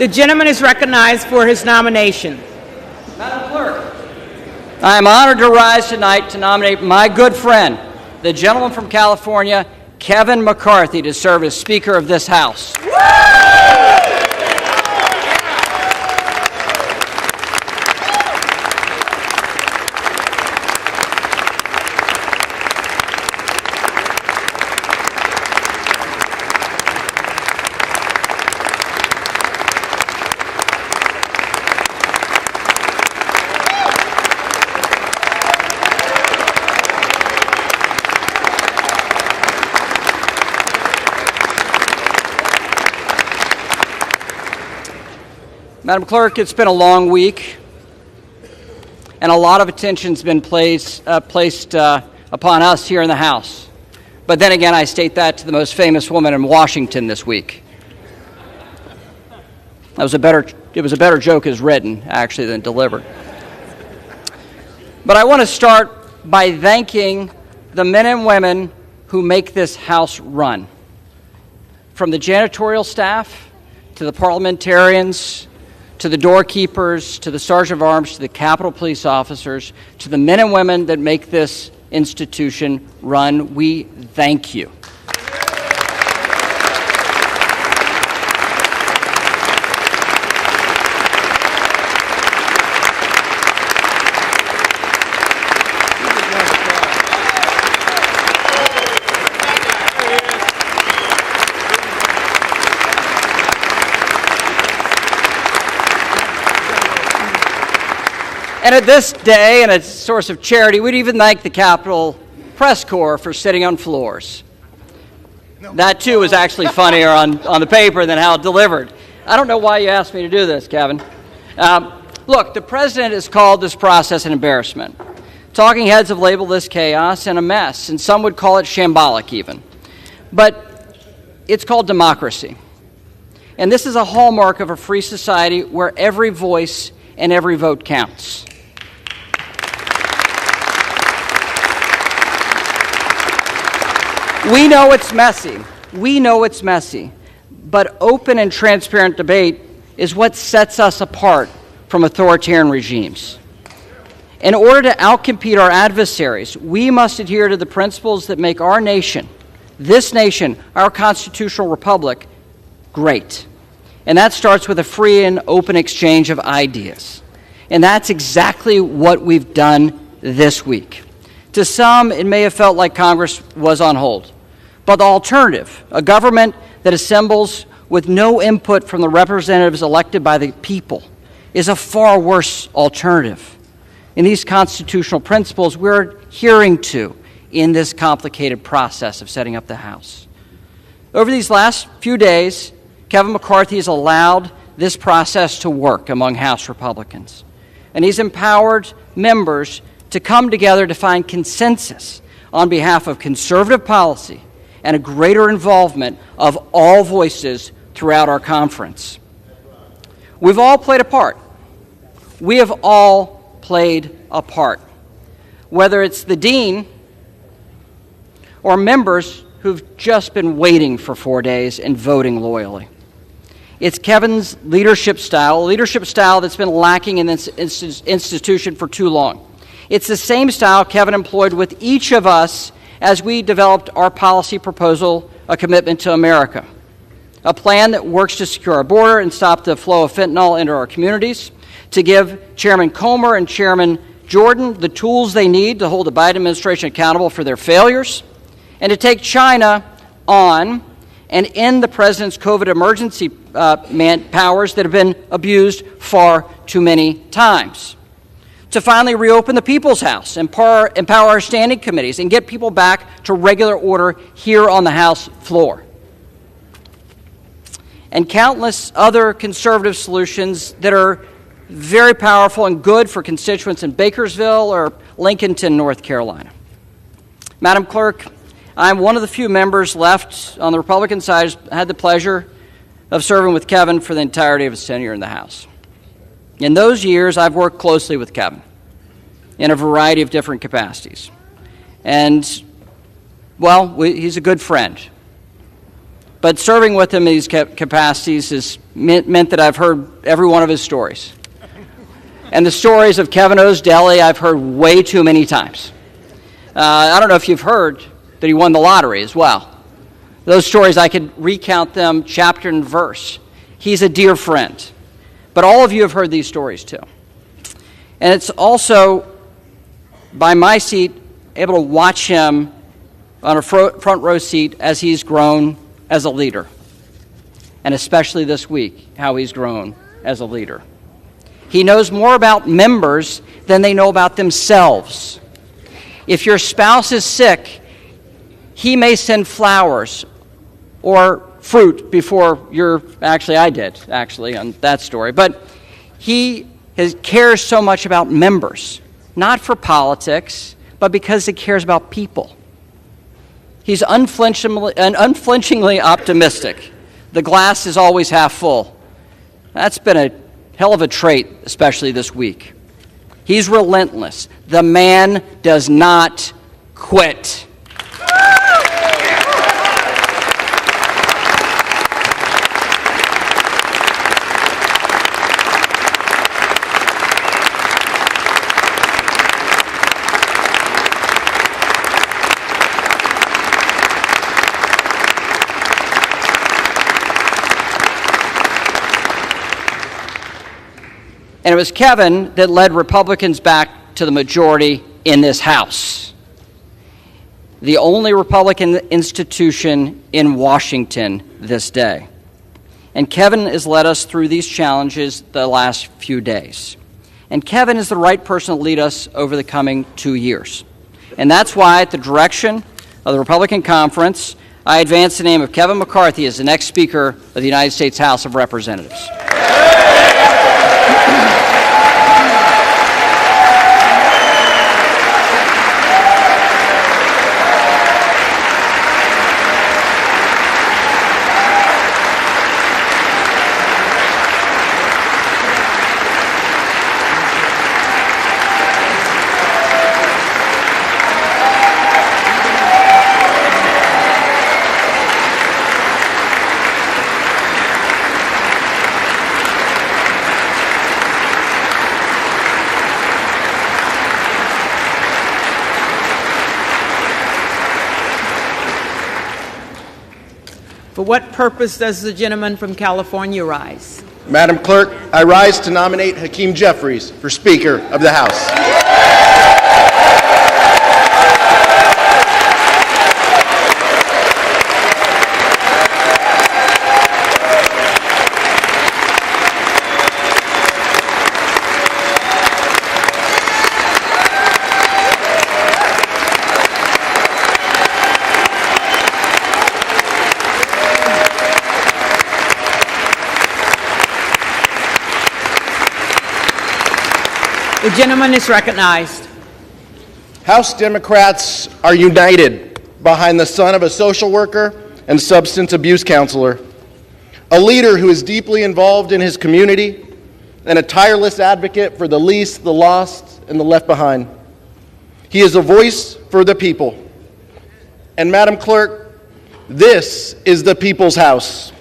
The gentleman is recognized for his nomination. Madam Clerk, I am honored to rise tonight to nominate my good friend, the gentleman from California, Kevin McCarthy, to serve as Speaker of this House. Madam Clerk, it's been a long week, and a lot of attention's been placed upon us here in the House. But then again, I state that to the most famous woman in Washington this week. It was a better joke as written, actually, than delivered. But I want to start by thanking the men and women who make this House run. From the janitorial staff, to the parliamentarians, to the doorkeepers, to the sergeant of arms, to the Capitol Police officers, to the men and women that make this institution run, we thank you. And at this day, and a source of charity, we'd even thank the Capitol Press Corps for sitting on floors. That, too, was actually funnier on the paper than how it delivered. I don't know why you asked me to do this, Kevin. Look, the President has called this process an embarrassment. Talking heads have labeled this chaos and a mess, and some would call it shambolic even. But it's called democracy. And this is a hallmark of a free society where every voice and every vote counts. We know it's messy, but open and transparent debate is what sets us apart from authoritarian regimes. In order to outcompete our adversaries, we must adhere to the principles that make our nation, this nation, our constitutional republic, great. And that starts with a free and open exchange of ideas. And that's exactly what we've done this week. To some, it may have felt like Congress was on hold. But the alternative, a government that assembles with no input from the representatives elected by the people, is a far worse alternative. And these constitutional principles we're adhering to in this complicated process of setting up the House. Over these last few days, Kevin McCarthy has allowed this process to work among House Republicans. And he's empowered members to come together to find consensus on behalf of conservative policy and a greater involvement of all voices throughout our conference. We've all played a part. We have all played a part. Whether it's the dean or members who've just been waiting for 4 days and voting loyally. It's Kevin's leadership style, a leadership style that's been lacking in this institution for too long. It's the same style Kevin employed with each of us as we developed our policy proposal, A Commitment to America, a plan that works to secure our border and stop the flow of fentanyl into our communities, to give Chairman Comer and Chairman Jordan the tools they need to hold the Biden administration accountable for their failures, and to take China on and end the president's COVID emergency powers that have been abused far too many times. To finally reopen the People's House, empower our standing committees, and get people back to regular order here on the House floor. And countless other conservative solutions that are very powerful and good for constituents in Bakersville or Lincolnton, North Carolina. Madam Clerk, I'm one of the few members left on the Republican side who's had the pleasure of serving with Kevin for the entirety of his tenure in the House. In those years, I've worked closely with Kevin in a variety of different capacities. And, well, he's a good friend. but serving with him in these capacities has meant that I've heard every one of his stories. And the stories of Kevin O's Deli I've heard way too many times. I don't know if you've heard that he won the lottery as well. Those stories, I could recount them chapter and verse. He's a dear friend. But all of you have heard these stories too. And it's also, by my seat, able to watch him on a front row seat as he's grown as a leader. And especially this week, how he's grown as a leader. He knows more about members than they know about themselves. If your spouse is sick, he may send flowers or fruit before I did on that story. But he cares so much about members, not for politics, but because he cares about people. He's unflinchingly optimistic. The glass is always half full. That's been a hell of a trait, especially this week. He's relentless. The man does not quit. And it was Kevin that led Republicans back to the majority in this House, the only Republican institution in Washington this day. And Kevin has led us through these challenges the last few days. And Kevin is the right person to lead us over the coming 2 years. And that's why, at the direction of the Republican Conference, I advance the name of Kevin McCarthy as the next Speaker of the United States House of Representatives. For what purpose does the gentleman from California rise? Madam Clerk, I rise to nominate Hakeem Jeffries for Speaker of the House. The gentleman is recognized. House Democrats are united behind the son of a social worker and substance abuse counselor, a leader who is deeply involved in his community, and a tireless advocate for the least, the lost, and the left behind. He is a voice for the people. And Madam Clerk, this is the people's house.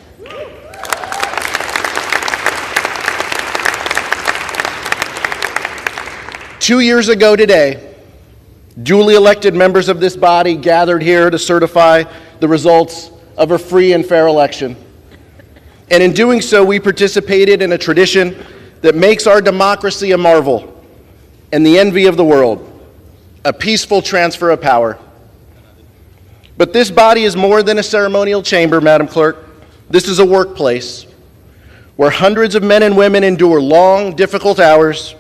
Two years ago today, duly elected members of this body gathered here to certify the results of a free and fair election. And in doing so, we participated in a tradition that makes our democracy a marvel and the envy of the world, a peaceful transfer of power. But this body is more than a ceremonial chamber, Madam Clerk. This is a workplace where hundreds of men and women endure long, difficult hours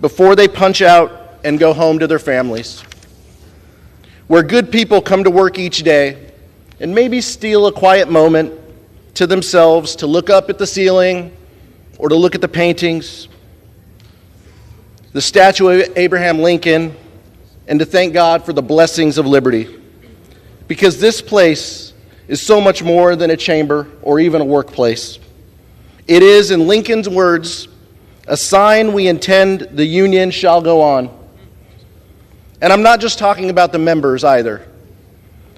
before they punch out and go home to their families. Where good people come to work each day and maybe steal a quiet moment to themselves to look up at the ceiling or to look at the paintings, the statue of Abraham Lincoln, and to thank God for the blessings of liberty. Because this place is so much more than a chamber or even a workplace. It is, in Lincoln's words, a sign we intend the Union shall go on. And I'm not just talking about the members either,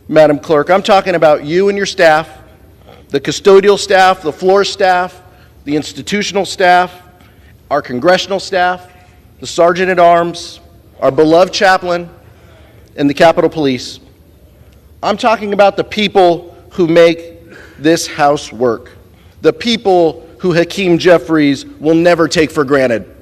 Madam Clerk. I'm talking about you and your staff, the custodial staff, the floor staff, the institutional staff, our congressional staff, the Sergeant at Arms, our beloved chaplain, and the Capitol Police. I'm talking about the people who make this House work, the people who Hakeem Jeffries will never take for granted.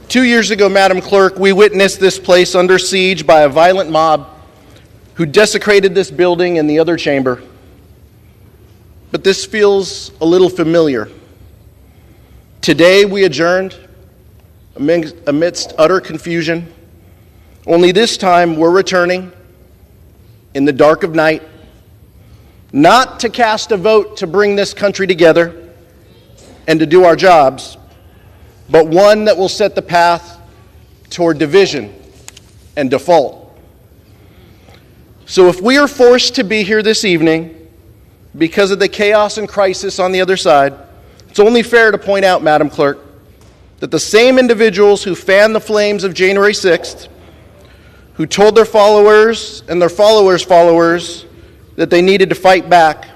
Two years ago, Madam Clerk, we witnessed this place under siege by a violent mob who desecrated this building and the other chamber. But this feels a little familiar. Today we adjourned amidst utter confusion, only this time we're returning in the dark of night, not to cast a vote to bring this country together and to do our jobs, but one that will set the path toward division and default. So if we are forced to be here this evening because of the chaos and crisis on the other side, it's only fair to point out, Madam Clerk, that the same individuals who fanned the flames of January 6th, who told their followers and their followers' followers that they needed to fight back,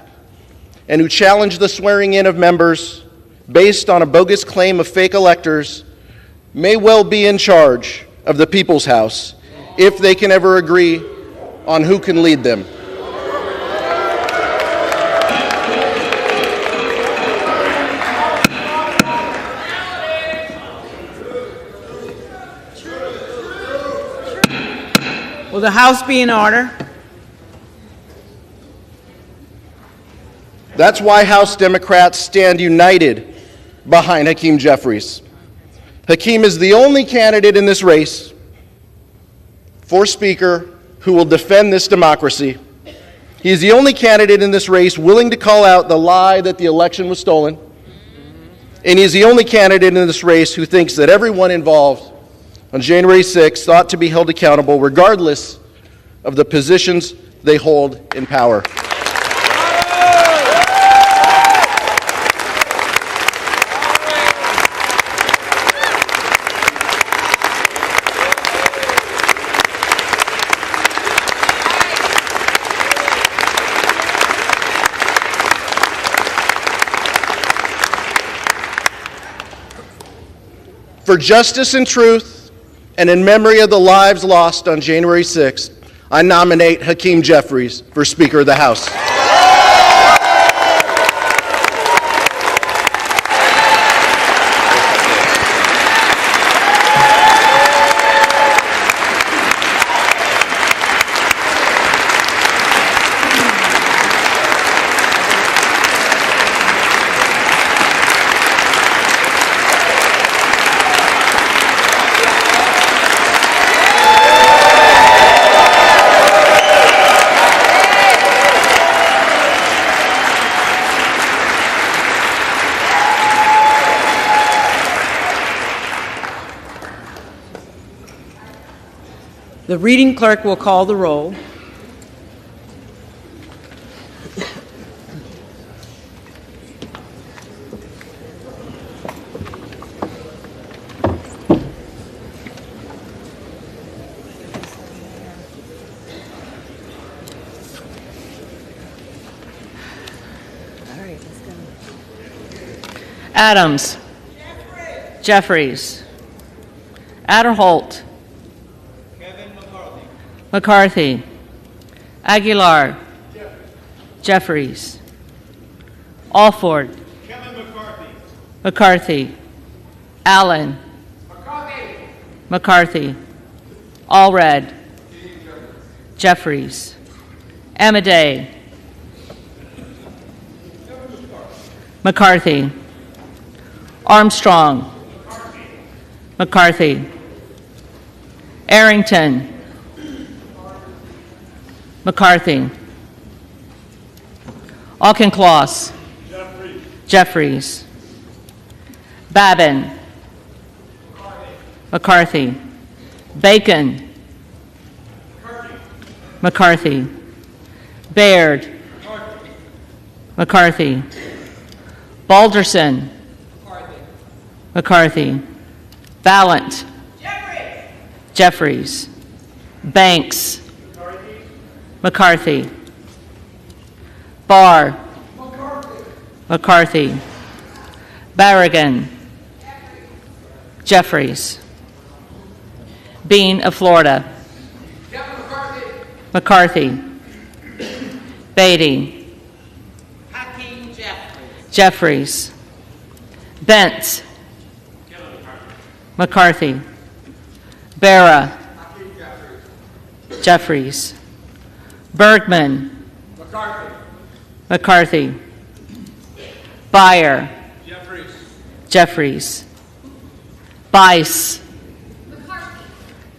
and who challenged the swearing in of members based on a bogus claim of fake electors, may well be in charge of the People's House if they can ever agree on who can lead them. Will the House be in order? That's why House Democrats stand united behind Hakeem Jeffries. Hakeem is the only candidate in this race for Speaker who will defend this democracy. He is the only candidate in this race willing to call out the lie that the election was stolen. And he is the only candidate in this race who thinks that everyone involved on January 6th ought to be held accountable regardless of the positions they hold in power. For justice and truth, and in memory of the lives lost on January 6th, I nominate Hakeem Jeffries for Speaker of the House. The reading clerk will call the roll. Adams. Jeffries. Adderholt. McCarthy. Aguilar. Jeffries. Alford. McCarthy. Allen. McCarthy. Allred. Jeffries. Amaday. McCarthy. Armstrong. McCarthy. Arrington. McCarthy. Auchincloss. Jeffries. Babin. McCarthy. Bacon. McCarthy. Baird. McCarthy. Balderson. McCarthy. Vallant. Jeffries. Banks. McCarthy. Barr. McCarthy. Barragan. Jeffries. Bean of Florida. McCarthy. Beatty. Jeffries. Bentz. McCarthy. Barra. Jeffries. Bergman. McCarthy. Beyer. Jeffries. Bice.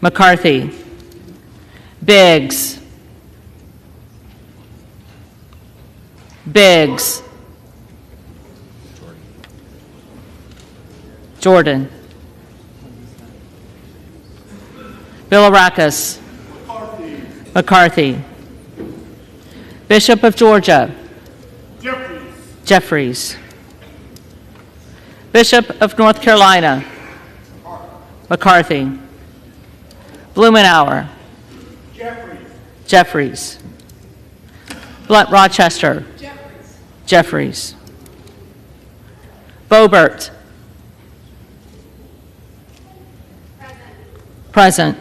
McCarthy. Biggs. Biggs. Jordan. Bilirakis. McCarthy. Bishop of Georgia. Jeffries. Bishop of North Carolina. McCarthy. Blumenauer. Jeffries. Blunt Rochester. Jeffries. Boebert. Present.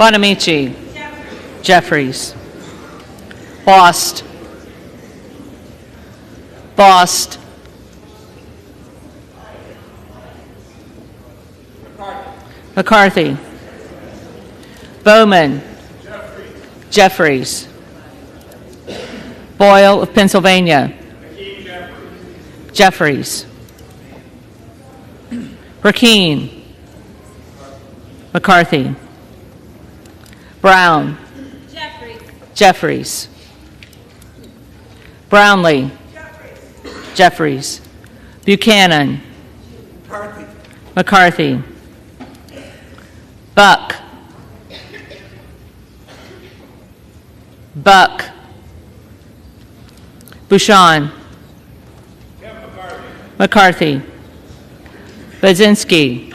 Bonamici. Jeffries. Bost. Bost. McCarthy. Bowman. Jeffries. Boyle of Pennsylvania. Jeffries. Burkeen. McCarthy. Brown. Jeffries. Brownlee. Jeffries. Buchanan. McCarthy. Buck. Buck. Bouchon. McCarthy. Baczynski.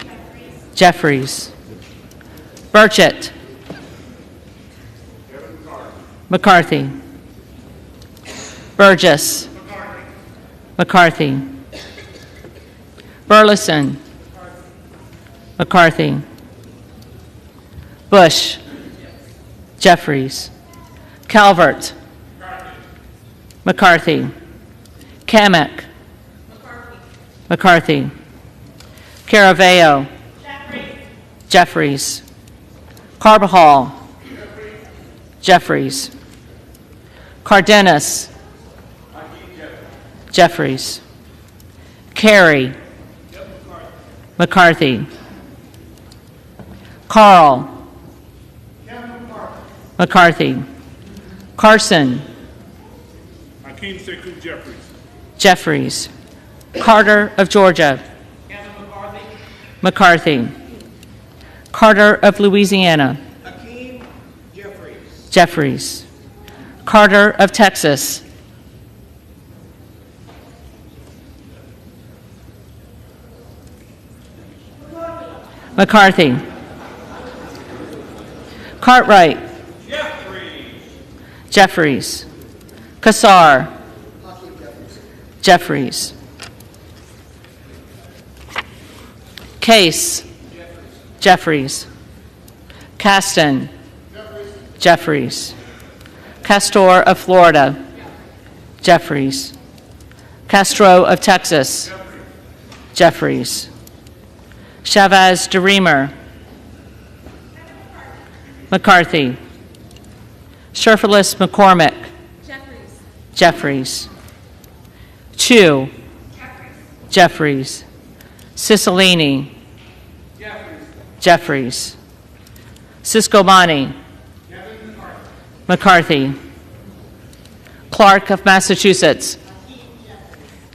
Jeffries. Burchett. McCarthy. Burgess. McCarthy. Burleson. McCarthy. Bush. Jeffries. Calvert. McCarthy. Kamek. McCarthy. Caraveo. Jeffries. Carbajal. Jeffries. Cardenas. Jeffries. Carey. McCarthy. Carl. McCarthy. Carson. Jeffries. Carter of Georgia. McCarthy. Carter of Louisiana. Jeffries. Carter of Texas. McCarthy. Cartwright. Jeffries. Kassar. Jeffries. Case. Jeffries. Caston. Jeffries. Castor of Florida. Jeffries. Castro of Texas. Jeffries. Chavez DeReamer. McCarthy. Sherfilis McCormick. Jeffries. Chu. Jeffries. Cicilline. Jeffries. Ciscomani. McCarthy. Clark of Massachusetts.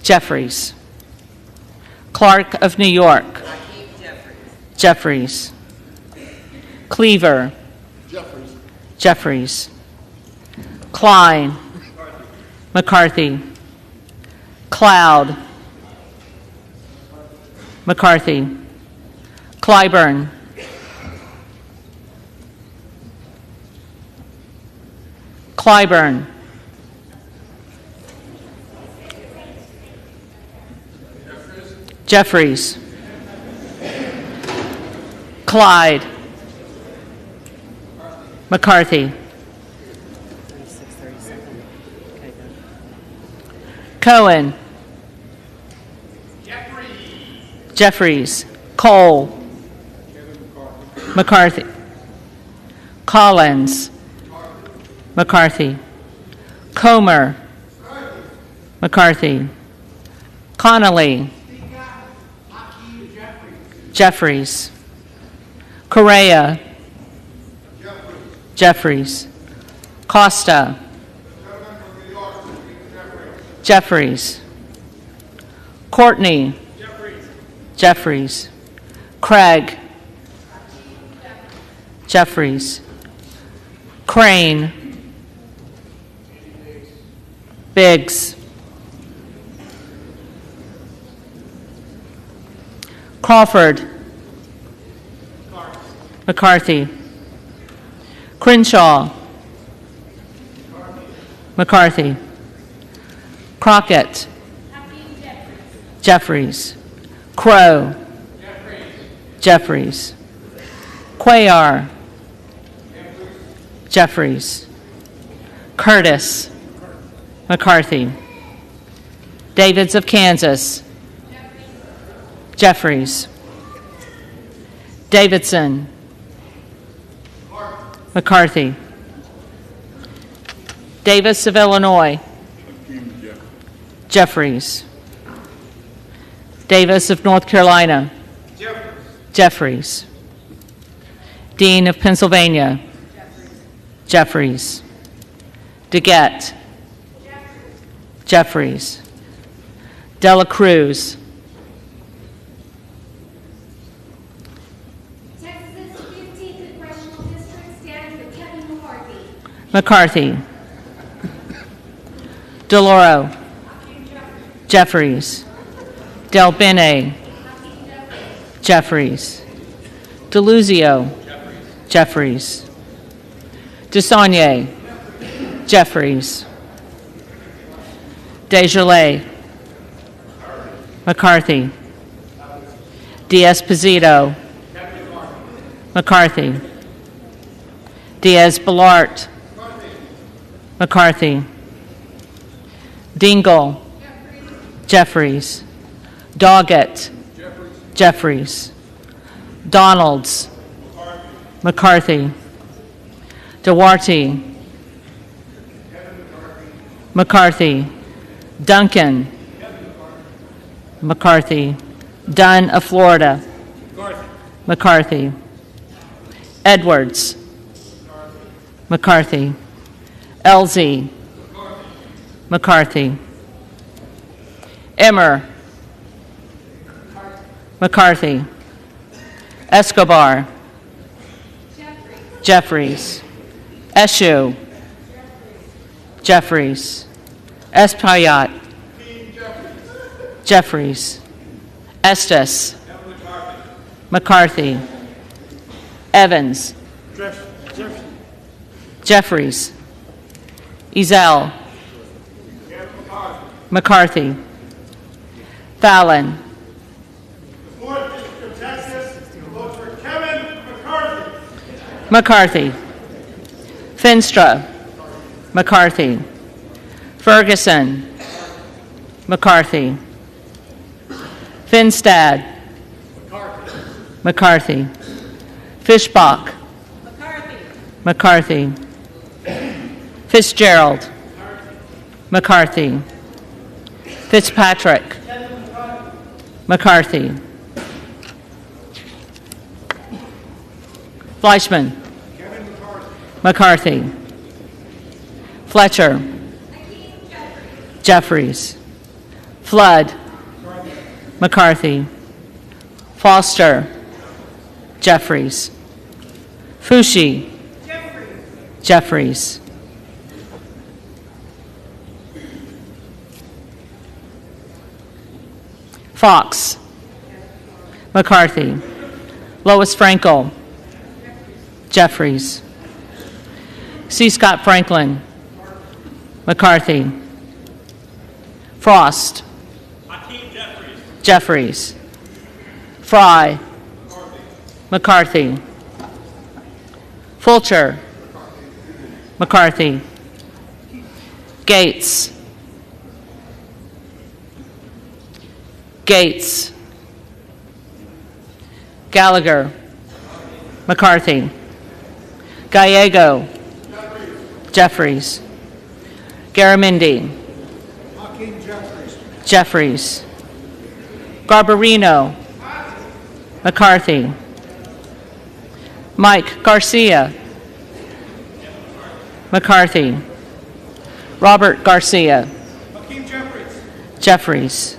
Jeffries. Clark of New York. Jeffries. Cleaver. Jeffries. Klein. McCarthy. Cloud. McCarthy. Clyburn. Clyburn. Jeffries. Clyde. McCarthy. Cohen. Jeffries. Cole. McCarthy. Collins. McCarthy. Comer. McCarthy. Connolly. Jeffries. Correa. Jeffries. Costa. Jeffries. Courtney. Jeffries. Craig. Jeffries. Crane. Biggs. Crawford. McCarthy. Crenshaw. McCarthy. Crockett. Jeffries. Crow. Jeffries. Cuellar. Jeffries. Curtis. McCarthy. Davids of Kansas. Jeffries. Davidson. McCarthy. Davis of Illinois. Jeffries. Davis of North Carolina. Jeffries. Dean of Pennsylvania. Jeffries. DeGette. Jeffries. Dela Cruz. Texas 15th Congressional District stands for Kevin McCarthy. McCarthy. DeLauro. Jeffries. Del Bene. Jeffries. DeLuzio. Jeffries. DeSaulnier. Jeffries. Desjardins. McCarthy. Diaz-Pizito. McCarthy. Diaz-Balart. McCarthy. Dingle. Jeffries. Doggett. Jeffries. Donalds. McCarthy. Duarte. McCarthy. Duncan. McCarthy. Dunn of Florida. McCarthy. Edwards. McCarthy. Elsie. McCarthy. Emmer. McCarthy. Escobar. Jeffries. Eshu. Jeffries. Espaillat. Jeffries. Estes. McCarthy. Evans. Jeffries. Ezell. McCarthy. Fallon. The 4th District of Texas votes for Kevin McCarthy. McCarthy. Finstra. McCarthy. Ferguson. McCarthy. Finstad. McCarthy. Fishbach. McCarthy. Fitzgerald. McCarthy. Fitzpatrick. McCarthy. Fleischman. McCarthy. Fletcher. Jeffries. Flood. McCarthy. Foster. Jeffries. Fushi. Jeffries. Fox. McCarthy. Lois Frankel. Jeffries. C. Scott Franklin. McCarthy. Frost. Jeffries. Fry. McCarthy. Fulcher. McCarthy. Gates. Gates. Gallagher. McCarthy. Gallego. Jeffries. Garamendi. Jeffries. Garbarino. McCarthy. Mike Garcia. McCarthy. Robert Garcia. Jeffries.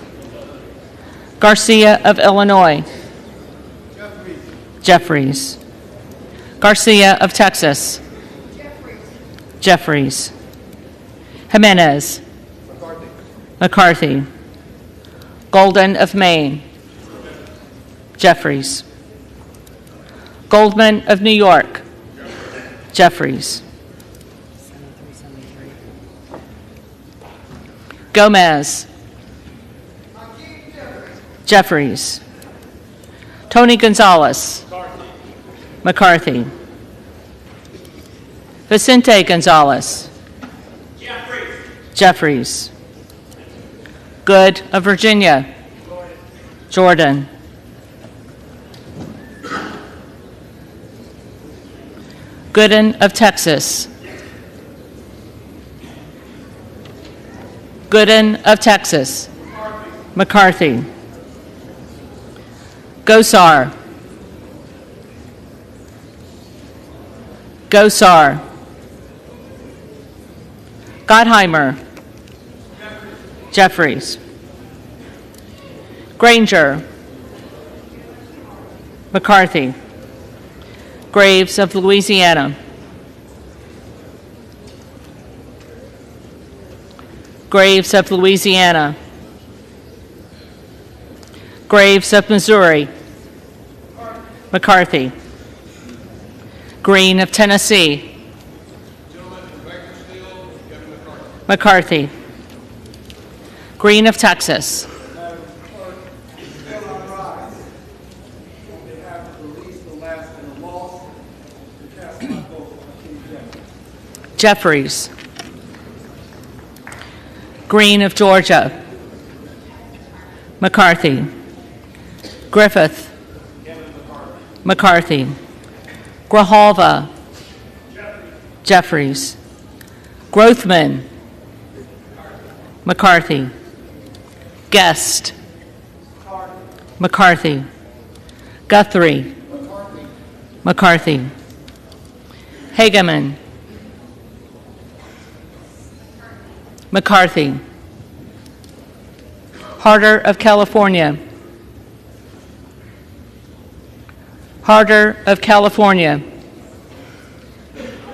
Garcia of Illinois. Jeffries. Garcia of Texas. Jeffries. Jimenez. McCarthy. Golden of Maine. Jeffries. Goldman of New York. Jeffries. Gomez. Jeffries. Tony Gonzalez. McCarthy. Vicente Gonzalez. Jeffries. Good of Virginia. Jordan. Gooden of Texas. Gooden of Texas. McCarthy. Gosar. Gosar. Gottheimer. Jeffries. Granger. McCarthy. Graves of Louisiana. Graves of Louisiana. Graves of Missouri. McCarthy. Green of Tennessee. McCarthy. Green of Texas. Jeffries. Green of Georgia. McCarthy. Griffith. McCarthy. Grijalva. Jeffries. Grothman. McCarthy. Guest. McCarthy. Guthrie. McCarthy. Hageman. McCarthy. Harder of California. Harder of California.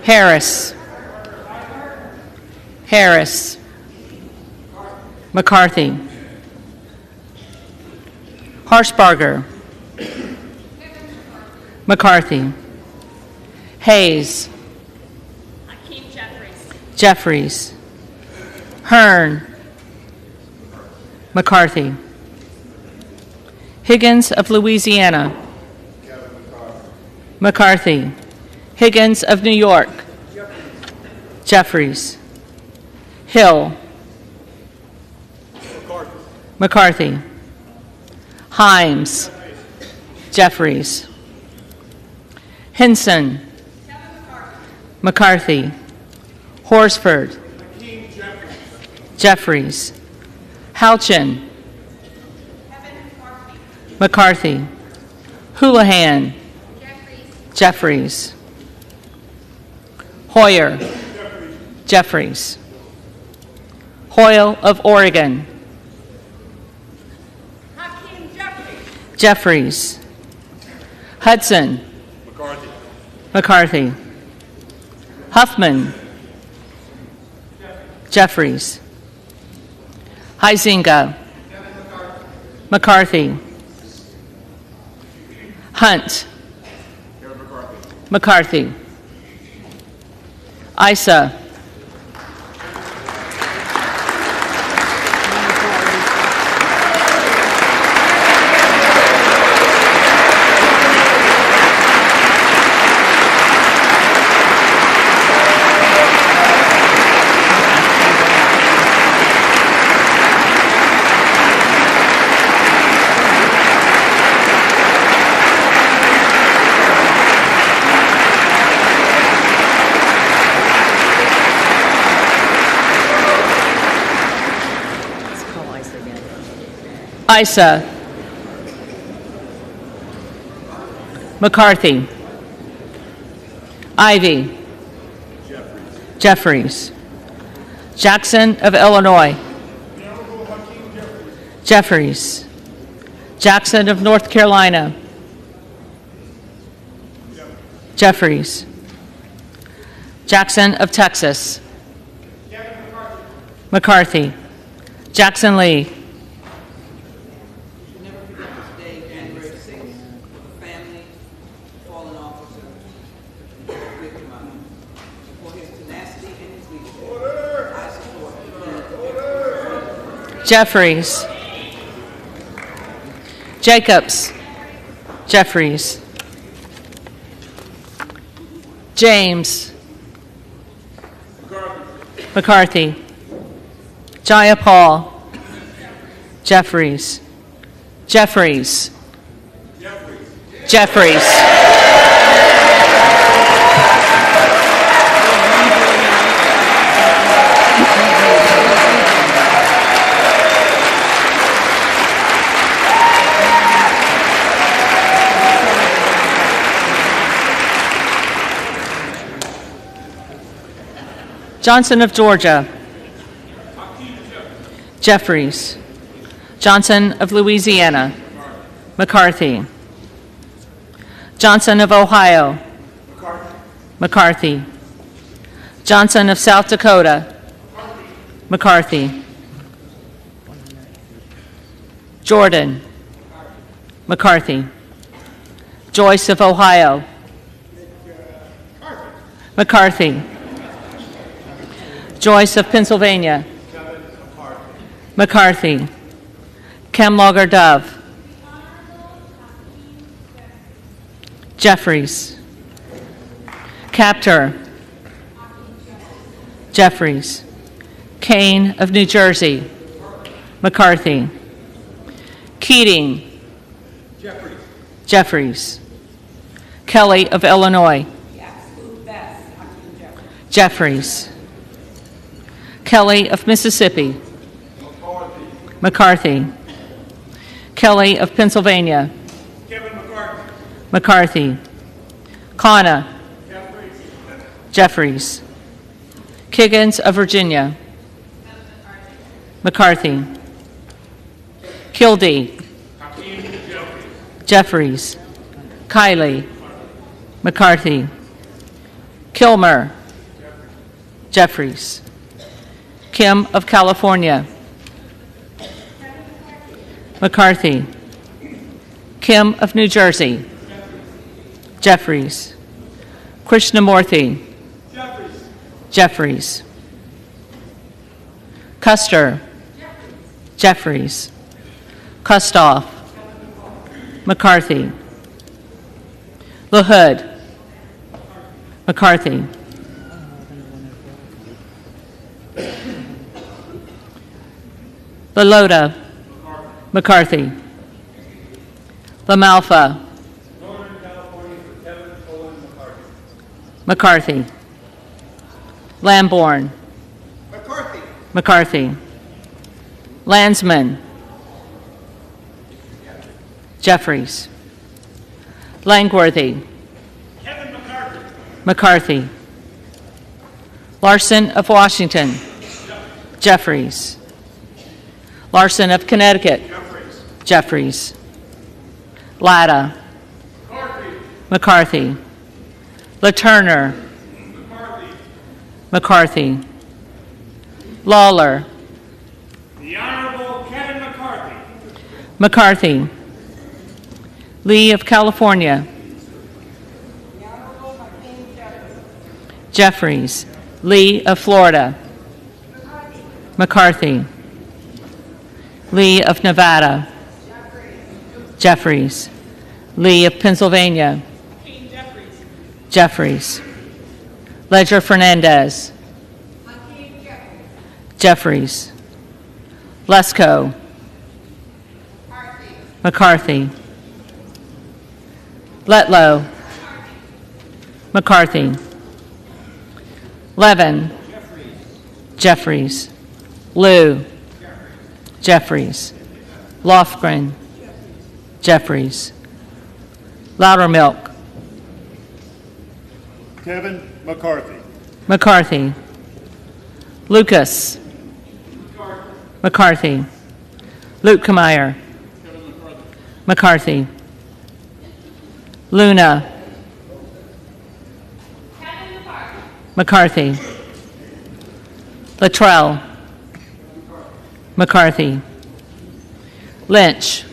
Harris. Harris. McCarthy. Harshbarger. McCarthy. Hayes. Jeffries. Hearn. McCarthy. Higgins of Louisiana. McCarthy. Higgins of New York. Jeffries. Hill. McCarthy. Himes. Jeffries. Hinson. McCarthy. Horsford. Jeffries. Houchin. McCarthy. Houlihan. Jeffries. Hoyer. Jeffries. Hoyle of Oregon. Jeffries. Hudson. McCarthy. Huffman. Jeffries. Huizinga. McCarthy. Hunt. McCarthy. Issa. Issa. McCarthy. Ivy. Jeffries. Jackson of Illinois. Jeffries. Jackson of North Carolina. Jeffries. Jackson of Texas. McCarthy. Jackson Lee. Jeffries. Jacobs. Jeffries. James. McCarthy. Jayapal. Jeffries. Jeffries. Jeffries. Johnson of Georgia. Jeffries. Johnson of Louisiana. McCarthy. Johnson of Ohio. McCarthy. Johnson of South Dakota. McCarthy. Jordan. McCarthy. Joyce of Ohio. McCarthy. Joyce of Pennsylvania. McCarthy. Kemlogger Dove. Jeffries. Capter. Jeffries. Kane of New Jersey. McCarthy. Keating. Jeffries. Kelly of Illinois. Jeffries. Kelly of Mississippi. McCarthy. Kelly of Pennsylvania. McCarthy. Kana. Jeffries. Kiggins of Virginia. McCarthy. Kildee. Jeffries. Kiley. McCarthy. Kilmer. Jeffries. Kim of California. McCarthy. Kim of New Jersey. Jeffries. Krishnamurthy. Jeffries. Custer. Jeffries. Kustoff. McCarthy. LaHood. McCarthy. LaLota. McCarthy. LaMalfa. McCarthy. Lamborn. McCarthy. Landsman. Jeffries. Langworthy. McCarthy. Larson of Washington. Jeffries. Larson of Connecticut. Jeffries. Latta. McCarthy. LaTurner. McCarthy. Lawler. The Honorable Kevin McCarthy. McCarthy. Lee of California. Jeffries. Lee of Florida. McCarthy. Lee of Nevada. Jeffries. Lee of Pennsylvania. Jeffries. Ledger Fernandez. Jeffries. Lesko. McCarthy. Letlow. McCarthy. Levin. Jeffries. Liu. Jeffries. Lofgren. Jeffries. Loudermilk. Kevin McCarthy. McCarthy. Lucas. McCarthy. Luetkemeyer. McCarthy. Luna. McCarthy. Luttrell. McCarthy. Lynch.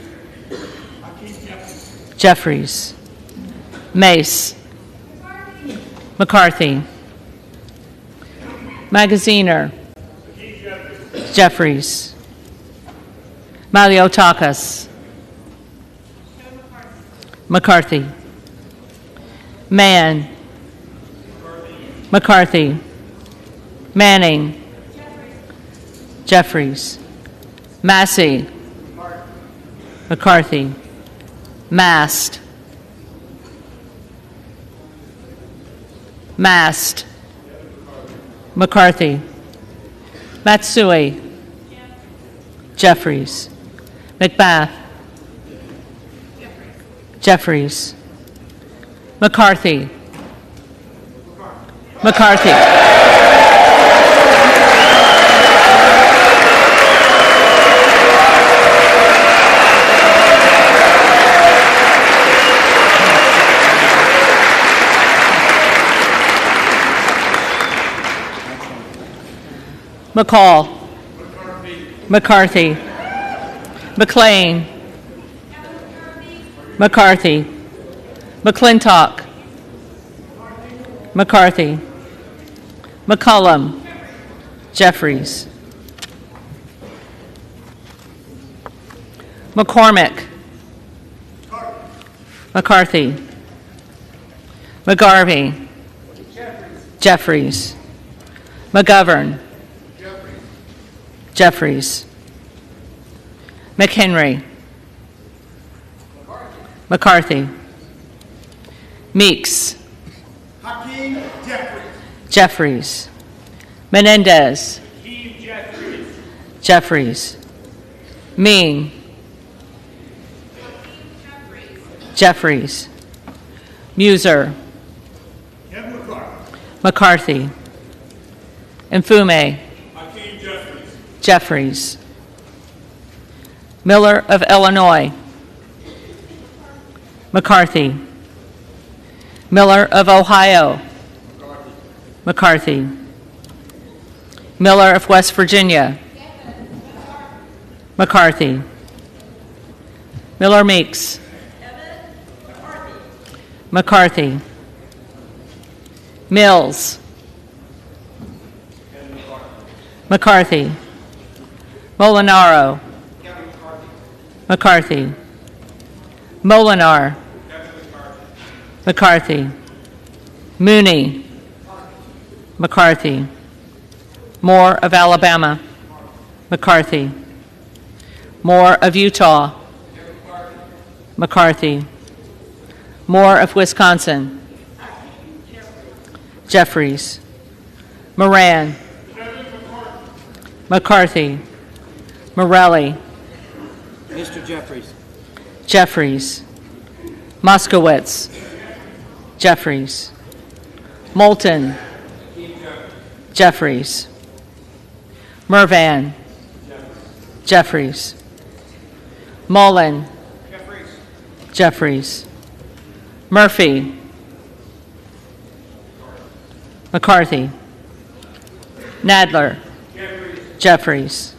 Jeffries. Mace. McCarthy. Magaziner. Jeffries. Maliotakis. McCarthy. Mann. McCarthy. Manning. Jeffries. Massey. McCarthy. Mast. Mast. McCarthy. Matsui. Jeffries. McBath. Jeffries. McCarthy. McCarthy. McCall. McCarthy. McLean. McCarthy. McClintock. McCarthy. McCullum. Jeffries. McCormick. McCarthy. McGarvey. Jeffries. McGovern. Jeffries. McHenry. McCarthy. Meeks. Hakeem Jeffries. Jeffries. Menendez. Hakeem Jeffries. Jeffries. Ming. Jeffries. Muser. Kevin McCarthy. McCarthy. Mfume. Hakeem Jeffries. Jeffries. Miller of Illinois. McCarthy. Miller of Ohio. McCarthy. Miller of West Virginia. McCarthy. Miller Meeks. McCarthy. Mills. McCarthy. Molinaro. McCarthy. Molinar. McCarthy. Mooney. McCarthy. Moore of Alabama. McCarthy. Moore of Utah. McCarthy. Moore of Wisconsin. Jeffries. Moran. McCarthy. Morelli. Mr. Jeffries. Jeffries. Moskowitz. Jeffries. Moulton. Jeffries. Mervan. Jeffries. Mullen. Jeffries. Murphy. McCarthy. Nadler. Jeffries.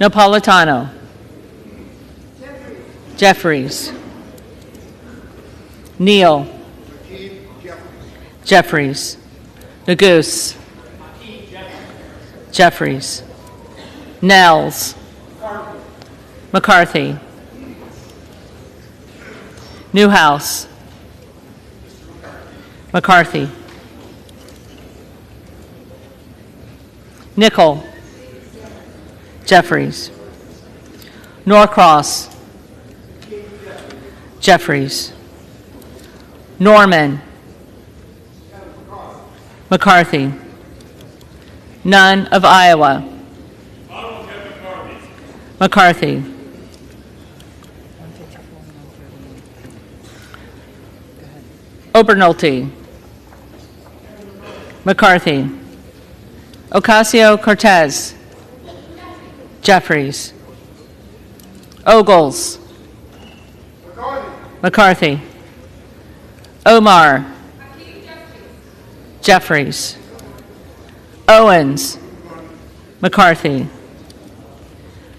Napolitano. Jeffries. Neal. Jeffries. Neguse. Jeffries. Nels. McCarthy. Newhouse. McCarthy. Nickel. Jeffries. Norcross. Jeffries. Norman. McCarthy. Nunn of Iowa. McCarthy. Obernolte. McCarthy. Ocasio-Cortez. Jeffries. Ogles. McCarthy. Omar. Jeffries. Owens. McCarthy.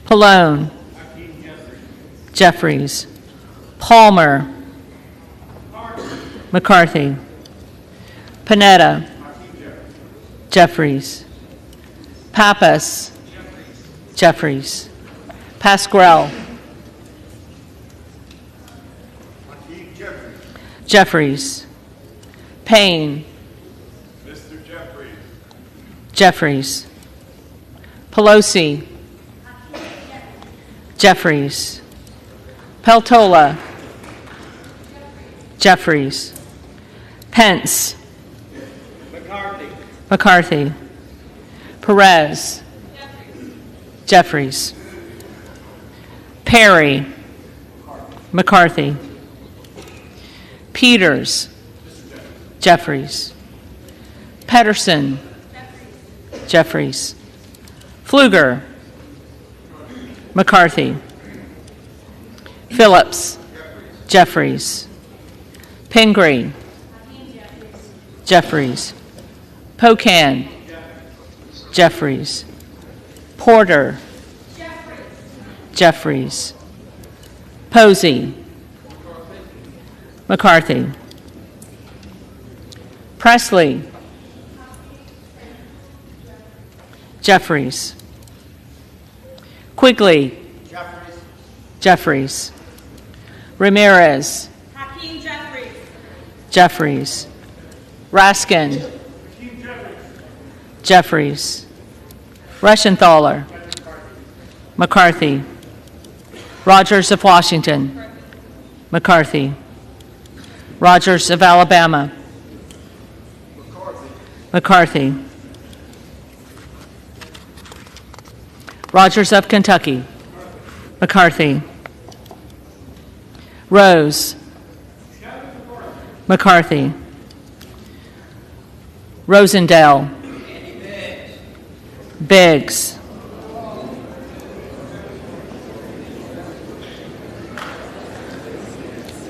Pallone. Jeffries. Palmer. McCarthy. Panetta. Jeffries. Pappas. Jeffries. Pasquarel. Jeffries. Payne. Mr. Jeffries. Jeffries. Pelosi. Jeffries. Peltola. Jeffries. Pence. McCarthy. Perez. Jeffries. Perry. McCarthy. Peters. Jeffries. Pedersen. Jeffries. Pfluger. McCarthy. Phillips. Jeffries. Pingree. Jeffries. Pocan. Jeffries. Porter. Jeffries. Posey. McCarthy. Presley. Jeffries. Quigley. Jeffries. Ramirez. Jeffries. Raskin. Jeffries. Reschenthaler. McCarthy. Rogers of Washington. McCarthy. Rogers of Alabama. McCarthy. Rogers of Kentucky. McCarthy. Rose. McCarthy. Rosendale. Biggs.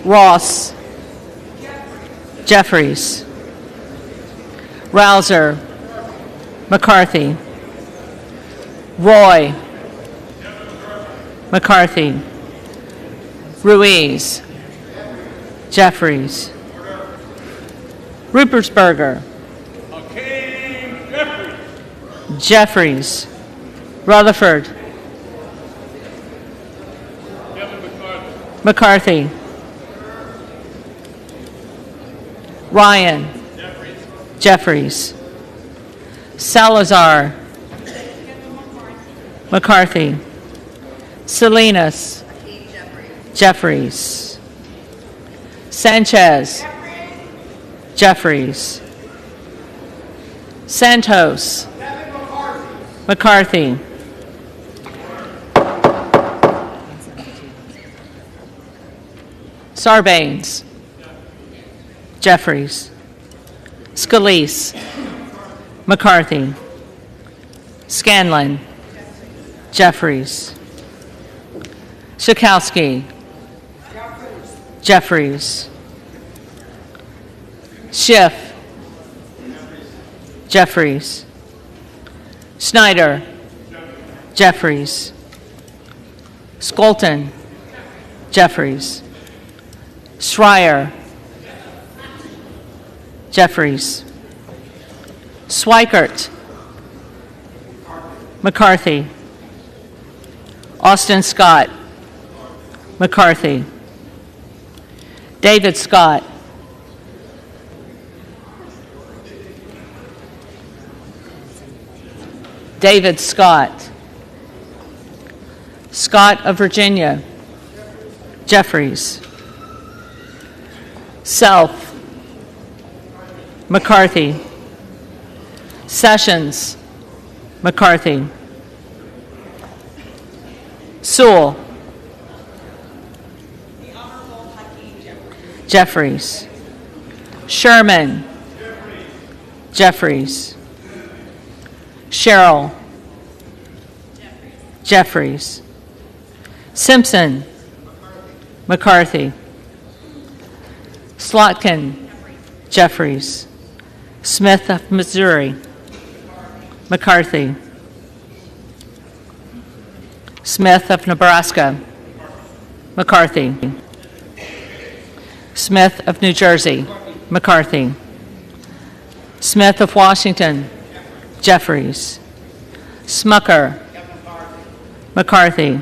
Ross. Jeffries. Rouser. McCarthy. Roy. McCarthy. Ruiz. Jeffries. Rupersberger. Jeffries. Rutherford. McCarthy. Ryan. Jeffries. Salazar. McCarthy. Salinas. Jeffries. Sanchez. Jeffries. Santos. McCarthy. Sarbanes. Jeffries. Scalise. McCarthy. Scanlon. Jeffries. Schakowsky. Jeffries. Schiff. Jeffries. Snyder. Jeffries. Skolton. Jeffries. Schreier. Jeffries. Swikert. McCarthy. Austin Scott. McCarthy. David Scott. David Scott. Scott of Virginia. Jeffries. Self. McCarthy. Sessions. McCarthy. Sewell. Jeffries. Sherman. Jeffries. Sherrill. Jeffries. Simpson. McCarthy. Slotkin. Jeffries. Smith of Missouri. McCarthy. Smith of Nebraska. McCarthy. Smith of New Jersey. McCarthy. Smith of Washington. Jeffries. Smucker. McCarthy.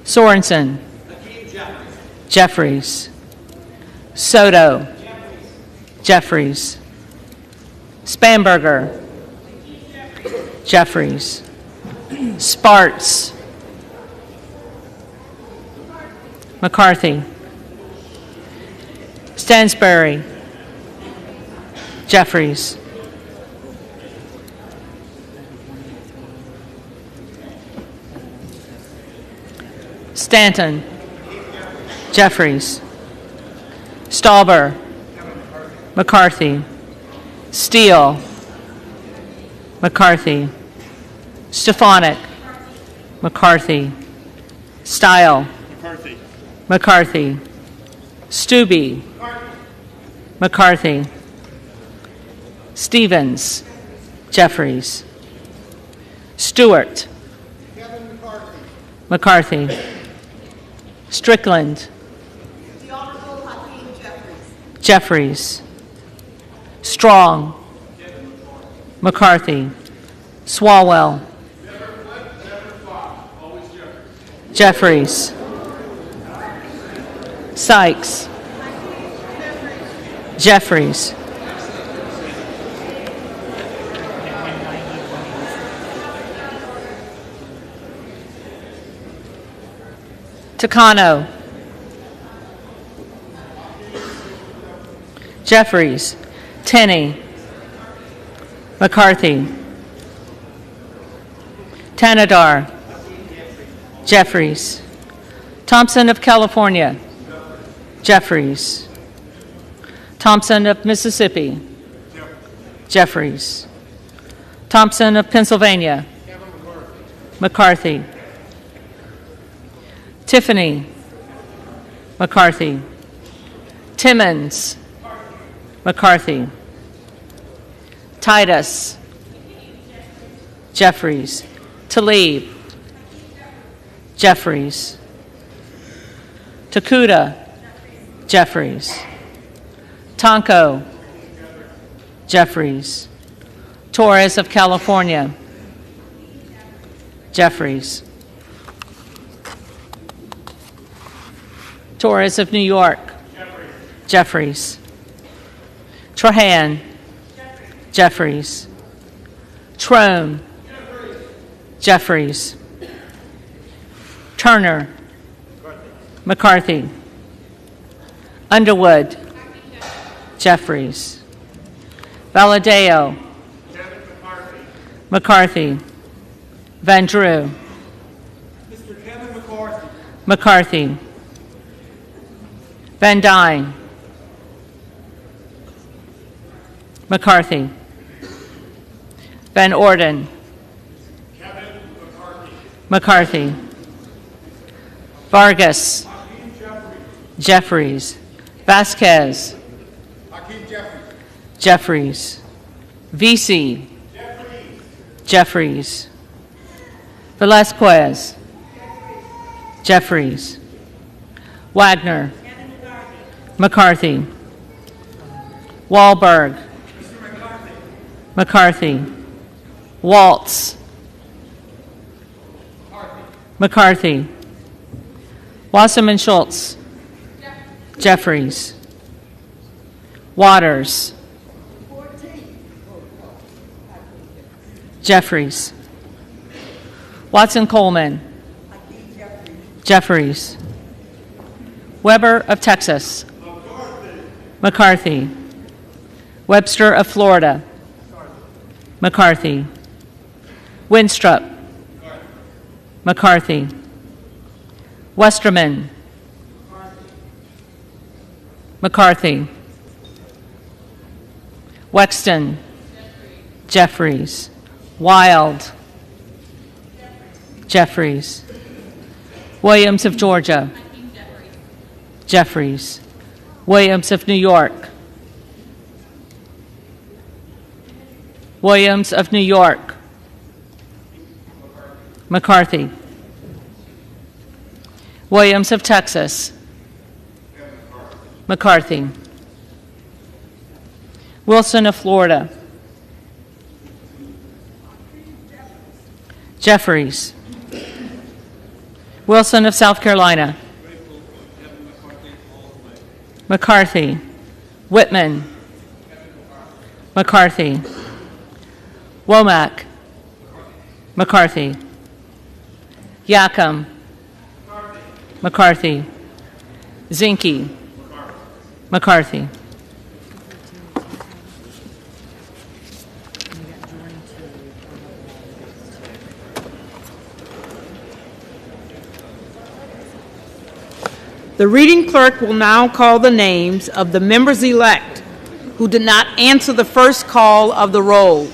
Sorensen. Jeffries. Soto. Jeffries. Spanberger. Jeffries. Sparts. McCarthy. Stansbury. Jeffries. Stanton. Jeffries. Stauber. McCarthy. Steele. McCarthy. Stefanik. McCarthy. Style. McCarthy. Stubbe. McCarthy. Stevens. Jeffries. Stewart. McCarthy. Strickland. Jeffries. Strong. McCarthy. Swalwell. Jeffries. Sykes. Jeffries. Takano. Jeffries. Tenney. McCarthy. Tanadar. Jeffries. Thompson of California. Jeffries. Thompson of Mississippi. Jeffries. Thompson of Pennsylvania. McCarthy. Tiffany. McCarthy. Timmons. McCarthy. Titus. Jeffries. Tlaib. Jeffries. Takuda. Jeffries. Tonko. Jeffries. Torres of California. Jeffries. Torres of New York. Jeffries. Trahan. Jeffries. Trone. Jeffries. Turner. McCarthy. Underwood. Jeffries. Valadeo. McCarthy. Van Drew. Mr. Kevin McCarthy. McCarthy. Van Dyne. McCarthy. Van Orden. McCarthy. Vargas. Jeffries. Vasquez. Jeffries. VC. Jeffries. Velasquez. Jeffries. Wagner. McCarthy. Wahlberg. McCarthy. Waltz. McCarthy. Wasserman Schultz. Jeffries. Waters. Jeffries. Watson Coleman. Jeffries. Weber of Texas. McCarthy. Webster of Florida. McCarthy. Winstrup. McCarthy. Westerman. McCarthy. Wexton. Jeffries. Wild. Jeffries. Williams of Georgia. Jeffries. Williams of New York. Williams of New York. McCarthy. Williams of Texas. McCarthy. Wilson of Florida. Jeffries. Wilson of South Carolina. McCarthy. Whitman. McCarthy. Womack. McCarthy. Yackham. McCarthy. Zinke. McCarthy. The reading clerk will now call the names of the members-elect who did not answer the first call of the roll.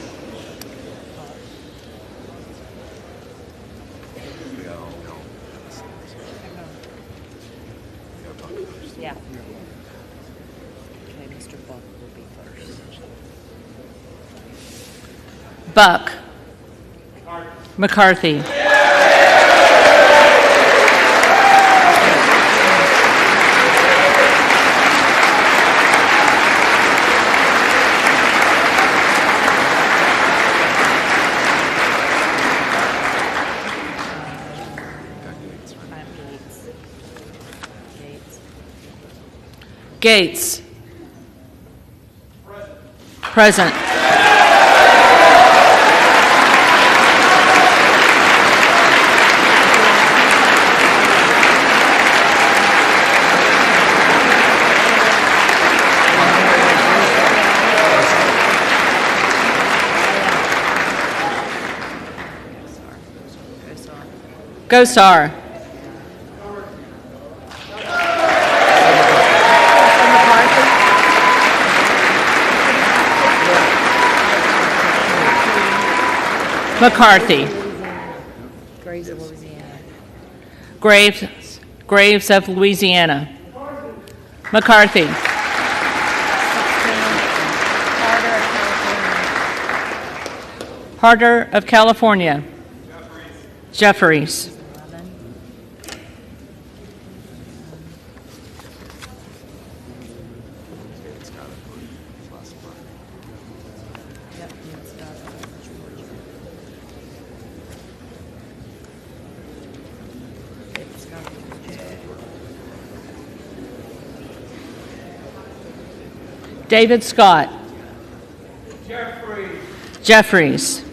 Yeah. Okay, Mr. Buck will be first. Buck. McCarthy. Gates. Present. Gosar. McCarthy. Graves of Louisiana. Graves of Louisiana. McCarthy. Harder of California. Jeffries. David Scott. Jeffries.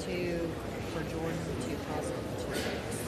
Two for Jordan, two positive, two fixed.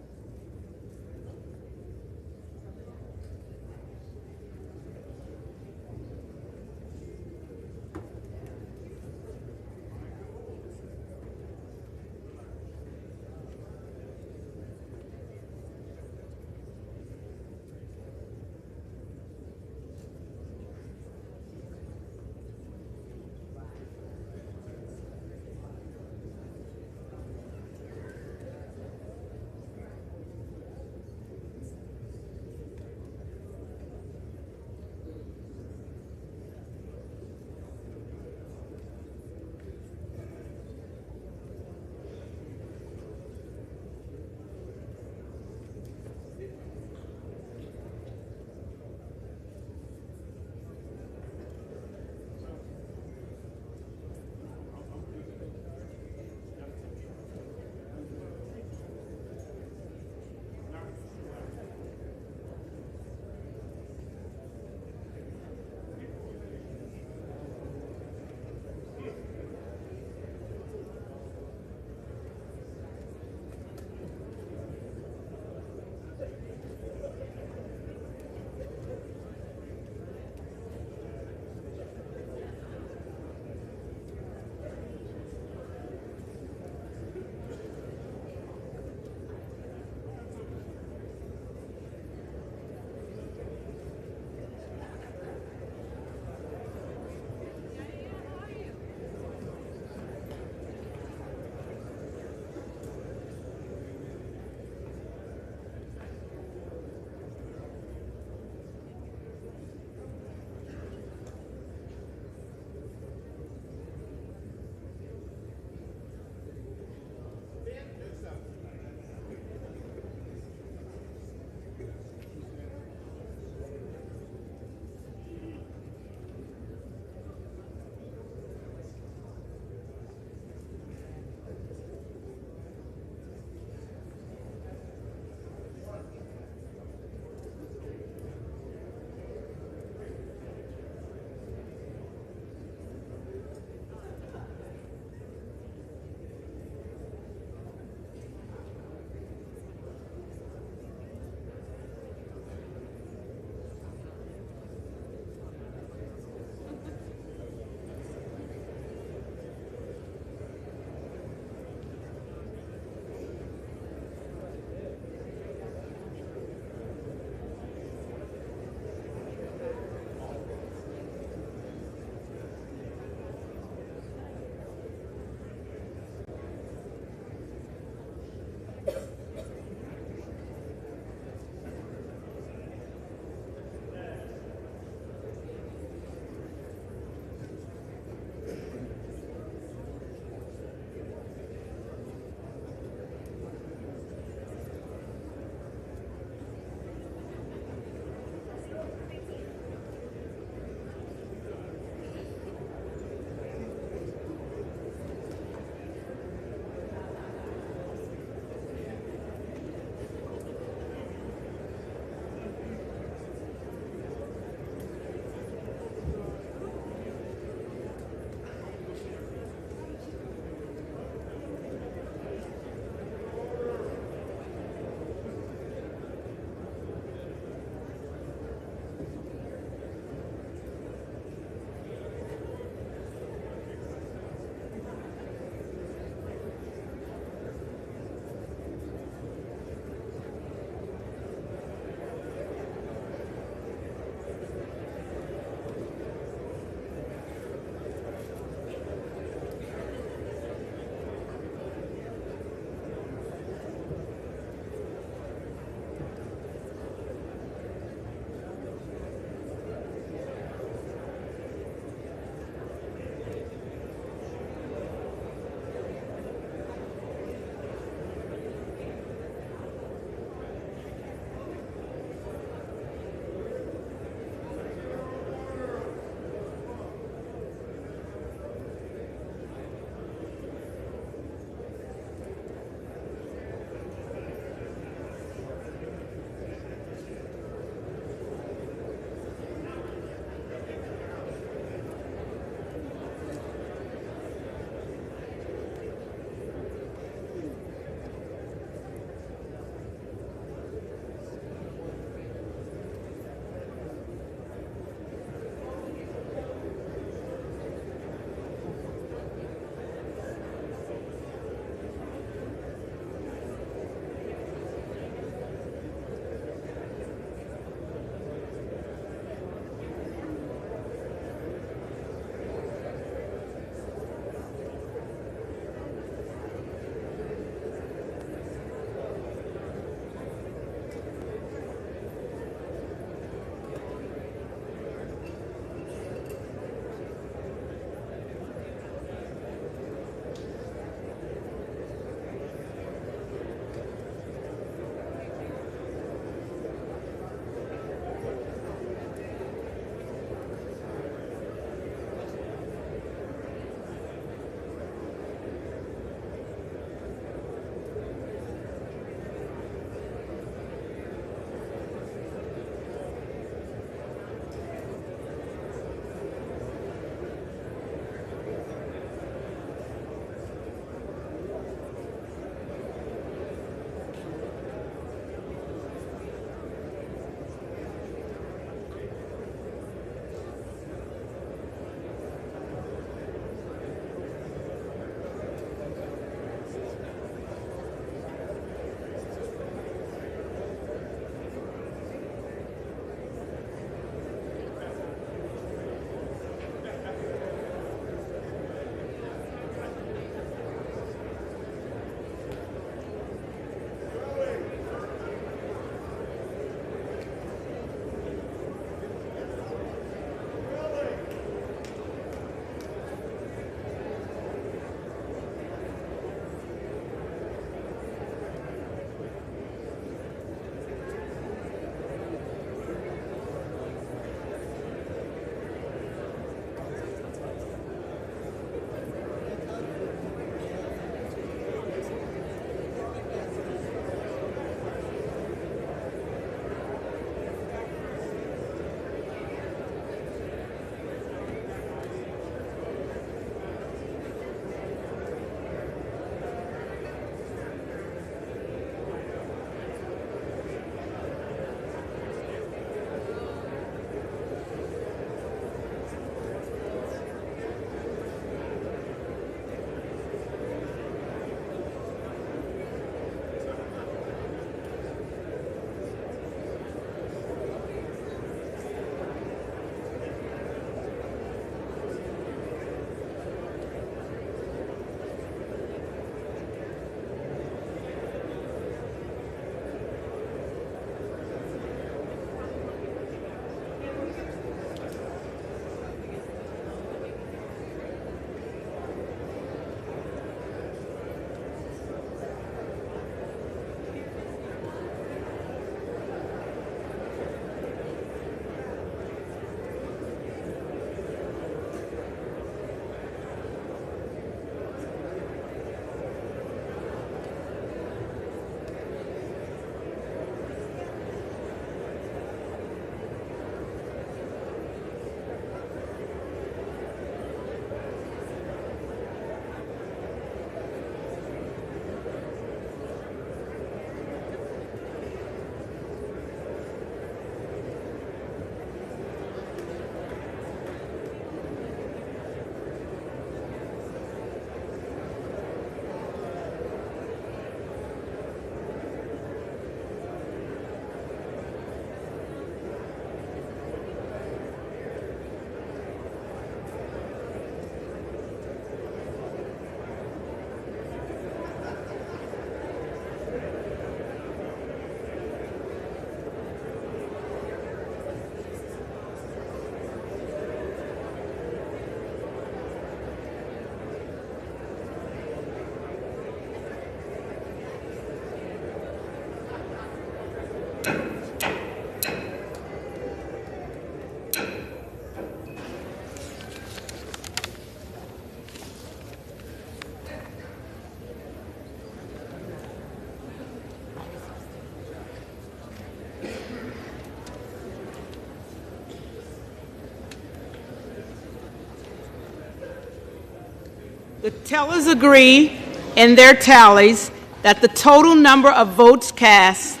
The tellers agree in their tallies that the total number of votes cast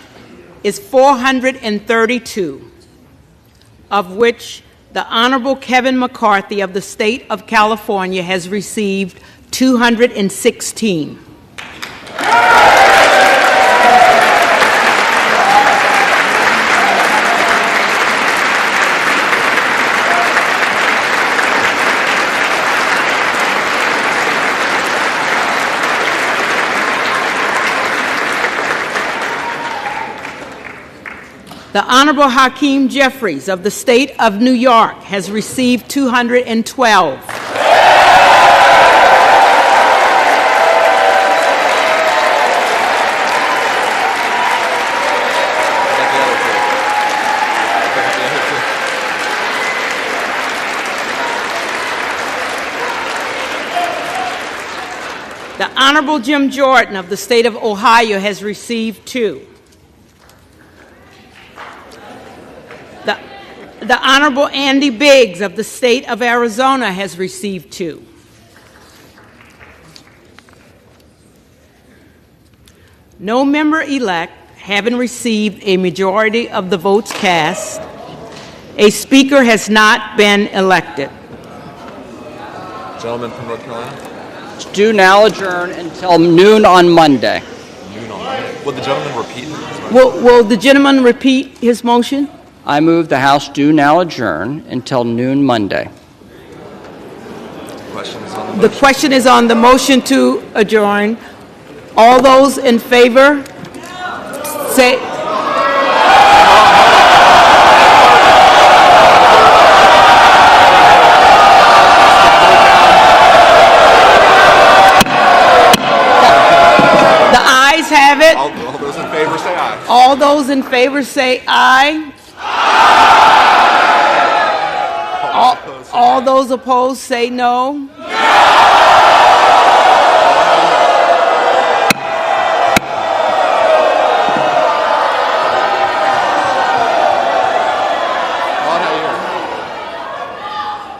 is 432, of which the Honorable Kevin McCarthy of the state of California has received 216. The Honorable Hakeem Jeffries of the state of New York has received 212. The Honorable Jim Jordan of the state of Ohio has received 2. The Honorable Andy Biggs of the state of Arizona has received 2. No member-elect having received a majority of the votes cast, a speaker has not been elected. Gentleman from North Carolina. Do now adjourn until noon on Monday. Noon on Monday. Will the gentleman repeat? Will the gentleman repeat his motion? I move the House do now adjourn until noon Monday. The question is on the motion to adjourn. All those in favor say. The ayes have it. All those in favor say aye. All those in favor say aye. All those opposed say no.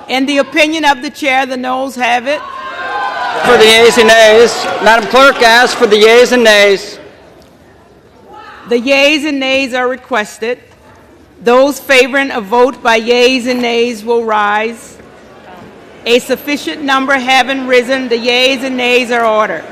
In the opinion of the chair, the noes have it. For the yeas and nays, Madam Clerk asks for the yeas and nays. The yeas and nays are requested. Those favoring a vote by yeas and nays will rise. A sufficient number having risen, the yeas and nays are ordered.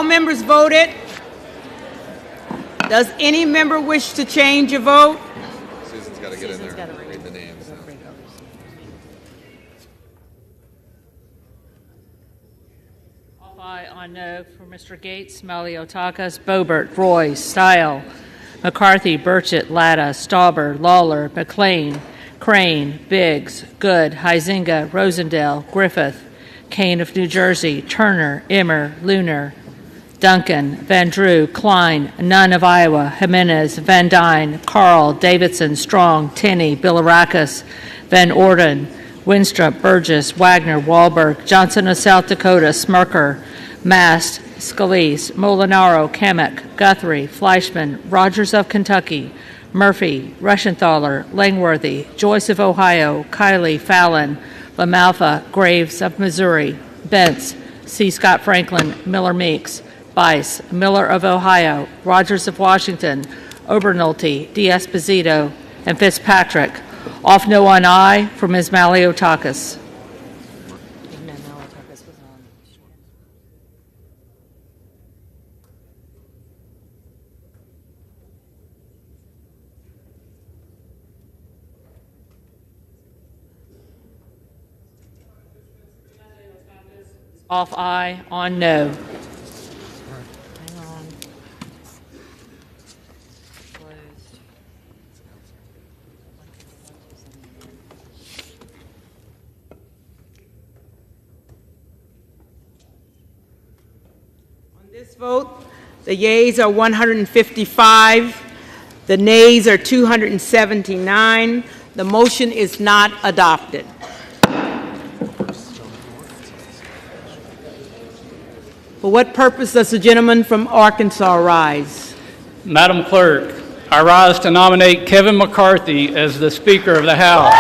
All members voted. Does any member wish to change a vote? Susan's got to get in there and read the names. Off aye on no for Mr. Gates, Maliotakis, Boebert, Roy, Stile, McCarthy, Burchett, Latta, Stauber, Lawler, McLean, Crane, Biggs, Good, Huizinga, Rosendale, Griffith, Kane of New Jersey, Turner, Immer, Lunar, Duncan, Van Drew, Klein, Nunn of Iowa, Jimenez, Van Dyne, Carl, Davidson, Strong, Tenney, Bilirakis, Van Orden, Winstrup, Burgess, Wagner, Wahlberg, Johnson of South Dakota, Smirker, Mast, Scalise, Molinaro, Kamek, Guthrie, Fleischman, Rogers of Kentucky, Murphy, Rushenthaler, Langworthy, Joyce of Ohio, Kiley, Fallon, LaMalfa, Graves of Missouri, Bentz, C. Scott Franklin, Miller Meeks, Bice, Miller of Ohio, Rogers of Washington, Obernolte, D'Esposito, and Fitzpatrick. Off no on aye for Ms. Maliotakis. No, Maliotakis was on. Off aye on no. Hang on. Closed. On this vote, the yeas are 155, the nays are 279. The motion is not adopted. For what purpose does the gentleman from Arkansas rise? Madam Clerk, I rise to nominate Kevin McCarthy as the Speaker of the House.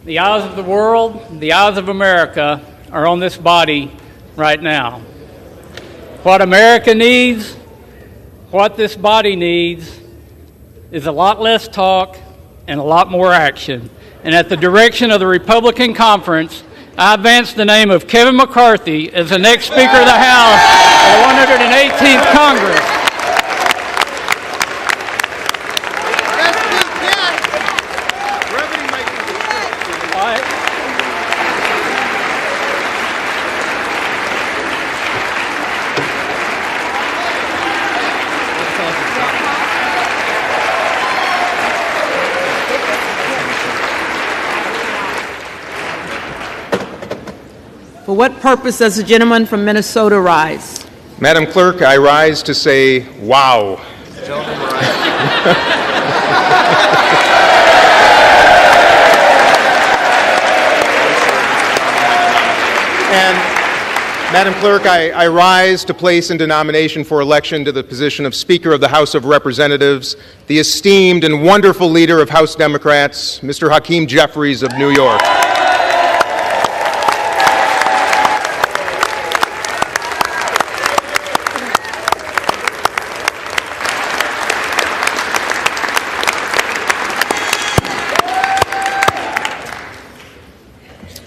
The eyes of the world, the eyes of America are on this body right now. What America needs, what this body needs, is a lot less talk and a lot more action. And at the direction of the Republican Conference, I advance the name of Kevin McCarthy as the next Speaker of the House of the 118th Congress. For what purpose does the gentleman from Minnesota rise? Madam Clerk, I rise to say, wow. And Madam Clerk, I rise to place into nomination for election to the position of Speaker of the House of Representatives the esteemed and wonderful leader of House Democrats, Mr. Hakeem Jeffries of New York.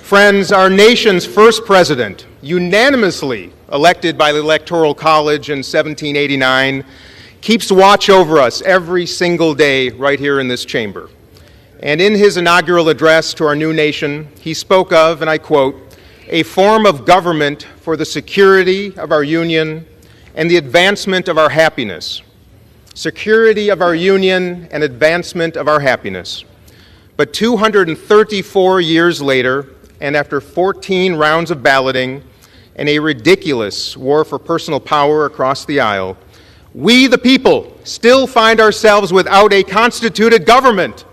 Friends, our nation's first president, unanimously elected by the Electoral College in 1789, keeps watch over us every single day right here in this chamber. And in his inaugural address to our new nation, he spoke of, and I quote, a form of government for the security of our union and the advancement of our happiness. Security of our union and advancement of our happiness. But 234 years later, and after 14 rounds of balloting and a ridiculous war for personal power across the aisle, we, the people, still find ourselves without a constituted government,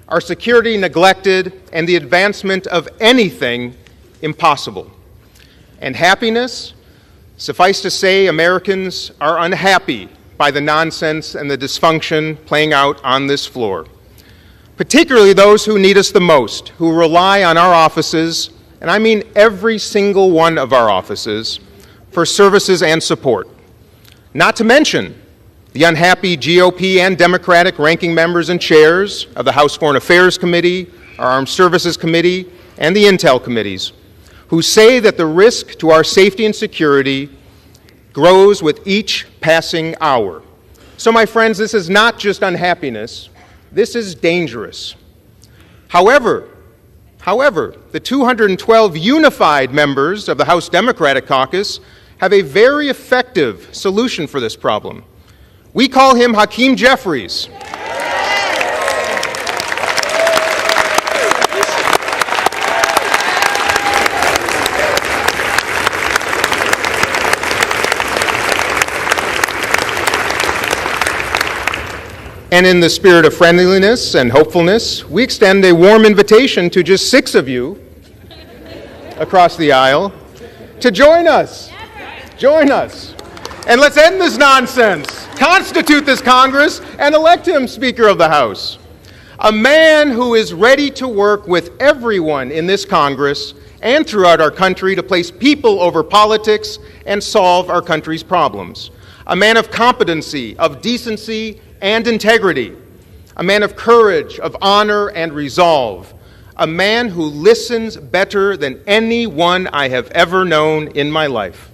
our security neglected, and the advancement of anything impossible. And happiness? Suffice to say, Americans are unhappy by the nonsense and the dysfunction playing out on this floor, particularly those who need us the most, who rely on our offices, and I mean every single one of our offices, for services and support. Not to mention the unhappy GOP and Democratic ranking members and chairs of the House Foreign Affairs Committee, our Armed Services Committee, and the Intel Committees, who say that the risk to our safety and security grows with each passing hour. So, my friends, this is not just unhappiness, this is dangerous. However, the 212 unified members of the House Democratic Caucus have a very effective solution for this problem. We call him Hakeem Jeffries. And in the spirit of friendliness and hopefulness, we extend a warm invitation to just 6 of you across the aisle to join us. Join us. And let's end this nonsense, constitute this Congress, and elect him Speaker of the House. A man who is ready to work with everyone in this Congress and throughout our country to place people over politics and solve our country's problems. A man of competency, of decency, and integrity, a man of courage, of honor, and resolve, a man who listens better than anyone I have ever known in my life,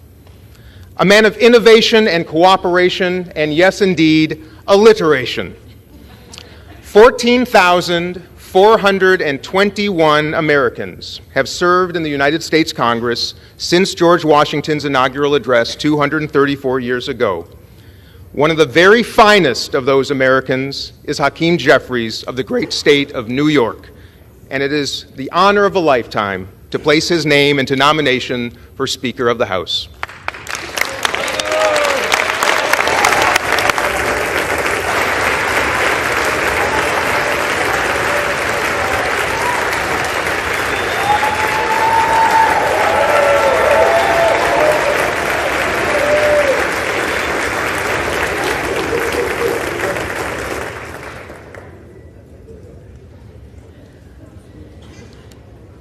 a man of innovation and cooperation, and yes, indeed, alliteration. 14,421 Americans have served in the United States Congress since George Washington's inaugural address 234 years ago. One of the very finest of those Americans is Hakeem Jeffries of the great state of New York, and it is the honor of a lifetime to place his name into nomination for Speaker of the House.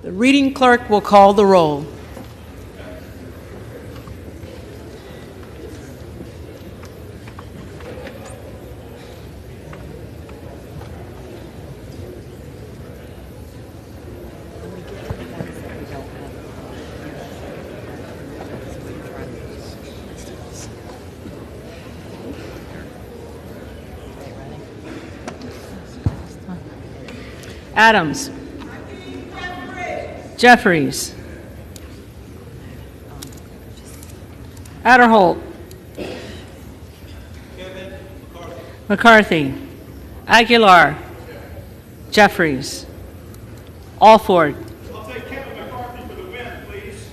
The reading clerk will call the roll. Adams. Jeffries. Adderholt. McCarthy. Aguilar. Jeffries. Alford. I'll take Kevin McCarthy for the win, please.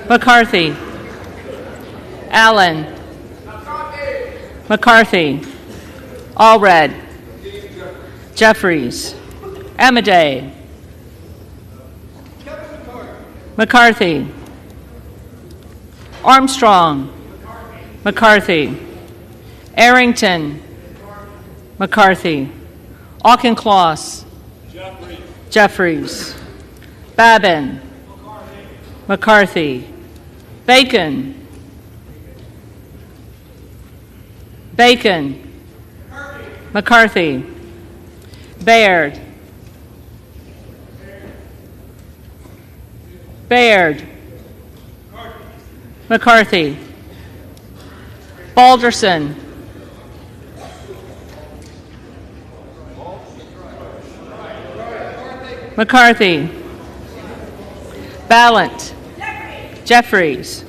McCarthy. Allen. McCarthy. Allred. Jeffries. Amadei. McCarthy. Armstrong. McCarthy. Arrington. McCarthy. Auchincloss. Jeffries. Babin. McCarthy. Bacon. Bacon. McCarthy. Baird. Baird. McCarthy. Balderson. McCarthy. Ballant. Jeffries.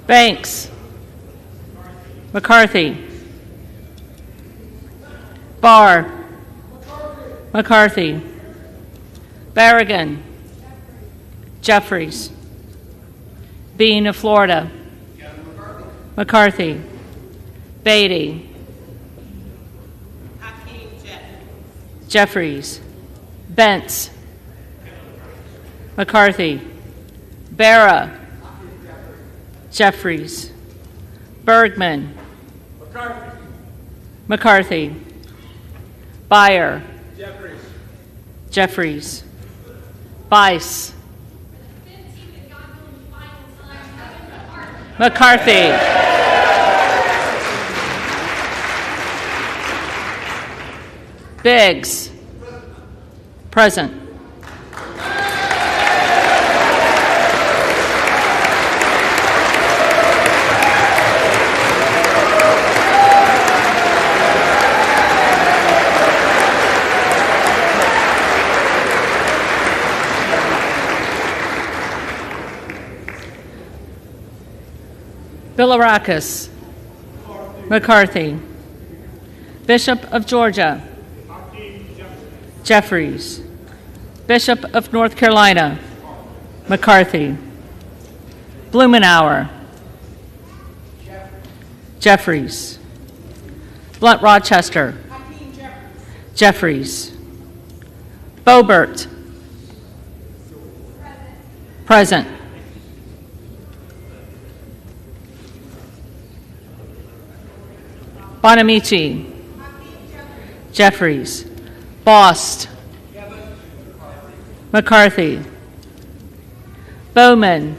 Banks. McCarthy. Barr. McCarthy. Barragan. Jeffries. Bean of Florida. McCarthy. Beatty. Jeffries. Bentz. McCarthy. Barra. Jeffries. Bergman. McCarthy. Beyer. Jeffries. Bice. McCarthy. Biggs. Present. Bilirakis. McCarthy. Bishop of Georgia. Jeffries. Bishop of North Carolina. McCarthy. Blumenauer. Jeffries. Blunt Rochester. Jeffries. Boebert. Present. Bonamici. Jeffries. Bost. McCarthy. Bowman.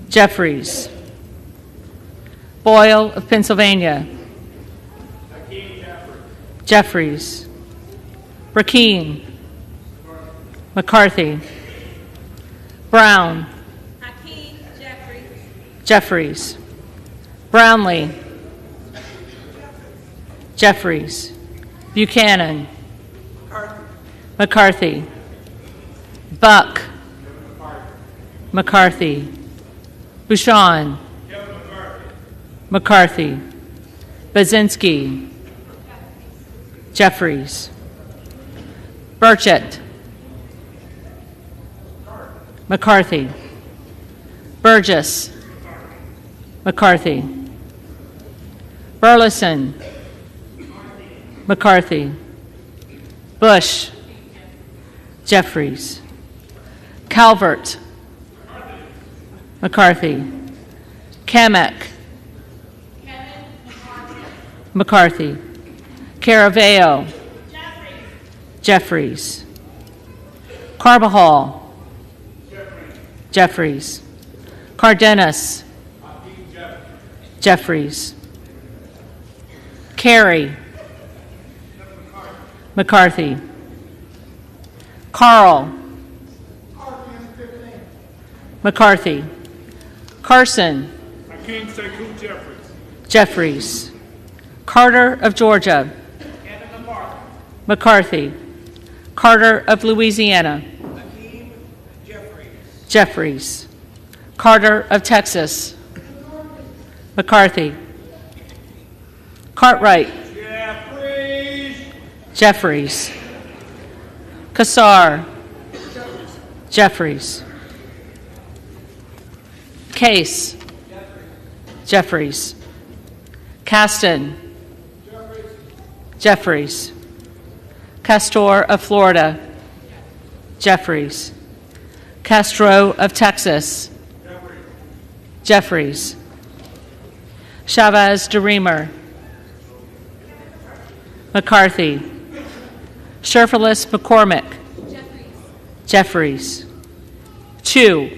Jeffries. Boyle of Pennsylvania. Jeffries. Rakeen. McCarthy. Brown. Jeffries. Brownlee. Jeffries. Buchanan. McCarthy. Buck. McCarthy. Bouchon. McCarthy. Bazinski. Jeffries. Burchett. McCarthy. Burgess. McCarthy. Burleson. McCarthy. Bush. Jeffries. Calvert. McCarthy. Kamek. McCarthy. Caraveo. Jeffries. Carbajal. Jeffries. Cardenas. Jeffries. Carey. McCarthy. Carl. McCarthy. Carson. Jeffries. Carter of Georgia. McCarthy. Carter of Louisiana. Jeffries. Carter of Texas. McCarthy. Cartwright. Jeffries. Kassar. Jeffries. Case. Jeffries. Caston. Jeffries. Castor of Florida. Jeffries. Castro of Texas. Jeffries. Chavez de Reamer. McCarthy. Sherfilis McCormick. Jeffries. Chu.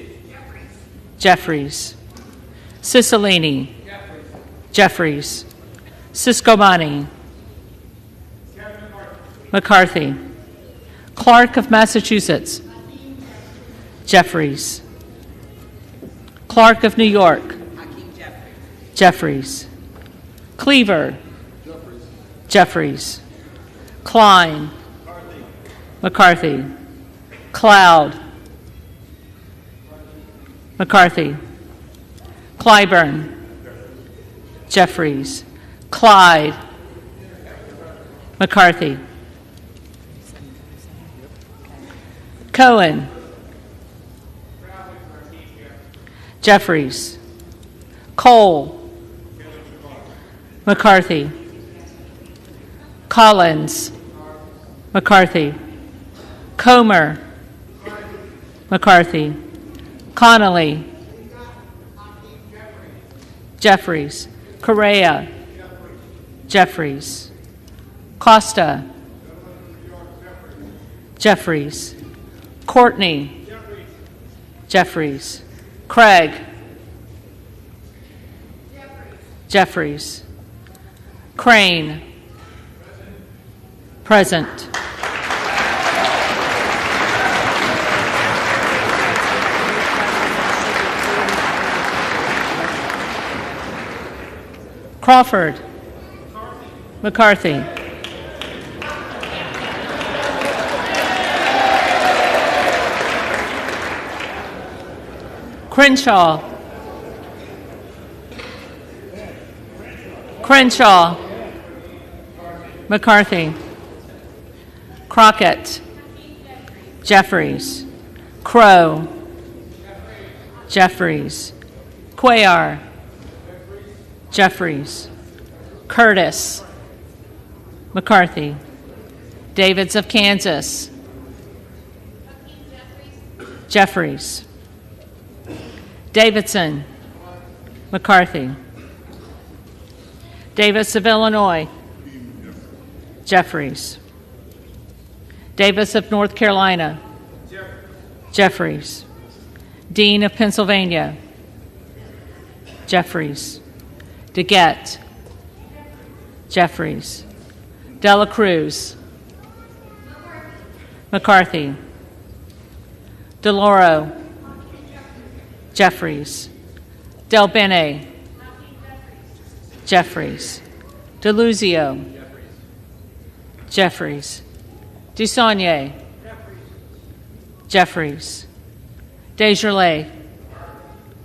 Jeffries. Cicilline. Jeffries. Siscomani. McCarthy. Clark of Massachusetts. Jeffries. Clark of New York. Jeffries. Cleaver. Jeffries. Klein. McCarthy. Cloud. McCarthy. Clyburn. Jeffries. Clyde. McCarthy. Cohen. Jeffries. Cole, McCarthy, Collins, McCarthy, Comer, McCarthy, Connolly, Jeffries, Correa, Jeffries, Costa, Jeffries, Courtney, Jeffries, Craig, Jeffries, Crane, present. Crawford, McCarthy, Crenshaw, McCarthy, Crockett, Jeffries, Crow, Jeffries, Cuellar, Jeffries, Curtis, McCarthy, Davids of Kansas, Jeffries, Davidson, McCarthy, Davis of Illinois, Jeffries, Davis of North Carolina, Jeffries, Dean of Pennsylvania, Jeffries, DeGette, Jeffries, Dela Cruz, McCarthy, DeLauro, Jeffries, Del Bene, Jeffries, DeLuzio, Jeffries, Dusaunier, Jeffries, Desjardins,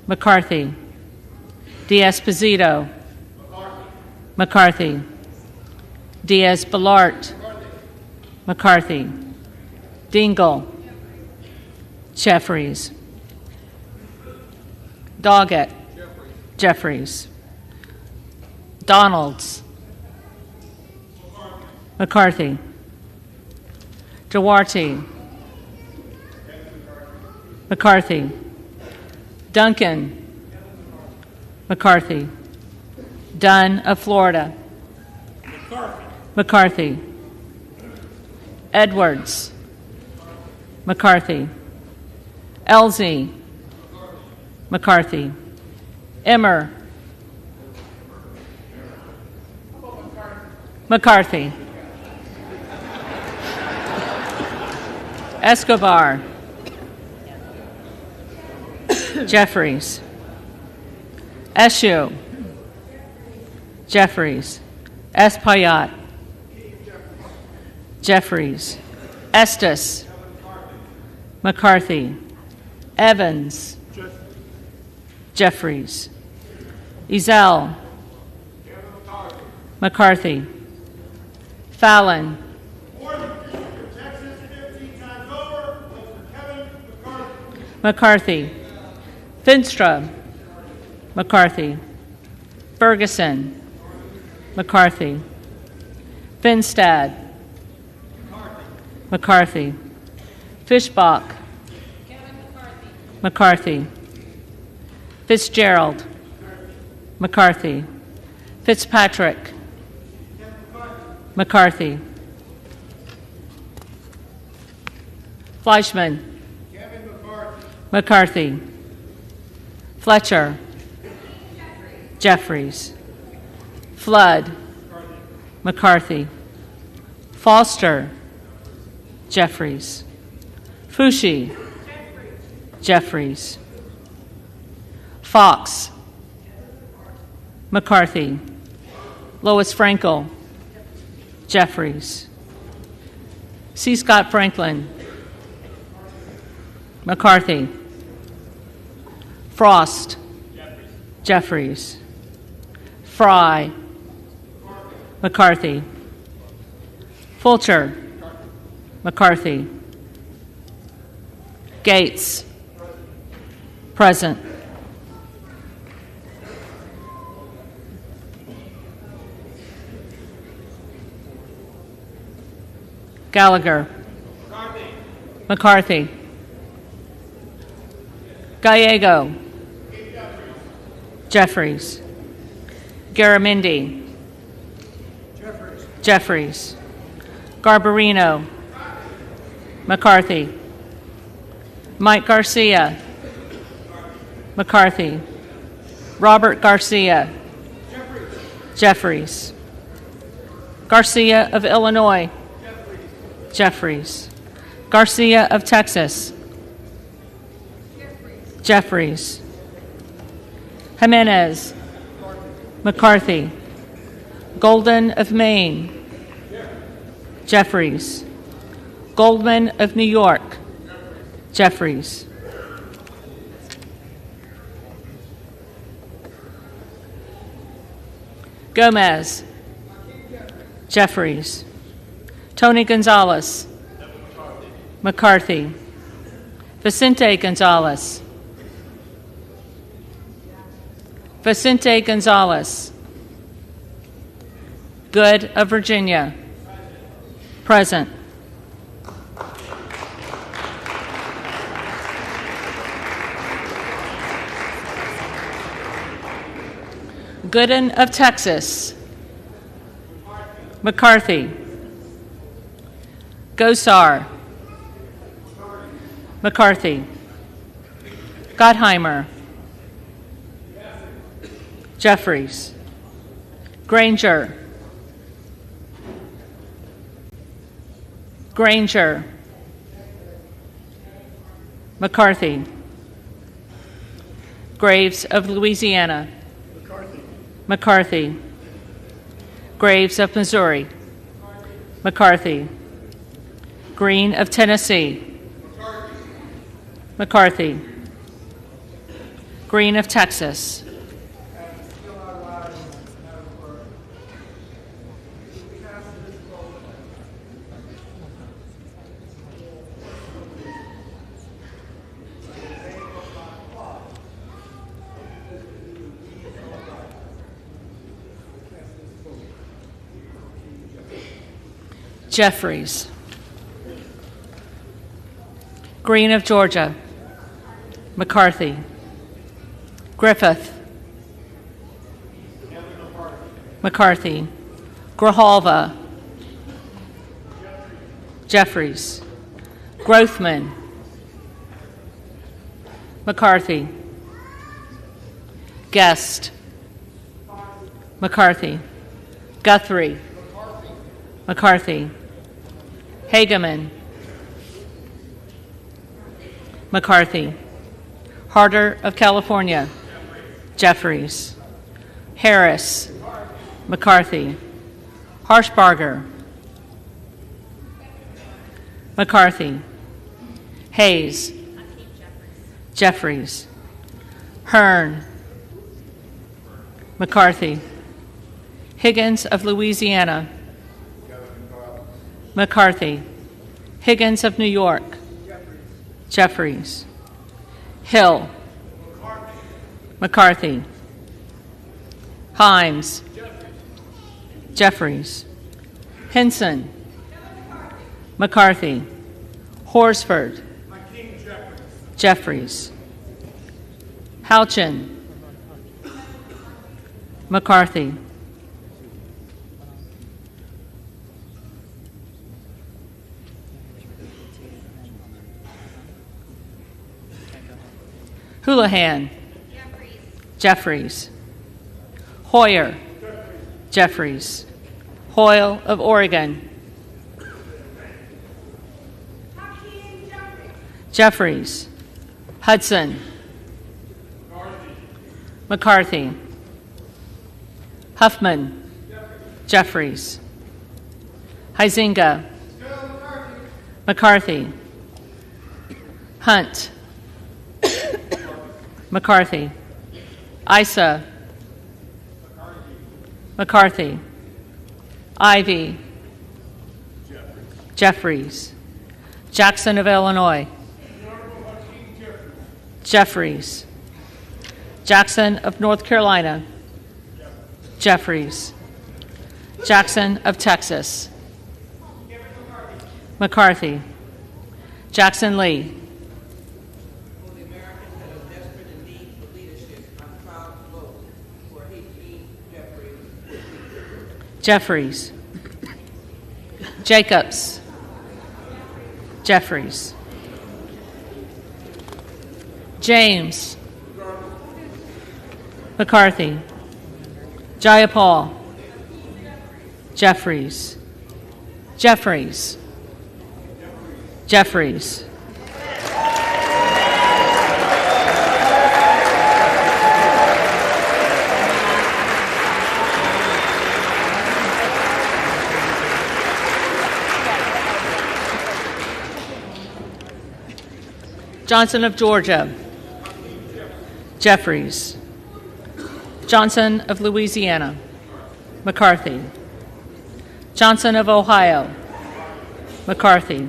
McCarthy, D'Esposito, McCarthy, Diaz-Balart, McCarthy, Dingle, Jeffries, Doggett, Jeffries, Donalds, McCarthy, Duarte, McCarthy, Duncan, McCarthy, Dunn of Florida, McCarthy, Edwards, McCarthy, Elsie, McCarthy, Emmer, McCarthy, Escobar, Jeffries, Eshu, Jeffries, Espaillat, Jeffries, Estes, McCarthy, Evans, Jeffries, Ezell, McCarthy, Fallon, McCarthy, Finstra, McCarthy, Ferguson, McCarthy, Finstad, McCarthy, Fishbach, McCarthy, Fitzgerald, McCarthy, Fitzpatrick, McCarthy, Fleischman, McCarthy, Fletcher, Jeffries, Flood, McCarthy, Foster, Jeffries, Fushi, Jeffries, Fox, McCarthy, Lois Frankel, Jeffries, C. Scott Franklin, McCarthy, Frost, Jeffries, Fry, McCarthy, Fulcher, McCarthy, Gates, present. Gallagher. McCarthy. Gallego. Jeffries. Garamendi. Jeffries. Garbarino. McCarthy. Mike Garcia. McCarthy. Robert Garcia. Jeffries. Garcia of Illinois. Jeffries. Garcia of Texas. Jeffries. Jimenez. McCarthy. Golden of Maine. Jeffries. Goldman of New York. Jeffries. Gomez. Jeffries. Tony Gonzalez. McCarthy. Vicente Gonzalez. Vicente Gonzalez. Good of Virginia. Present. Gooden of Texas. McCarthy. Gosar. McCarthy. Gottheimer. Jeffries. Granger. Granger. McCarthy. Graves of Louisiana. McCarthy. Graves of Missouri. McCarthy. Green of Tennessee. McCarthy. Green of Texas. Jeffries. Green of Georgia. McCarthy. Griffith. McCarthy. Grijalva. Jeffries. Grothman. McCarthy. Guest. McCarthy. Guthrie. McCarthy. Hageman. McCarthy. Harder of California. Jeffries. Harris. McCarthy. Harshbarger. McCarthy. Hayes. Jeffries. Hearn. McCarthy. Higgins of Louisiana. McCarthy. Higgins of New York. Jeffries. Hill. McCarthy. Himes. Jeffries. Henson. McCarthy. Horsford. Jeffries. Houchin. McCarthy. Houlihan. Jeffries. Hoyer. Jeffries. Hoyle of Oregon. Jeffries. Hudson. McCarthy. Huffman. Jeffries. Huizinga. McCarthy. Hunt. McCarthy. Isa. McCarthy. Ivy. Jeffries. Jackson of Illinois. Jeffries. Jackson of North Carolina. Jeffries. Jackson of Texas. McCarthy. Jackson Lee. Jeffries. Jacobs. Jeffries. James. McCarthy. Jayapal. Jeffries. Jeffries. Jeffries. Johnson of Georgia. Jeffries. Johnson of Louisiana. McCarthy. Johnson of Ohio. McCarthy.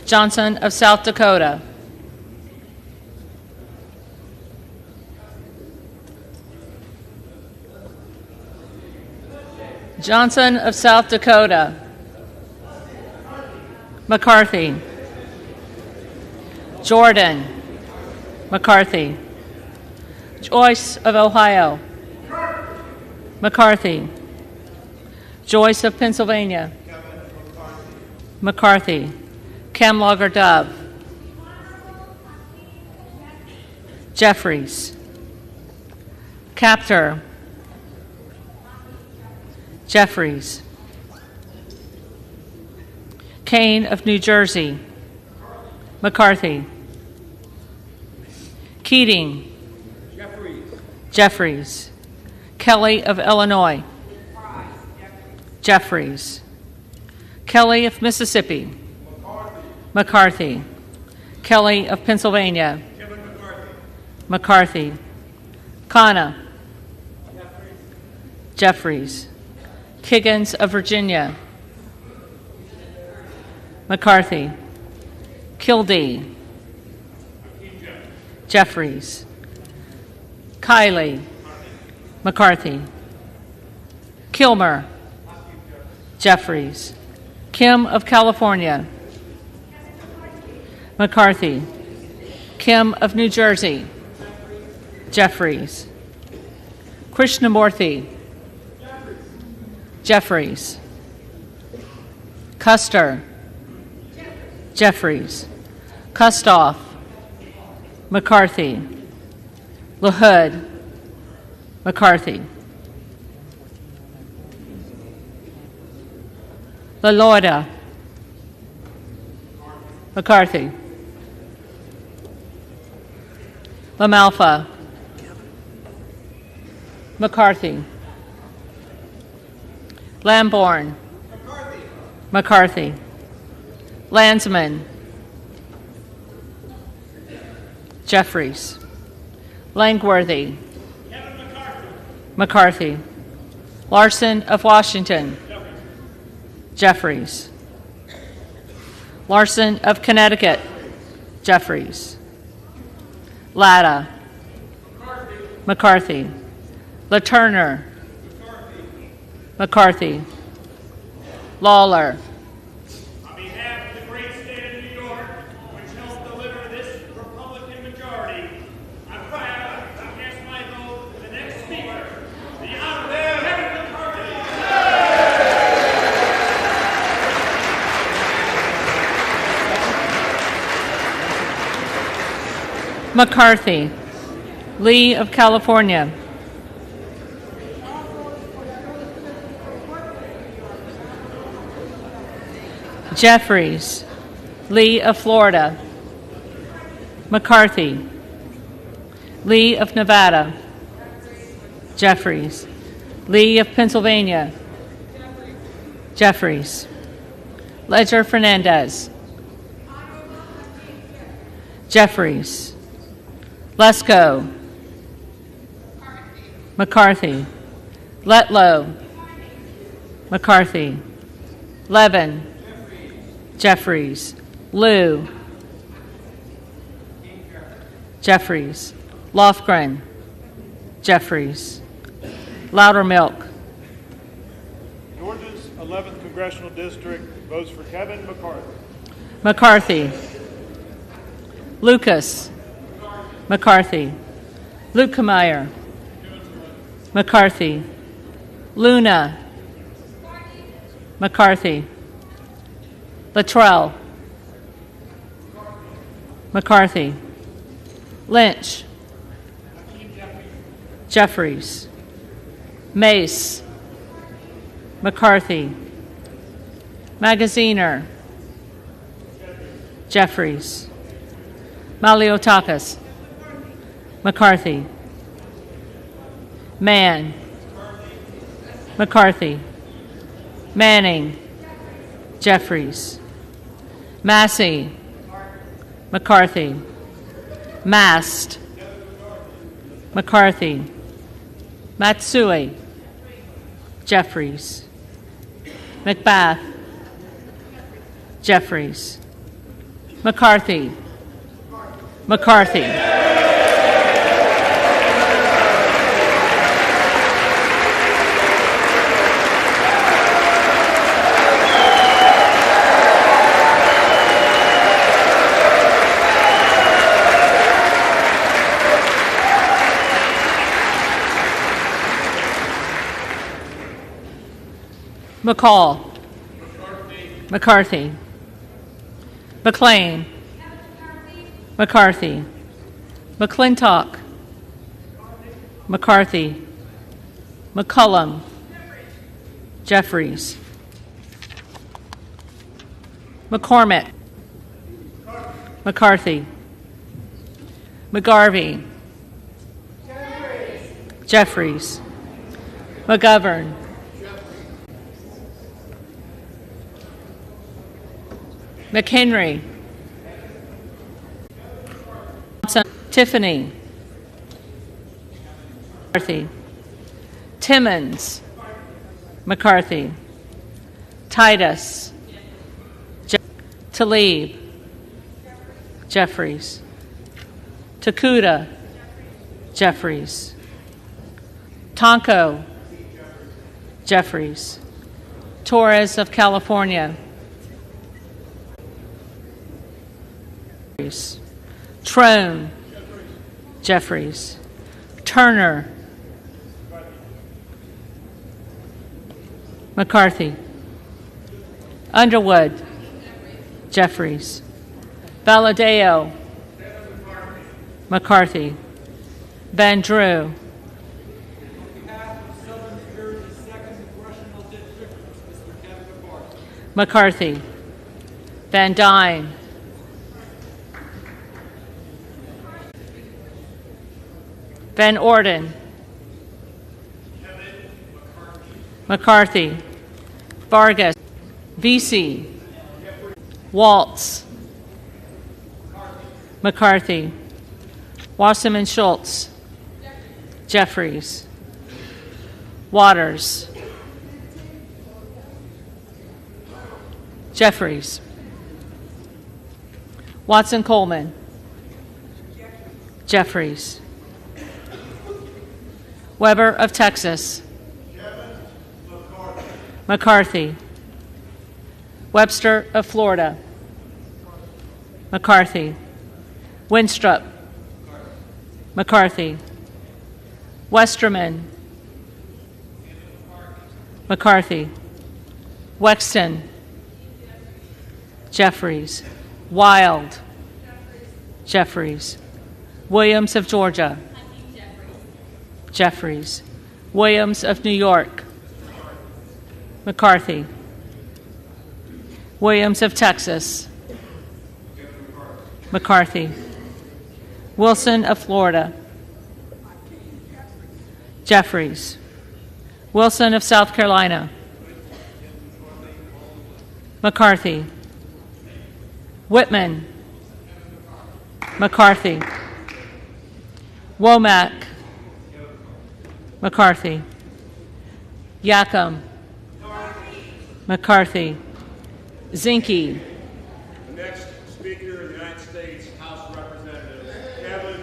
Johnson of South Dakota. Johnson of South Dakota. McCarthy. Jordan. McCarthy. Joyce of Ohio. McCarthy. Joyce of Pennsylvania. McCarthy. Camlogger Dove. Jeffries. Captor. Jeffries. Kane of New Jersey. McCarthy. Keating. Jeffries. Kelly of Illinois. Jeffries. Kelly of Mississippi. McCarthy. Kelly of Pennsylvania. McCarthy. Khanna. Jeffries. Kiggins of Virginia. McCarthy. Kildee. Jeffries. Kiley. McCarthy. Kilmer. Jeffries. Kim of California. McCarthy. Kim of New Jersey. Jeffries. Krishnamurthy. Jeffries. Custer. Jeffries. Kustoff. McCarthy. LaHood. McCarthy. LaLorda. McCarthy. LaMalfa. McCarthy. Lamborn. McCarthy. Landsman. Jeffries. Langworthy. McCarthy. Larson of Washington. Jeffries. Larson of Connecticut. Jeffries. Latta. McCarthy. LaTurner. McCarthy. Lawler. On behalf of the great state of New York, which helped deliver this Republican majority, I'm proud to cast my vote for the next speaker, the Honorable Kevin McCarthy. McCarthy. Lee of California. Jeffries. Lee of Florida. McCarthy. Lee of Nevada. Jeffries. Lee of Pennsylvania. Jeffries. Ledger Fernandez. Jeffries. Lesko. McCarthy. Letlow. McCarthy. Levin. Jeffries. Liu. Jeffries. Lofgren. Jeffries. Loudermilk. Georgia's 11th Congressional District votes for Kevin McCarthy. McCarthy. Lucas. McCarthy. Lukemeyer. McCarthy. Luna. McCarthy. Luttrell. McCarthy. Lynch. Jeffries. Mace. McCarthy. Magaziner. Jeffries. Maliotakis. McCarthy. Mann. McCarthy. Manning. Jeffries. Massey. McCarthy. Mast. McCarthy. Matsui. Jeffries. McBath. Jeffries. McCarthy. McCarthy. McCall. McCarthy. McLean. McCarthy. McClintock. McCarthy. McCullum. Jeffries. McCormick. McCarthy. McGarvey. Jeffries. McGovern. McHenry. Tiffany. McCarthy. Timmons. McCarthy. Titus. Tlaib. Jeffries. Takuda. Jeffries. Tonko. Jeffries. Torres of California. Trone. Jeffries. Turner. McCarthy. Underwood. Jeffries. Valadeo. McCarthy. Van Drew. McCarthy. Van Dyne. Van Orden. McCarthy. Vargas. Vesey. Waltz. McCarthy. Wasserman Schultz. Jeffries. Waters. Jeffries. Watson Coleman. Jeffries. Weber of Texas. McCarthy. Webster of Florida. McCarthy. Winstrup. McCarthy. Westerman. McCarthy. Wexton. Jeffries. Wild. Jeffries. Williams of Georgia. Jeffries. Williams of New York. McCarthy. Williams of Texas. McCarthy. Wilson of Florida. Jeffries. Wilson of South Carolina. McCarthy. Whitman. McCarthy. Womack. McCarthy. Yacom. McCarthy. Zinke. The next Speaker of the United States House of Representatives, Kevin.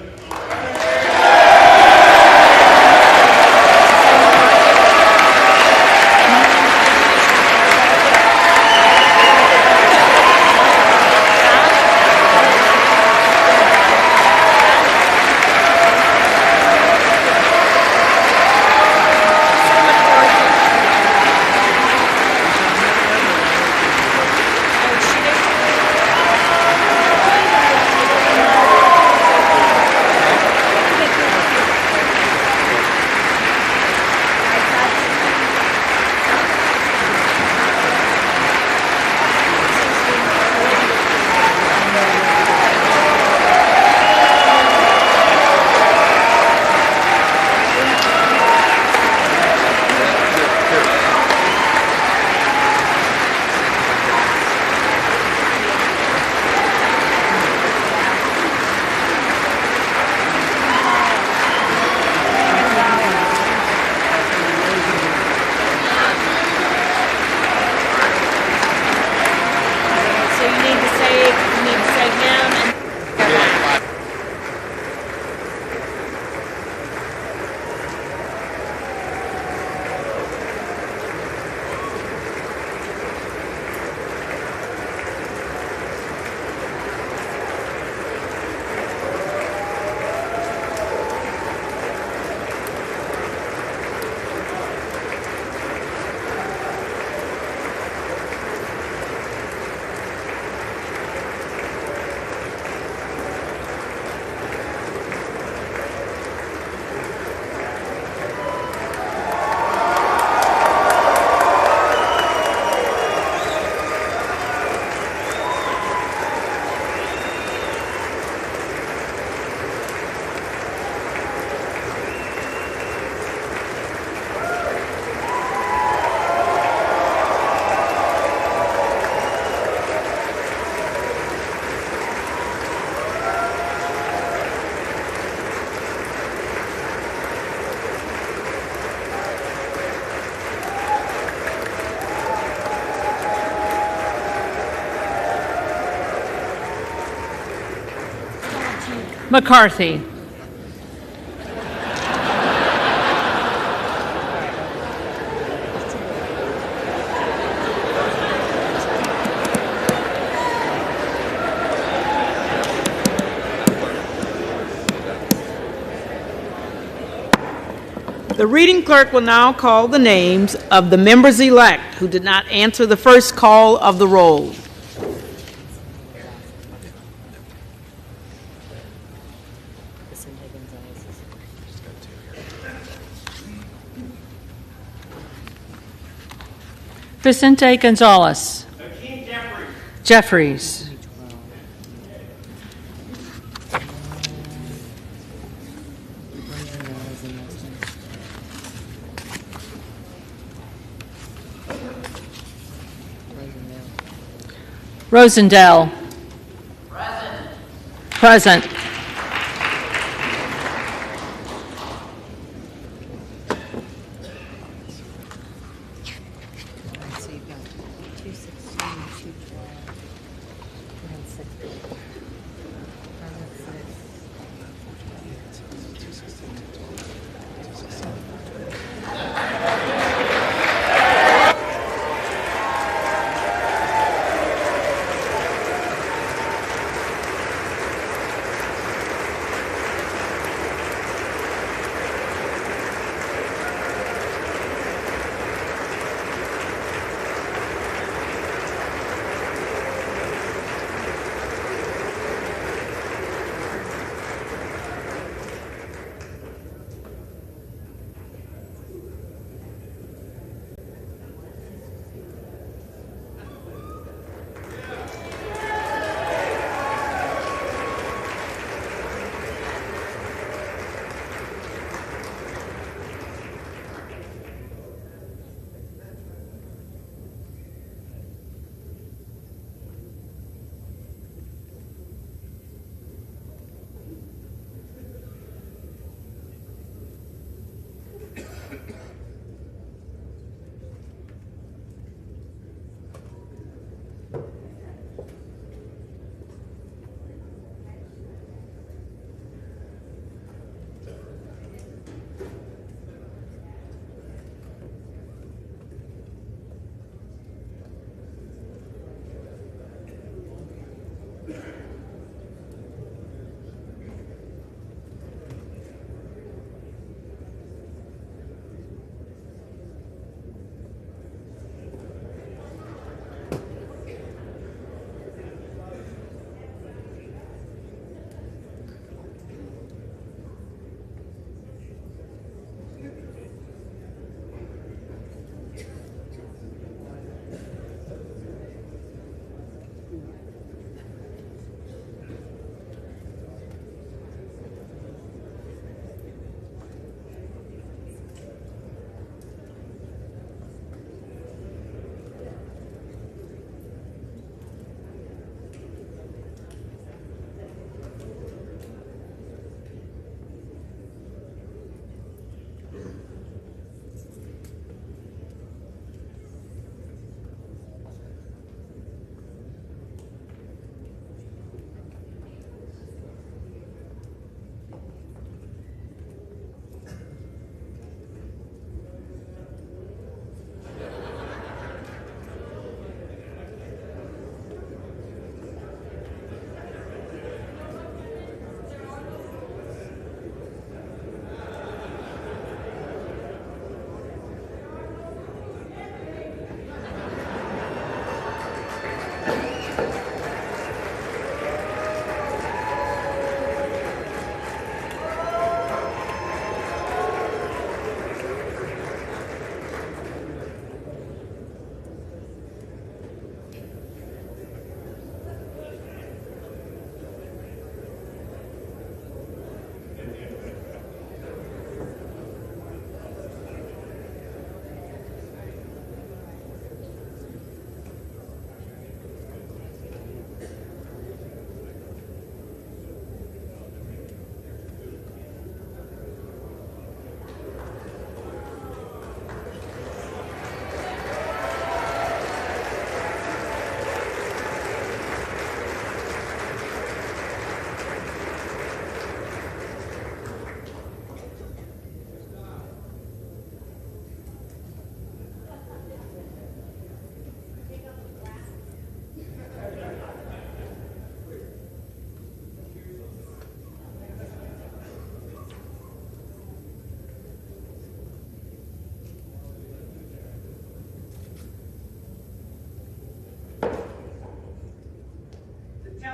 McCarthy. The reading clerk will now call the names of the members-elect who did not answer the first call of the roll. Vicente Gonzalez. Jeffries. Rosendale. Present. So you've got 216, 212, 360.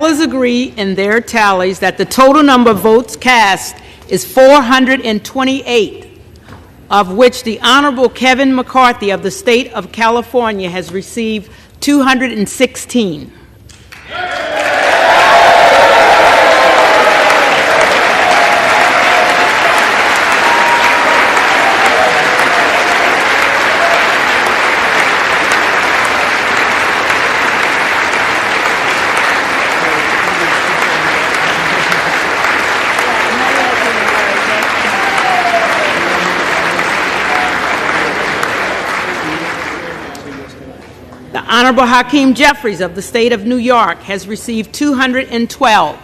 agree in their tallies that the total number of votes cast is 428, of which the Honorable Kevin McCarthy of the state of California has received 216. The Honorable Hakeem Jeffries of the state of New York has received 212.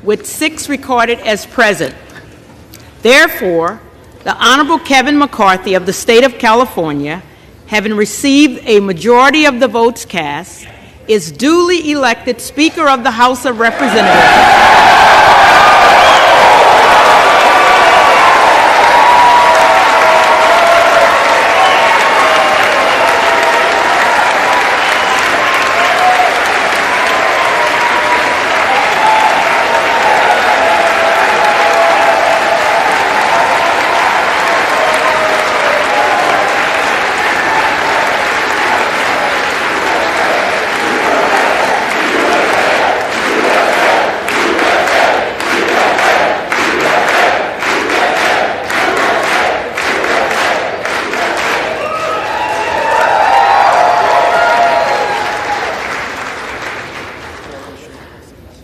With 6 recorded as present. Therefore, the Honorable Kevin McCarthy of the state of California, having received a majority of the votes cast, is duly elected Speaker of the House of Representatives.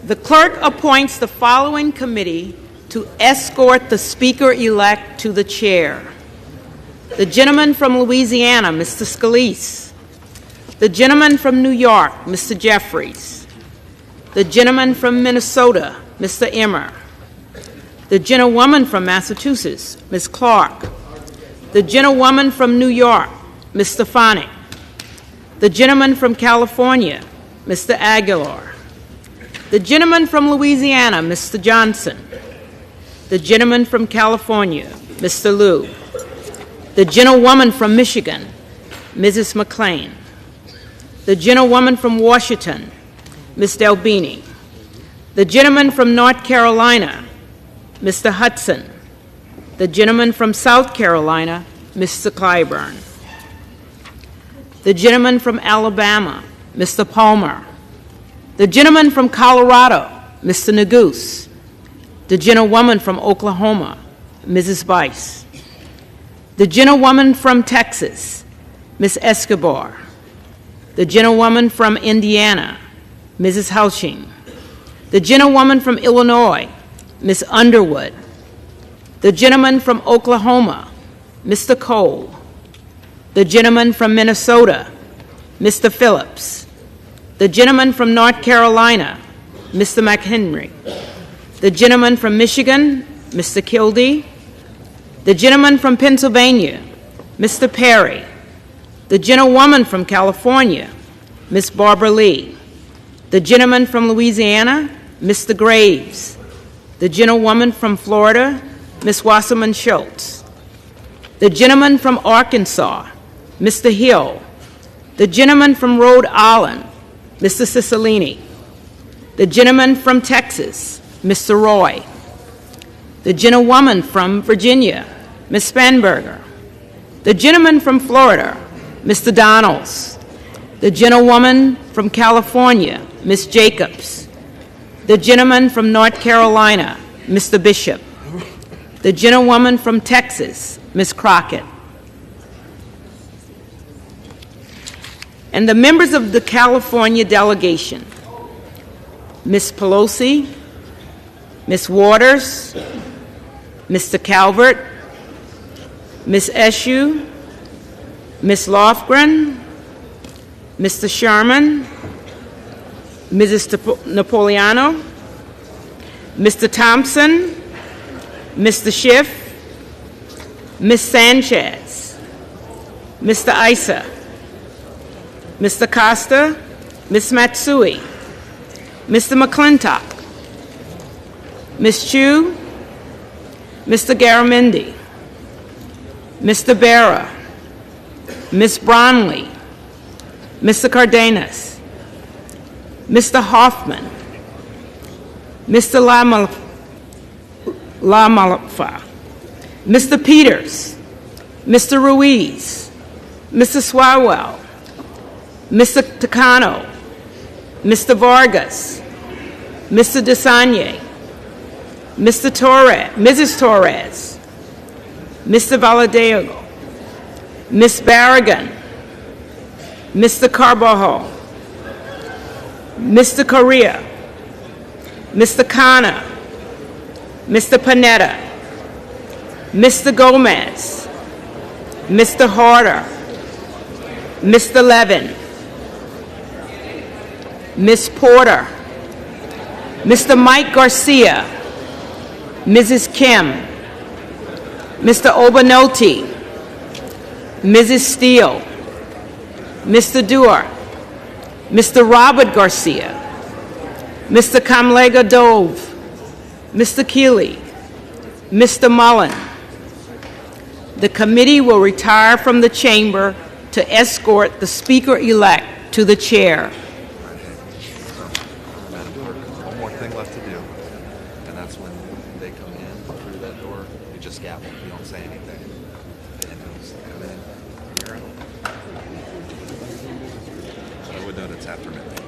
The clerk appoints the following committee to escort the Speaker-elect to the chair. The gentleman from Louisiana, Mr. Scalise. The gentleman from New York, Mr. Jeffries. The gentleman from Minnesota, Mr. Emmer. The gentlewoman from Massachusetts, Ms. Clark. The gentlewoman from New York, Ms. Stefanik. The gentleman from California, Mr. Aguilar. The gentleman from Louisiana, Mr. Johnson. The gentleman from California, Mr. Liu. The gentlewoman from Michigan, Mrs. McClain. The gentlewoman from Washington, Ms. Delbini. The gentleman from North Carolina, Mr. Hudson. The gentleman from South Carolina, Mr. Clyburn. The gentleman from Alabama, Mr. Palmer. The gentleman from Colorado, Mr. Neguse. The gentlewoman from Oklahoma, Mrs. Bice. The gentlewoman from Texas, Ms. Escobar. The gentlewoman from Indiana, Mrs. Houching. The gentlewoman from Illinois, Ms. Underwood. The gentleman from Oklahoma, Mr. Cole. The gentleman from Minnesota, Mr. Phillips. The gentleman from North Carolina, Mr. McHenry. The gentleman from Michigan, Mr. Kildee. The gentleman from Pennsylvania, Mr. Perry. The gentlewoman from California, Ms. Barbara Lee. The gentleman from Louisiana, Mr. Graves. The gentlewoman from Florida, Ms. Wasserman Schultz. The gentleman from Arkansas, Mr. Hill. The gentleman from Rhode Island, Mr. Cicilline. The gentleman from Texas, Mr. Roy. The gentlewoman from Virginia, Ms. Spanberger. The gentleman from Florida, Mr. Donalds. The gentlewoman from California, Ms. Jacobs. The gentleman from North Carolina, Mr. Bishop. The gentlewoman from Texas, Ms. Crockett. And the members of the California delegation, Ms. Pelosi, Ms. Waters, Mr. Calvert, Ms. Eshoo, Ms. Lofgren, Mr. Sherman, Mrs. Napoleano, Mr. Thompson, Mr. Schiff, Ms. Sanchez, Mr. Issa, Mr. Costa, Ms. Matsui, Mr. McClintock, Ms. Chu, Mr. Garamendi, Mr. Barra, Ms. Bronley, Mr. Cardenas, Mr. Hoffman, Mr. Lamalfa, Mr. Peters, Mr. Ruiz, Mr. Swalwell, Mr. Takano, Mr. Vargas, Mr. Desanye, Mr. Torres, Mrs. Torres, Mr. Valadeo, Ms. Barragan, Mr. Carvajal, Mr. Correa, Mr. Khanna, Mr. Panetta, Mr. Gomez, Mr. Harder, Mr. Levin, Ms. Porter, Mr. Mike Garcia, Mrs. Kim, Mr. Obanoti, Mrs. Steele, Mr. Dewar, Mr. Robert Garcia, Mr. Kamlega Dove, Mr. Keeley, Mr. Mullen. The committee will retire from the chamber to escort the speaker-elect to the chair. One more thing left to do, and that's when they come in through that door, you just gavel. You don't say anything. And those come in, you're out. So I would note it's after midnight.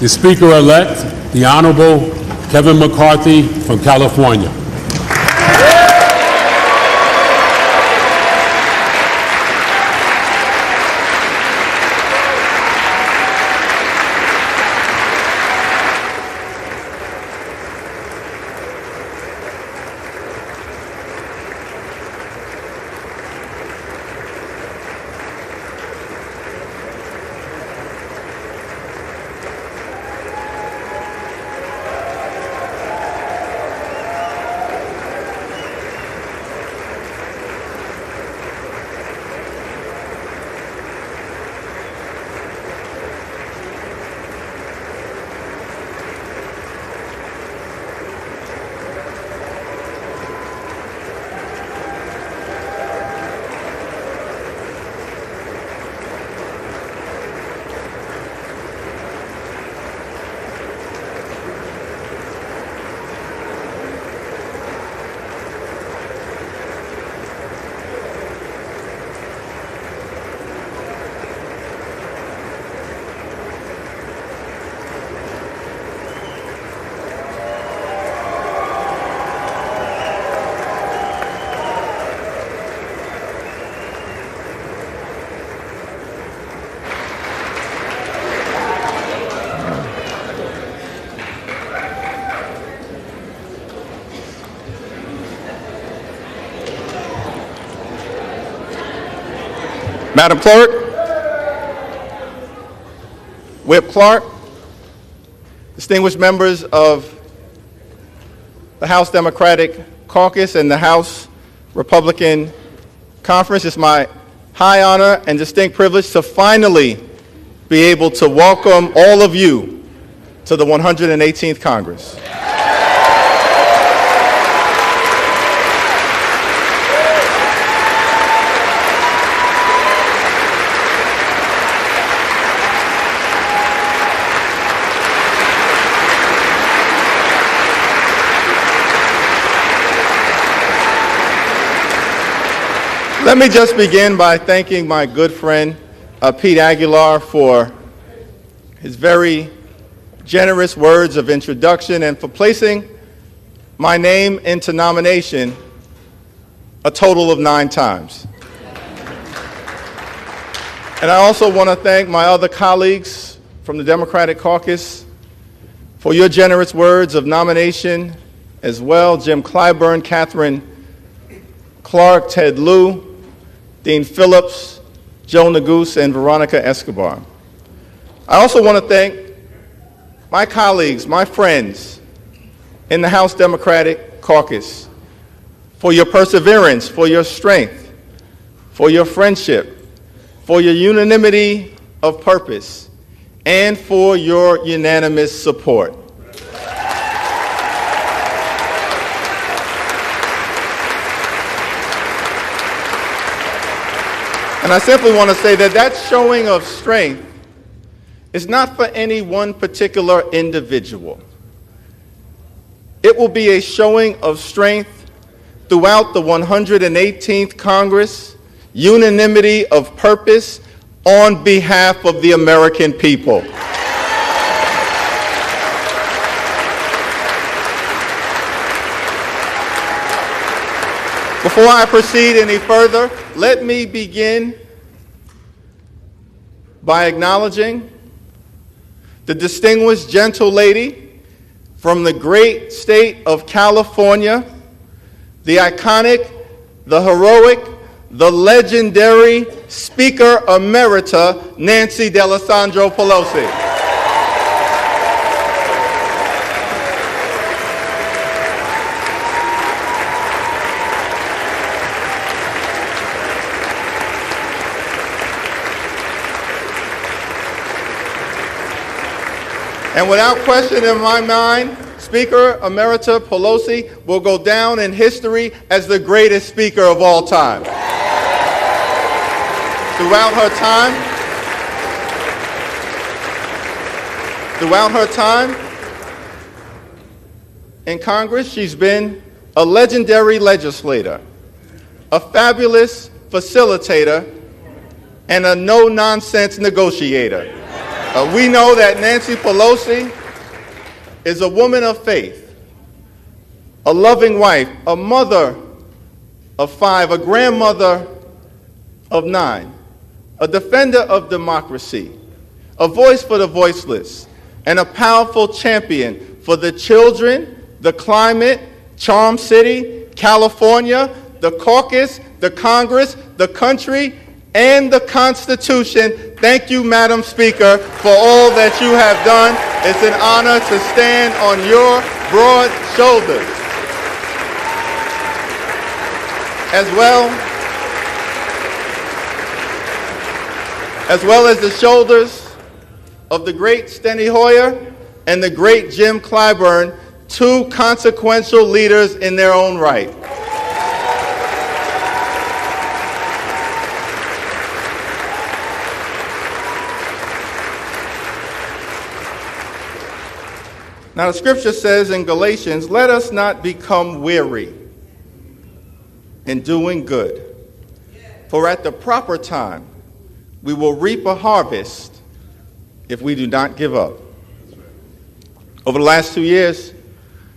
the Speaker-elect, the Honorable Kevin McCarthy from California. Madam Clerk, Whip Clark, distinguished members of the House Democratic Caucus and the House Republican Conference, it's my high honor and distinct privilege to finally be able to welcome all of you to the 118th Congress. Let me just begin by thanking my good friend, Pete Aguilar, for his very generous words of introduction and for placing my name into nomination a total of 9 times. And I also want to thank my other colleagues from the Democratic Caucus for your generous words of nomination as well. Jim Clyburn, Catherine Clark, Ted Lieu, Dean Phillips, Joe Neguse, and Veronica Escobar. I also want to thank my colleagues, my friends in the House Democratic Caucus for your perseverance, for your strength, for your friendship, for your unanimity of purpose, and for your unanimous support. And I simply want to say that that showing of strength is not for any one particular individual. It will be a showing of strength throughout the 118th Congress, unanimity of purpose on behalf of the American people. Before I proceed any further, let me begin by acknowledging the distinguished gentle lady from the great state of California, the iconic, the heroic, the legendary Speaker Emerita, Nancy D'Alessandro Pelosi. And without question in my mind, Speaker Emerita Pelosi will go down in history as the greatest speaker of all time. Throughout her time in Congress, she's been a legendary legislator, a fabulous facilitator, and a no-nonsense negotiator. We know that Nancy Pelosi is a woman of faith, a loving wife, a mother of 5, a grandmother of 9, a defender of democracy, a voice for the voiceless, and a powerful champion for the children, the climate, Charm City, California, the caucus, the Congress, the country, and the Constitution. Thank you, Madam Speaker, for all that you have done. It's an honor to stand on your broad shoulders. As well as the shoulders of the great Steny Hoyer and the great Jim Clyburn, 2 consequential leaders in their own right. Now, the scripture says in Galatians, let us not become weary in doing good, for at the proper time we will reap a harvest if we do not give up. Over the last 2 years,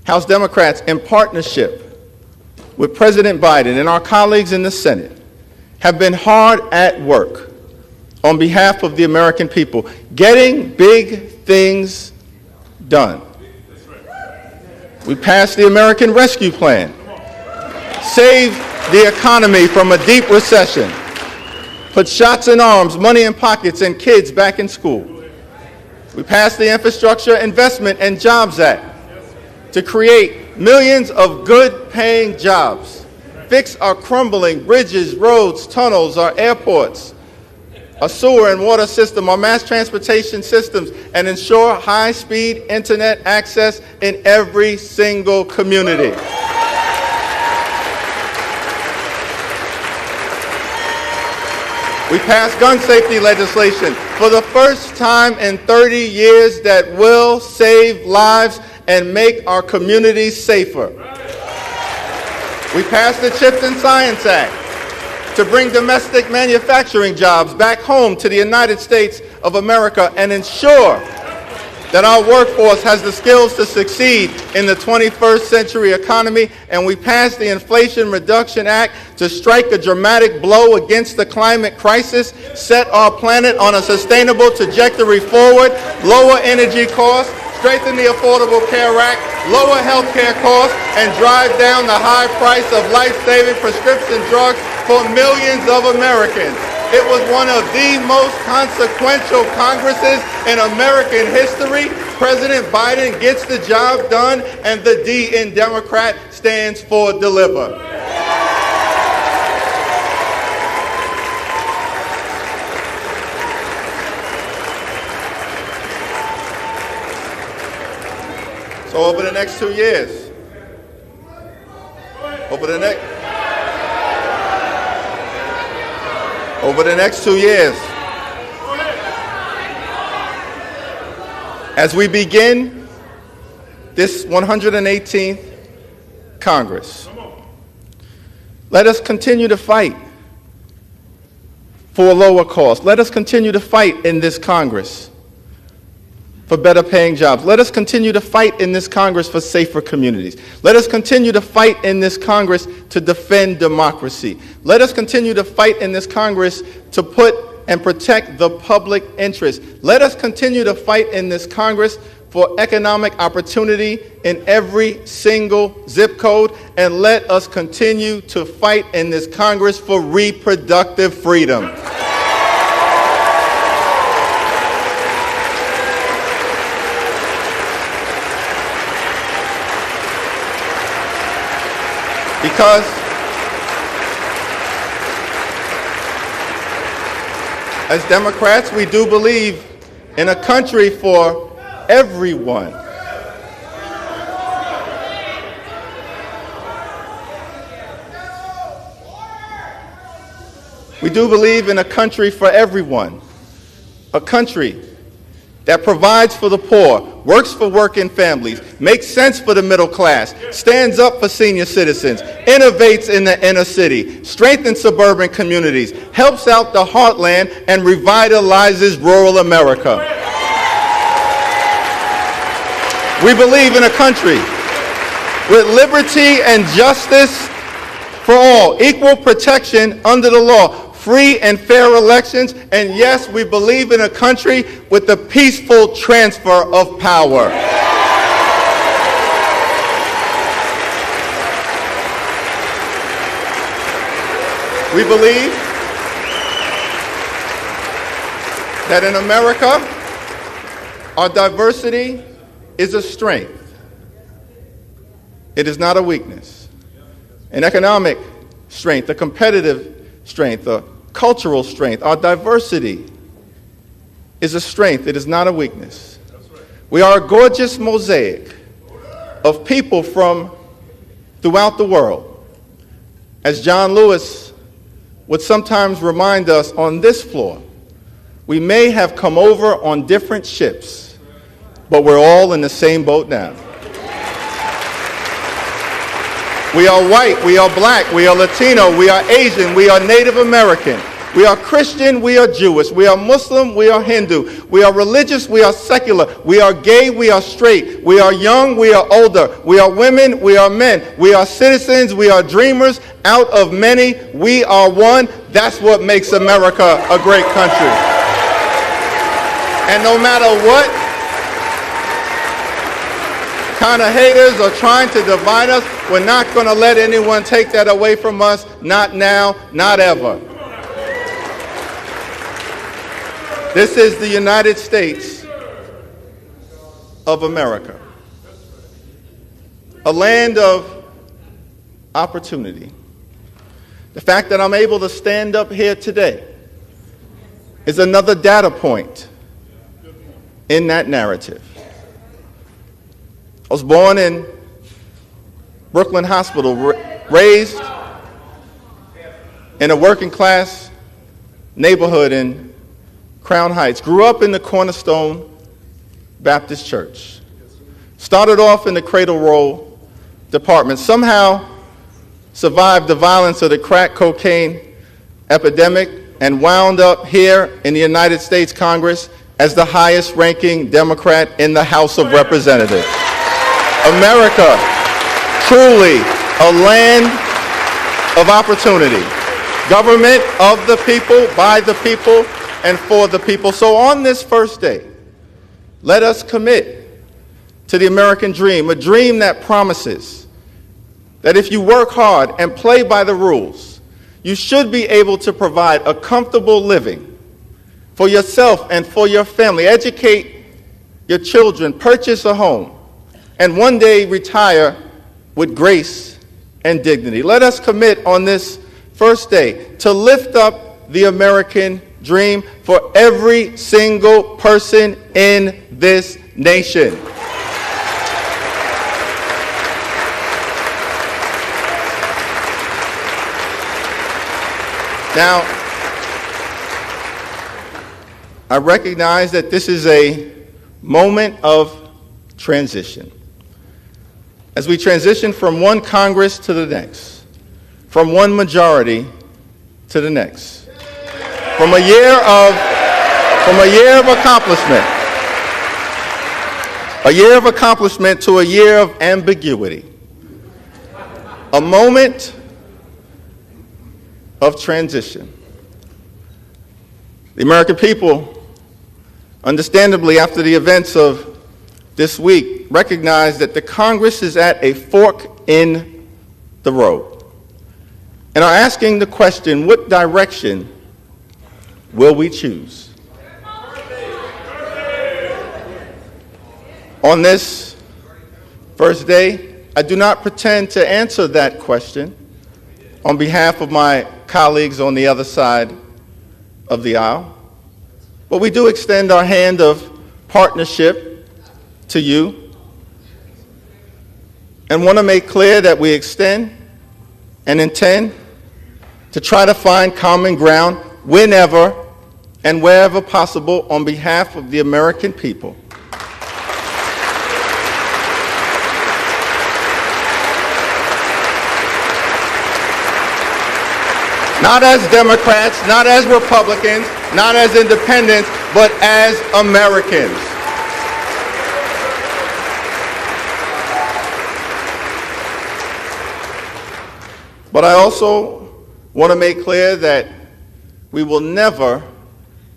House Democrats, in partnership with President Biden and our colleagues in the Senate, have been hard at work on behalf of the American people, getting big things done. We passed the American Rescue Plan, saved the economy from a deep recession, put shots in arms, money in pockets, and kids back in school. We passed the Infrastructure Investment and Jobs Act to create millions of good-paying jobs, fix our crumbling bridges, roads, tunnels, our airports, a sewer and water system, our mass transportation systems, and ensure high-speed internet access in every single community. We passed gun safety legislation for the first time in 30 years that will save lives and make our communities safer. We passed the Chips and Science Act to bring domestic manufacturing jobs back home to the United States of America and ensure that our workforce has the skills to succeed in the 21st century economy. And we passed the Inflation Reduction Act to strike a dramatic blow against the climate crisis, set our planet on a sustainable trajectory forward, lower energy costs, strengthen the Affordable Care Act, lower health care costs, and drive down the high price of life-saving prescription drugs for millions of Americans. It was one of the most consequential Congresses in American history. President Biden gets the job done, and the D in Democrat stands for deliver. So over the next 2 years, over the next 2 years, as we begin this 118th Congress, let us continue to fight for a lower cost. Let us continue to fight in this Congress for better paying jobs. Let us continue to fight in this Congress for safer communities. Let us continue to fight in this Congress to defend democracy. Let us continue to fight in this Congress to put and protect the public interest. Let us continue to fight in this Congress for economic opportunity in every single zip code. And let us continue to fight in this Congress for reproductive freedom. Because as Democrats, we do believe in a country for everyone. We do believe in a country for everyone, a country that provides for the poor, works for working families, makes sense for the middle class, stands up for senior citizens, innovates in the inner city, strengthens suburban communities, helps out the heartland, and revitalizes rural America. We believe in a country with liberty and justice for all, equal protection under the law, free and fair elections, and yes, we believe in a country with the peaceful transfer of power. We believe that in America, our diversity is a strength. It is not a weakness. An economic strength, a competitive strength, a cultural strength. Our diversity is a strength. It is not a weakness. We are a gorgeous mosaic of people from throughout the world. As John Lewis would sometimes remind us on this floor, we may have come over on different ships, but we're all in the same boat now. We are white, we are black, we are Latino, we are Asian, we are Native American, we are Christian, we are Jewish, we are Muslim, we are Hindu, we are religious, we are secular, we are gay, we are straight, we are young, we are older, we are women, we are men, we are citizens, we are dreamers. Out of many, we are one. That's what makes America a great country. And no matter what kind of haters are trying to divide us, we're not going to let anyone take that away from us. Not now, not ever. This is the United States of America, a land of opportunity. The fact that I'm able to stand up here today is another data point in that narrative. I was born in Brooklyn Hospital, raised in a working class neighborhood in Crown Heights, grew up in the Cornerstone Baptist Church, started off in the cradle roll department, somehow survived the violence of the crack cocaine epidemic, and wound up here in the United States Congress as the highest ranking Democrat in the House of Representatives. America, truly a land of opportunity. Government of the people, by the people, and for the people. So on this first day, let us commit to the American dream, a dream that promises that if you work hard and play by the rules, you should be able to provide a comfortable living for yourself and for your family, educate your children, purchase a home, and one day retire with grace and dignity. Let us commit on this first day to lift up the American dream for every single person in this nation. Now, I recognize that this is a moment of transition. As we transition from one Congress to the next, from one majority to the next, from a year of accomplishment to a year of ambiguity, a moment of transition. The American people, understandably, after the events of this week, recognize that the Congress is at a fork in the road and are asking the question, what direction will we choose? On this first day, I do not pretend to answer that question on behalf of my colleagues on the other side of the aisle, but we do extend our hand of partnership to you and want to make clear that we extend and intend to try to find common ground whenever and wherever possible on behalf of the American people. Not as Democrats, not as Republicans, not as independents, but as Americans. But I also want to make clear that we will never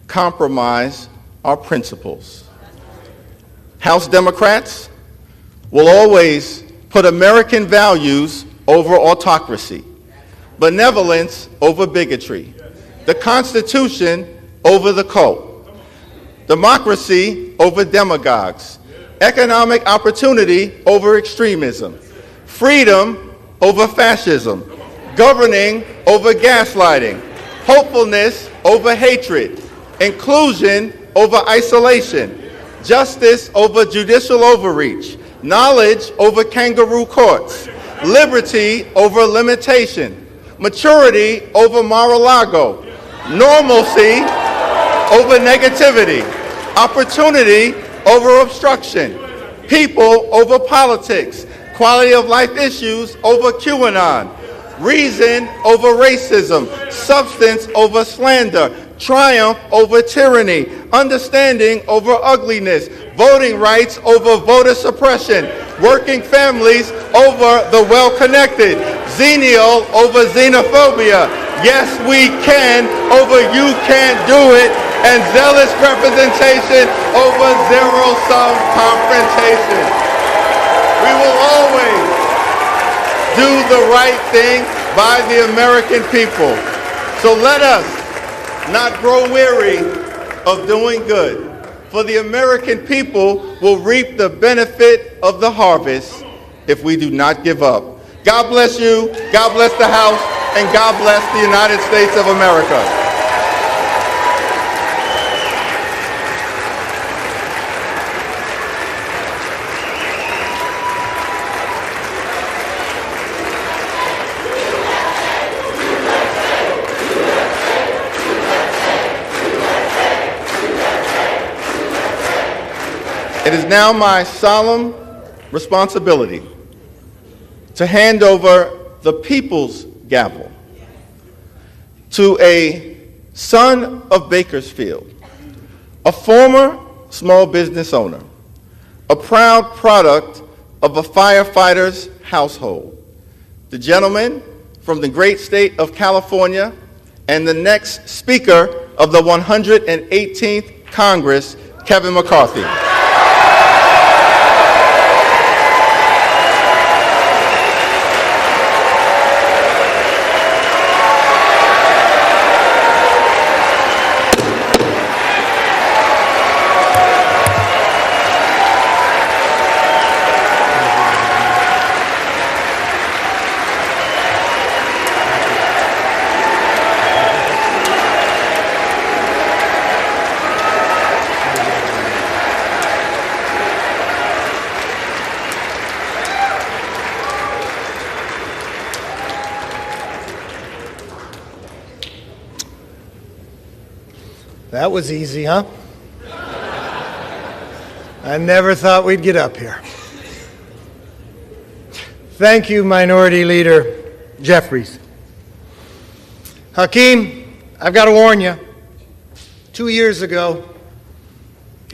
compromise our principles. House Democrats will always put American values over autocracy, benevolence over bigotry, the Constitution over the cult, democracy over demagogues, economic opportunity over extremism, freedom over fascism, governing over gaslighting, hopefulness over hatred, inclusion over isolation, justice over judicial overreach, knowledge over kangaroo courts, liberty over limitation, maturity over Mar-a-Lago, normalcy over negativity, opportunity over obstruction, people over politics, quality of life issues over QAnon, reason over racism, substance over slander, triumph over tyranny, understanding over ugliness, voting rights over voter suppression, working families over the well-connected, xenial over xenophobia, yes we can over you can't do it, and zealous representation over zero-sum confrontation. We will always do the right thing by the American people. So let us not grow weary of doing good, for the American people will reap the benefit of the harvest if we do not give up. God bless you, God bless the House, and God bless the United States of America. It is now my solemn responsibility to hand over the people's gavel to a son of Bakersfield, a former small business owner, a proud product of a firefighter's household, the gentleman from the great state of California and the next Speaker of the 118th Congress, Kevin McCarthy. That was easy, huh? I never thought we'd get up here. Thank you, Minority Leader Jeffries. Hakeem, I've got to warn you. 2 years ago,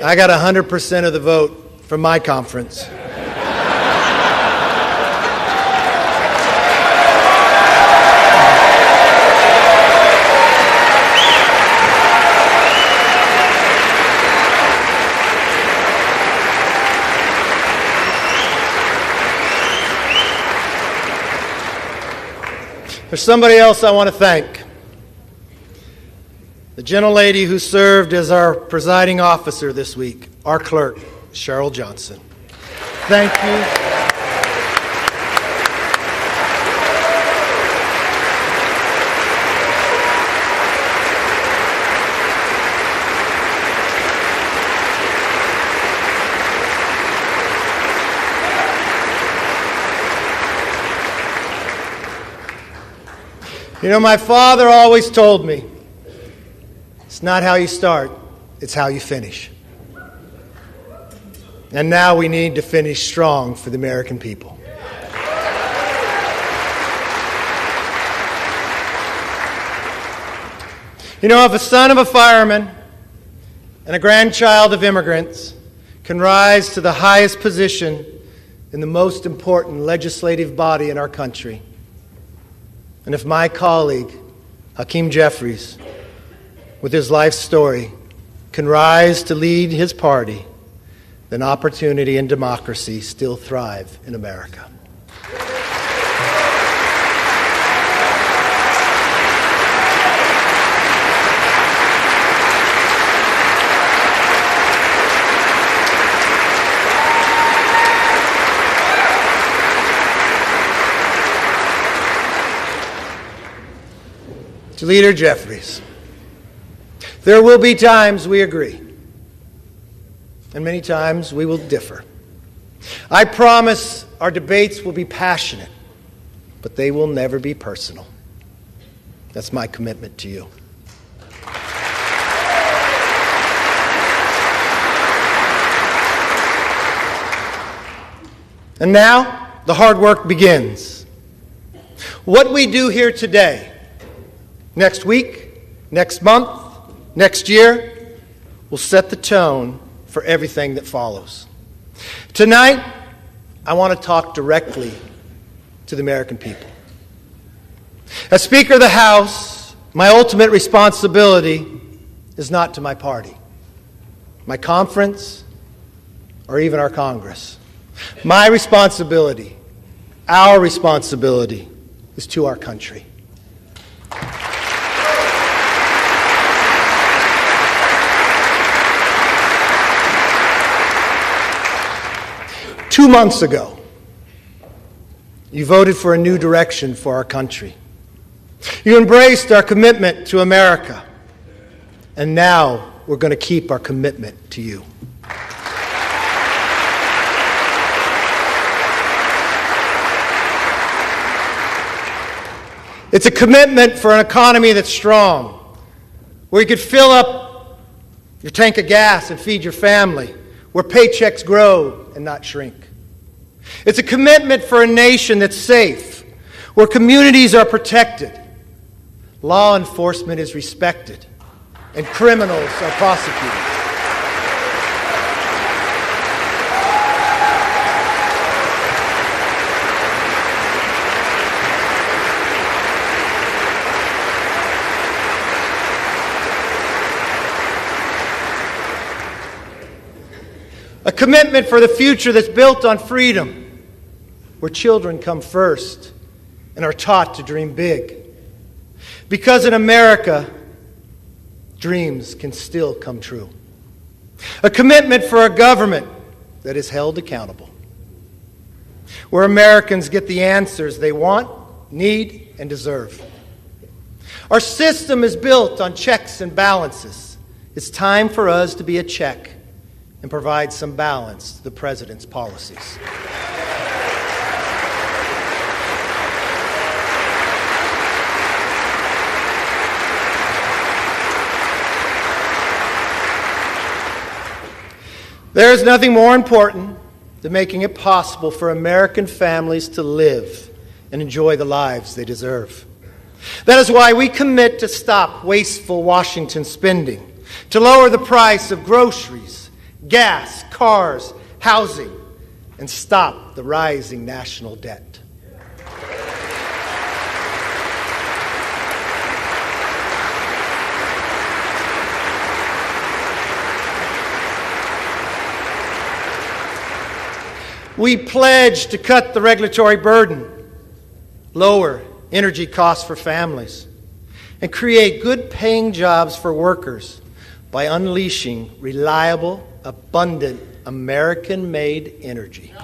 I got 100% of the vote from my conference. There's somebody else I want to thank. The gentlelady who served as our presiding officer this week, our clerk, Cheryl Johnson. Thank you. You know, my father always told me, it's not how you start, it's how you finish. And now we need to finish strong for the American people. You know, if a son of a fireman and a grandchild of immigrants can rise to the highest position in the most important legislative body in our country, And if my colleague, Hakeem Jeffries, with his life story, can rise to lead his party, then opportunity and democracy still thrive in America. To Leader Jeffries, there will be times we agree, and many times we will differ. I promise our debates will be passionate, but they will never be personal. That's my commitment to you. And now, the hard work begins. What we do here today, next week, next month, next year, will set the tone for everything that follows. Tonight, I want to talk directly to the American people. As Speaker of the House, my ultimate responsibility is not to my party, my conference, or even our Congress. My responsibility, our responsibility, is to our country. Two months ago, you voted for a new direction for our country. You embraced our commitment to America. And now we're going to keep our commitment to you. It's a commitment for an economy that's strong, where you could fill up your tank of gas and feed your family, where paychecks grow and not shrink. It's a commitment for a nation that's safe, where communities are protected, law enforcement is respected, and criminals are prosecuted. A commitment for the future that's built on freedom, where children come first and are taught to dream big. Because in America, dreams can still come true. A commitment for a government that is held accountable, where Americans get the answers they want, need, and deserve. Our system is built on checks and balances. It's time for us to be a check and provide some balance to the President's policies. There is nothing more important than making it possible for American families to live and enjoy the lives they deserve. That is why we commit to stop wasteful Washington spending, to lower the price of groceries, gas, cars, housing, and stop the rising national debt. We pledge to cut the regulatory burden, lower energy costs for families, and create good-paying jobs for workers by unleashing reliable, abundant, American-made energy.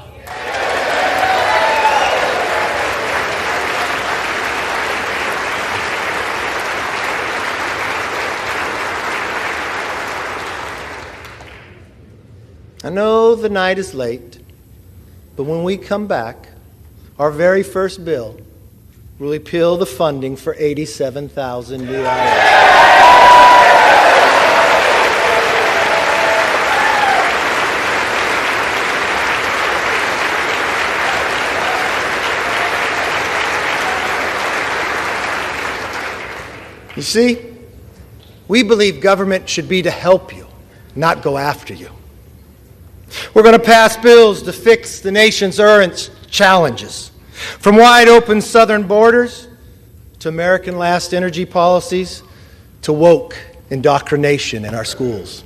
I know the night is late, but when we come back, our very first bill will repeal the funding for 87,000 new hours. You see, we believe government should be to help you, not go after you. We're going to pass bills to fix the nation's current challenges, from wide open southern borders to American last energy policies, to woke indoctrination in our schools.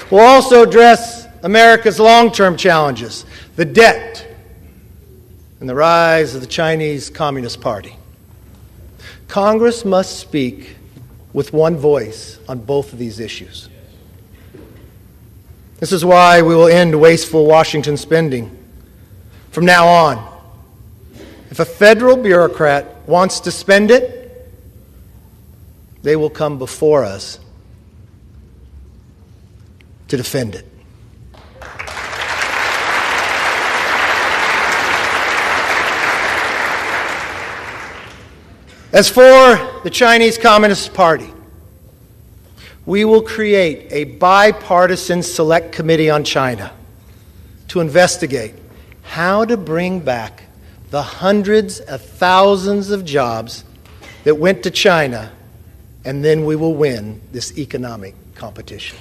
We'll also address America's long-term challenges, the debt and the rise of the Chinese Communist Party. Congress must speak with one voice on both of these issues. This is why we will end wasteful Washington spending. From now on, if a federal bureaucrat wants to spend it, they will come before us to defend it. As for the Chinese Communist Party, we will create a bipartisan select committee on China to investigate how to bring back the hundreds of thousands of jobs that went to China, and then we will win this economic competition.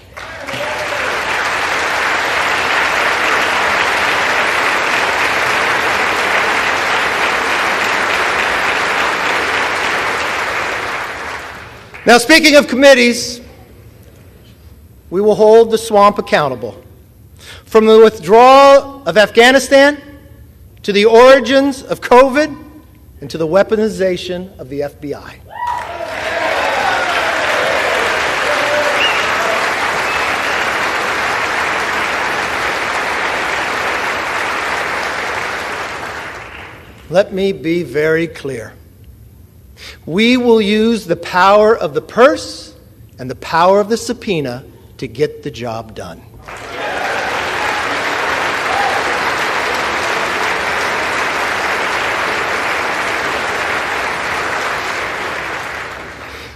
Now, speaking of committees, we will hold the swamp accountable. From the withdrawal of Afghanistan to the origins of COVID and to the weaponization of the FBI. Let me be very clear. We will use the power of the purse and the power of the subpoena to get the job done.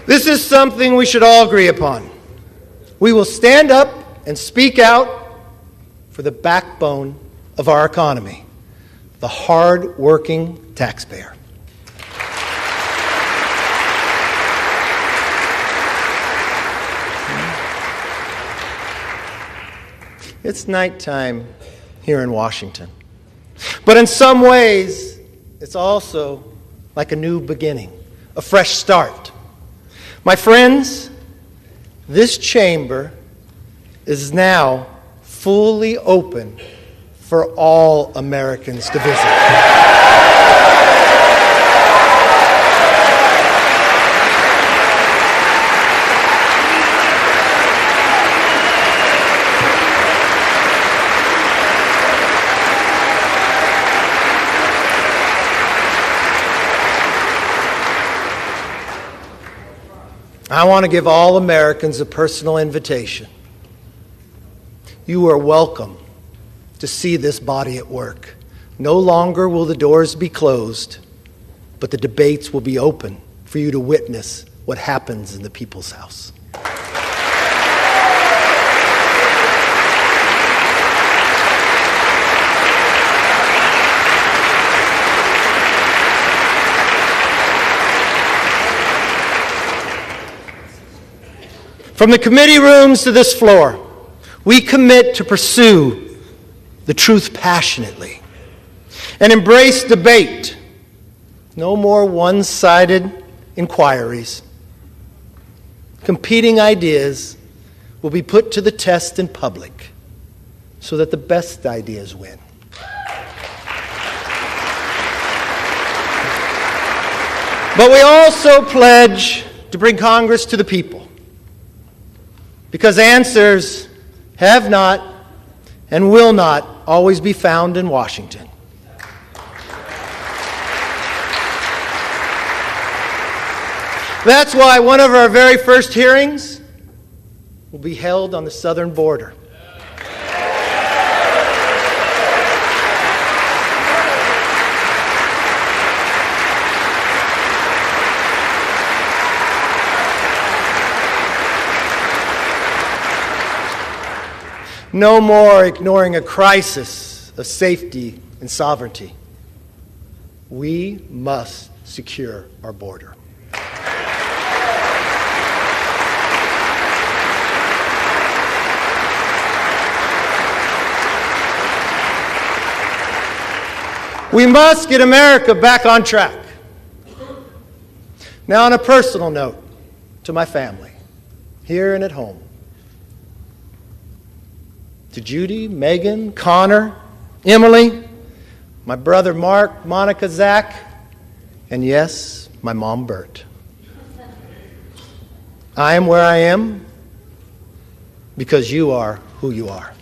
This is something we should all agree upon. We will stand up and speak out for the backbone of our economy, the hard-working taxpayer. It's nighttime here in Washington. But in some ways, it's also like a new beginning, a fresh start. My friends, this chamber is now fully open for all Americans to visit. I want to give all Americans a personal invitation. You are welcome to see this body at work. No longer will the doors be closed, but the debates will be open for you to witness what happens in the People's House. From the committee rooms to this floor, we commit to pursue the truth passionately and embrace debate. No more one-sided inquiries. Competing ideas will be put to the test in public so that the best ideas win. But we also pledge to bring Congress to the people, because answers have not and will not always be found in Washington. That's why one of our very first hearings will be held on the southern border. No more ignoring a crisis of safety and sovereignty. We must secure our border. We must get America back on track. Now, on a personal note, to my family, here and at home, to Judy, Megan, Connor, Emily, my brother Mark, Monica, Zach, and yes, my mom Bert. I am where I am because you are who you are.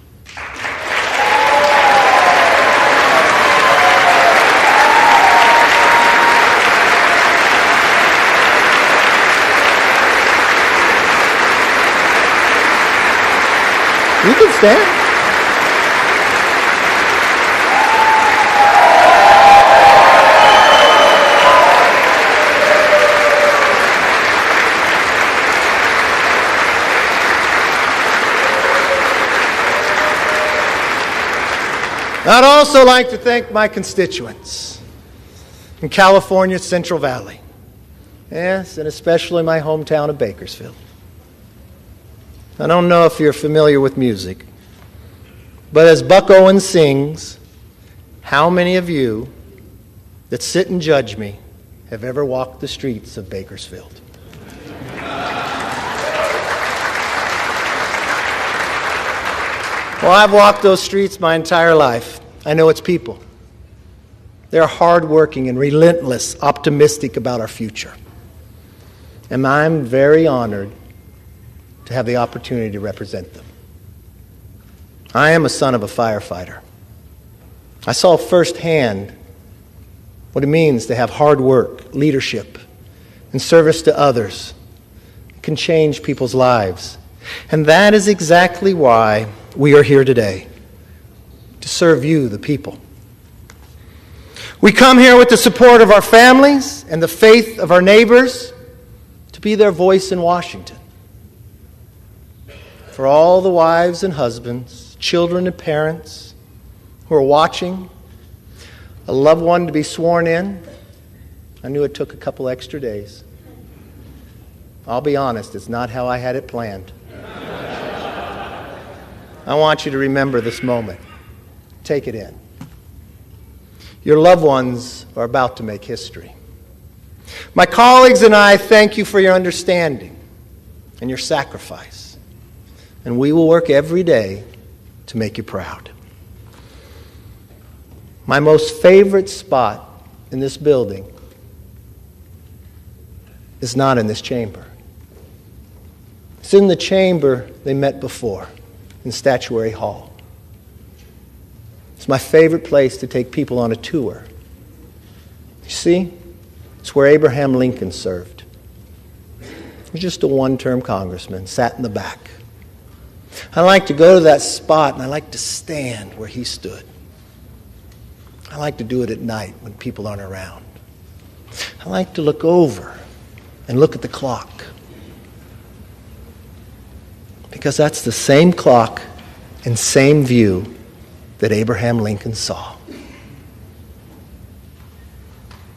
You can stand. I'd also like to thank my constituents in California's Central Valley. Yes, and especially my hometown of Bakersfield. I don't know if you're familiar with music, but as Buck Owens sings, how many of you that sit and judge me have ever walked the streets of Bakersfield? Well, I've walked those streets my entire life. I know its people. They're hardworking and relentless, optimistic about our future. And I'm very honored to have the opportunity to represent them. I am a son of a firefighter. I saw firsthand what it means to have hard work, leadership, and service to others. It can change people's lives. And that is exactly why we are here today, to serve you, the people. We come here with the support of our families and the faith of our neighbors to be their voice in Washington. For all the wives and husbands, children and parents who are watching, a loved one to be sworn in, I knew it took a couple extra days. I'll be honest, it's not how I had it planned. I want you to remember this moment. Take it in. Your loved ones are about to make history. My colleagues and I thank you for your understanding and your sacrifice. And we will work every day to make you proud. My most favorite spot in this building is not in this chamber. It's in the chamber they met before, in Statuary Hall. It's my favorite place to take people on a tour. You see, it's where Abraham Lincoln served. He was just a one-term congressman, sat in the back. I like to go to that spot and I like to stand where he stood. I like to do it at night when people aren't around. I like to look over and look at the clock. Because that's the same clock and same view that Abraham Lincoln saw.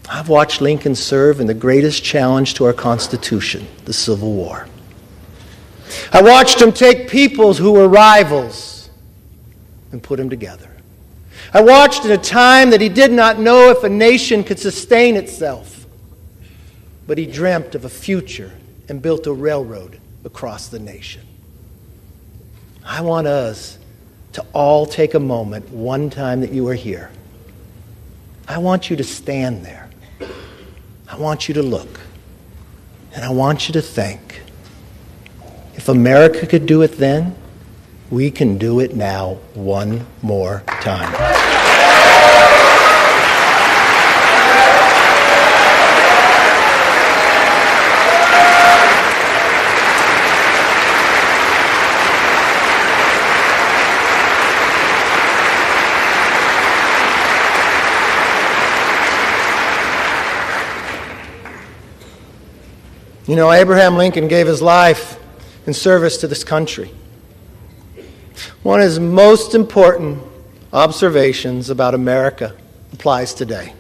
I've watched Lincoln serve in the greatest challenge to our Constitution, the Civil War. I watched him take people who were rivals and put them together. I watched in a time that he did not know if a nation could sustain itself, but he dreamt of a future and built a railroad across the nation. I want us to all take a moment one time that you are here. I want you to stand there. I want you to look. And I want you to think. If America could do it then, we can do it now one more time. You know, Abraham Lincoln gave his life in service to this country. One of his most important observations about America applies today,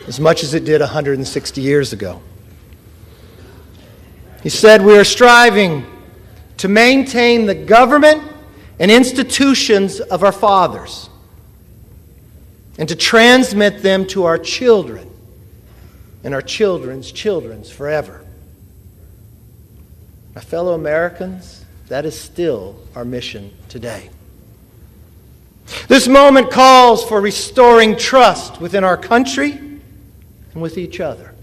as much as it did 160 years ago. He said, "We are striving to maintain the government and institutions of our fathers. and to transmit them to our children and our children's children's forever. My fellow Americans, that is still our mission today. This moment calls for restoring trust within our country and with each other.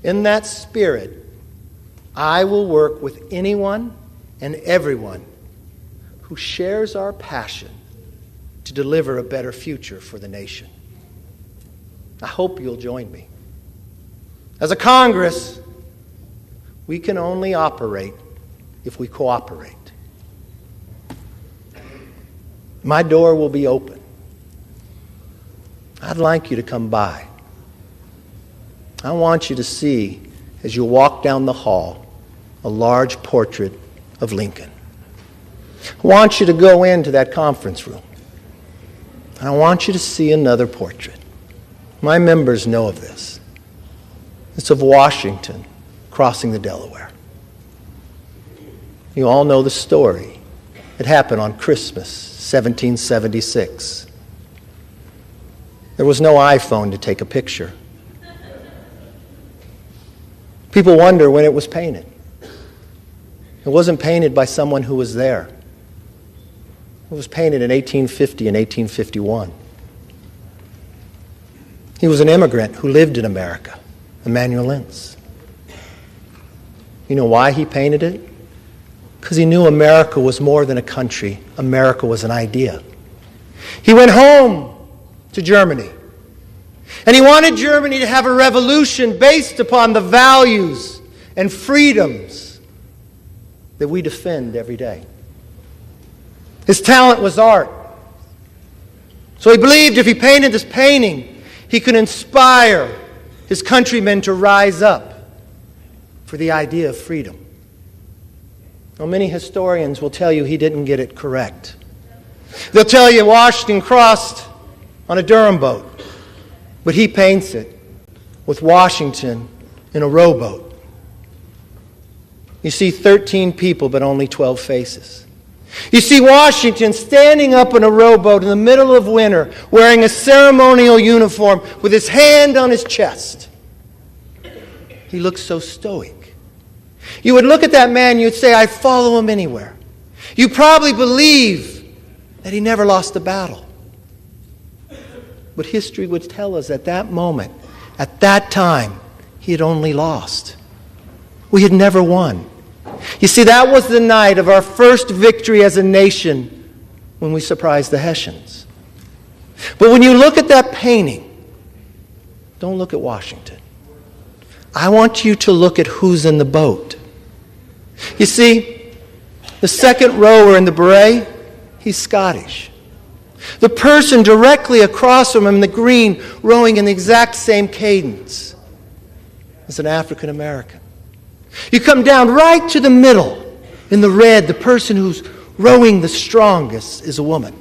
In that spirit, I will work with anyone and everyone who shares our passion to deliver a better future for the nation. I hope you'll join me. As a Congress, we can only operate if we cooperate. My door will be open. I'd like you to come by. I want you to see, as you walk down the hall, a large portrait of Lincoln. I want you to go into that conference room. And I want you to see another portrait. My members know of this. It's of Washington crossing the Delaware. You all know the story. It happened on Christmas, 1776. There was no iPhone to take a picture. People wonder when it was painted. It wasn't painted by someone who was there. It was painted in 1850 and 1851. He was an immigrant who lived in America, Emanuel Lentz. You know why he painted it? Because he knew America was more than a country. America was an idea. He went home to Germany, and he wanted Germany to have a revolution based upon the values and freedoms that we defend every day. His talent was art. So he believed if he painted this painting, he could inspire his countrymen to rise up for the idea of freedom. Now, many historians will tell you he didn't get it correct. They'll tell you Washington crossed on a Durham boat, but he paints it with Washington in a rowboat. You see 13 people, but only 12 faces. You see Washington standing up in a rowboat in the middle of winter, wearing a ceremonial uniform with his hand on his chest. He looks so stoic. You would look at that man, you'd say, I'd follow him anywhere. You probably believe that he never lost a battle. But history would tell us at that moment, at that time, he had only lost. We had never won. You see, that was the night of our first victory as a nation when we surprised the Hessians. But when you look at that painting, don't look at Washington. I want you to look at who's in the boat. You see, the second rower in the beret, he's Scottish. The person directly across from him in the green, rowing in the exact same cadence, is an African American. You come down right to the middle in the red, the person who's rowing the strongest is a woman.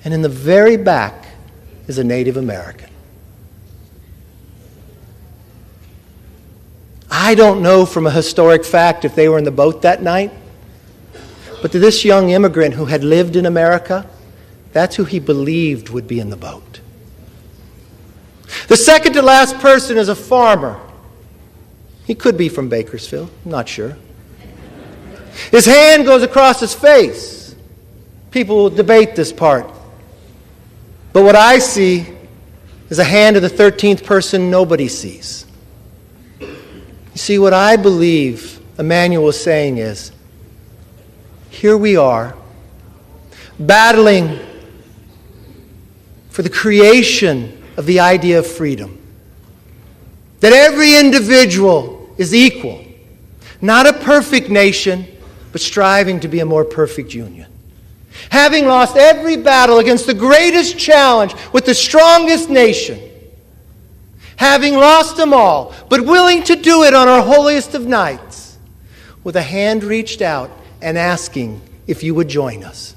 And in the very back is a Native American. I don't know from a historic fact if they were in the boat that night, but to this young immigrant who had lived in America, that's who he believed would be in the boat. The second to last person is a farmer. He could be from Bakersfield, I'm not sure. His hand goes across his face. People will debate this part. But what I see is a hand of the 13th person nobody sees. You see, what I believe Emmanuel was saying is, here we are, battling for the creation of the idea of freedom. That every individual is equal. Not a perfect nation, but striving to be a more perfect union. Having lost every battle against the greatest challenge with the strongest nation, having lost them all, but willing to do it on our holiest of nights, with a hand reached out and asking if you would join us.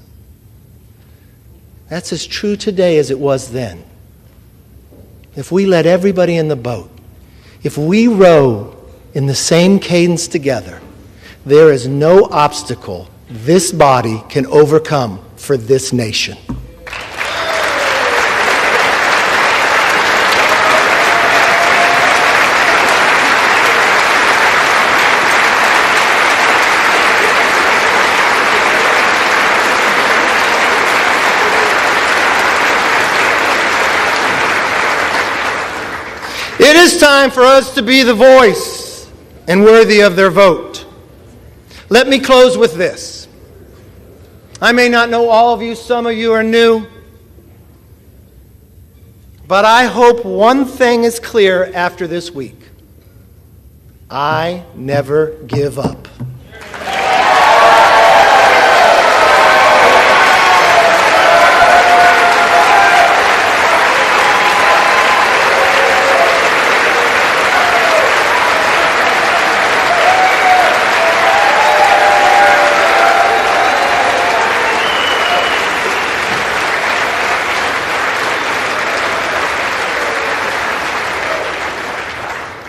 That's as true today as it was then. If we let everybody in the boat, if we row in the same cadence together, there is no obstacle this body can overcome for this nation. It is time for us to be the voice and worthy of their vote. Let me close with this. I may not know all of you, some of you are new, but I hope one thing is clear after this week. I never give up.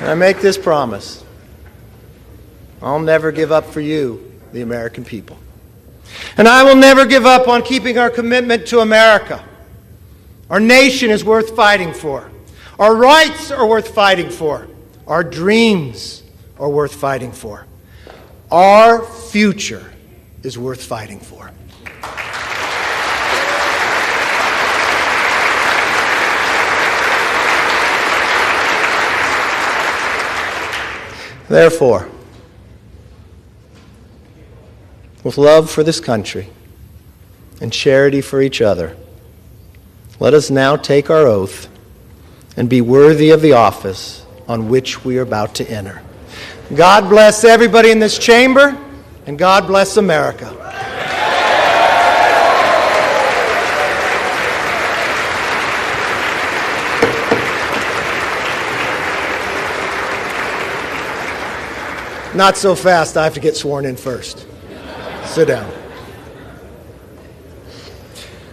I make this promise. I'll never give up for you, the American people. And I will never give up on keeping our commitment to America. Our nation is worth fighting for. Our rights are worth fighting for. Our dreams are worth fighting for. Our future is worth fighting for. Therefore, with love for this country and charity for each other, let us now take our oath and be worthy of the office on which we are about to enter. God bless everybody in this chamber, and God bless America. Not so fast. I have to get sworn in first. Sit down.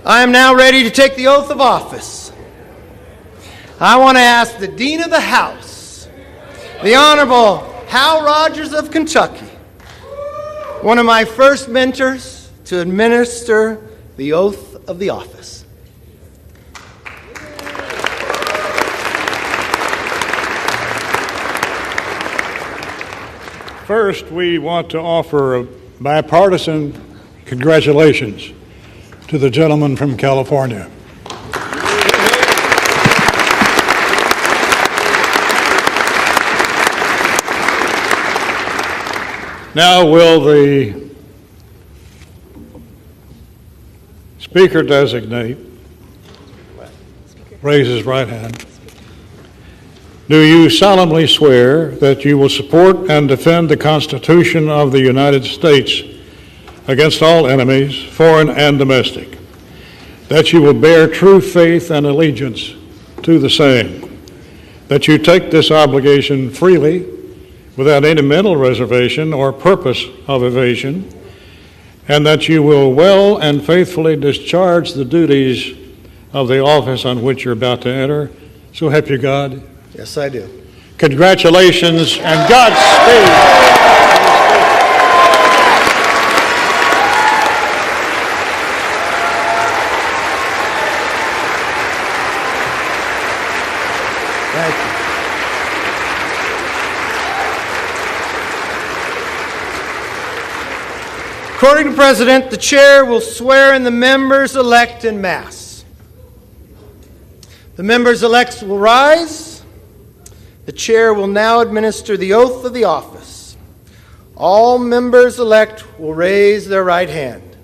I am now ready to take the oath of office. I want to ask the Dean of the House, the Honorable Hal Rogers of Kentucky, one of my first mentors, to administer the oath of the office. First, we want to offer a bipartisan congratulations to the gentleman from California. Now will the Speaker designate raise his right hand. Do you solemnly swear that you will support and defend the Constitution of the United States against all enemies, foreign and domestic, that you will bear true faith and allegiance to the same, that you take this obligation freely without any mental reservation or purpose of evasion, and that you will well and faithfully discharge the duties of the office on which you're about to enter? So help you God. Yes, I do. Congratulations and Godspeed. Thank you. According to the President, the Chair will swear in the members-elect en masse. The members-elect will rise. The Chair will now administer the oath of the office. All members-elect will raise their right hand.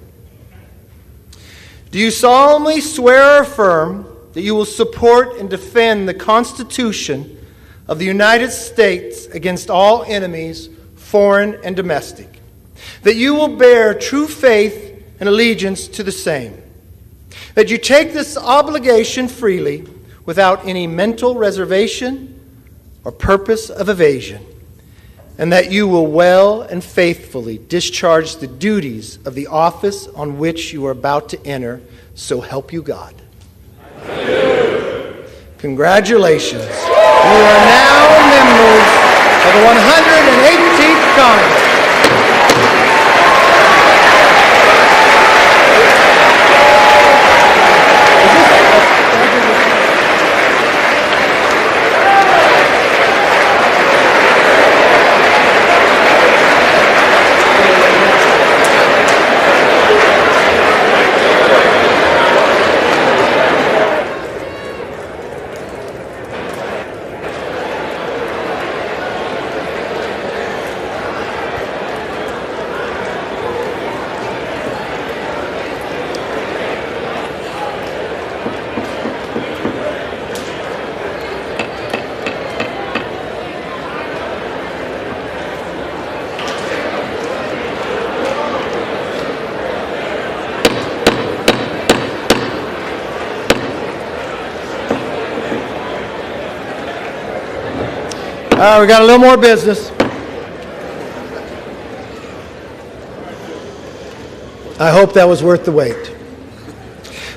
Do you solemnly swear or affirm that you will support and defend the Constitution of the United States against all enemies, foreign and domestic, that you will bear true faith and allegiance to the same, that you take this obligation freely without any mental reservation or purpose of evasion, and that you will well and faithfully discharge the duties of the office on which you are about to enter, so help you God. Congratulations. You are now members of the 118th Congress. We got a little more business. I hope that was worth the wait.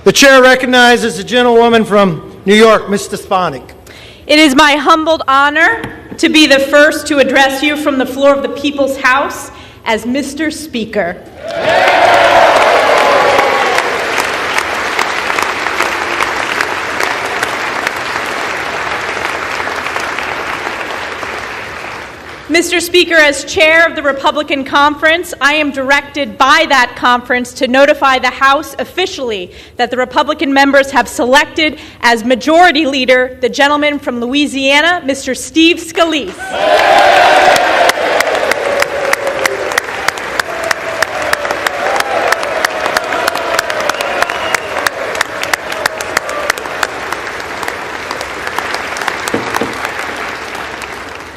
The chair recognizes the gentlewoman from New York, Ms. Stefanik. It is my humbled honor to be the first to address you from the floor of the People's House as Mr. Speaker. Mr. Speaker, as chair of the Republican Conference, I am directed by that conference to notify the House officially that the Republican members have selected as Majority Leader the gentleman from Louisiana, Mr. Steve Scalise.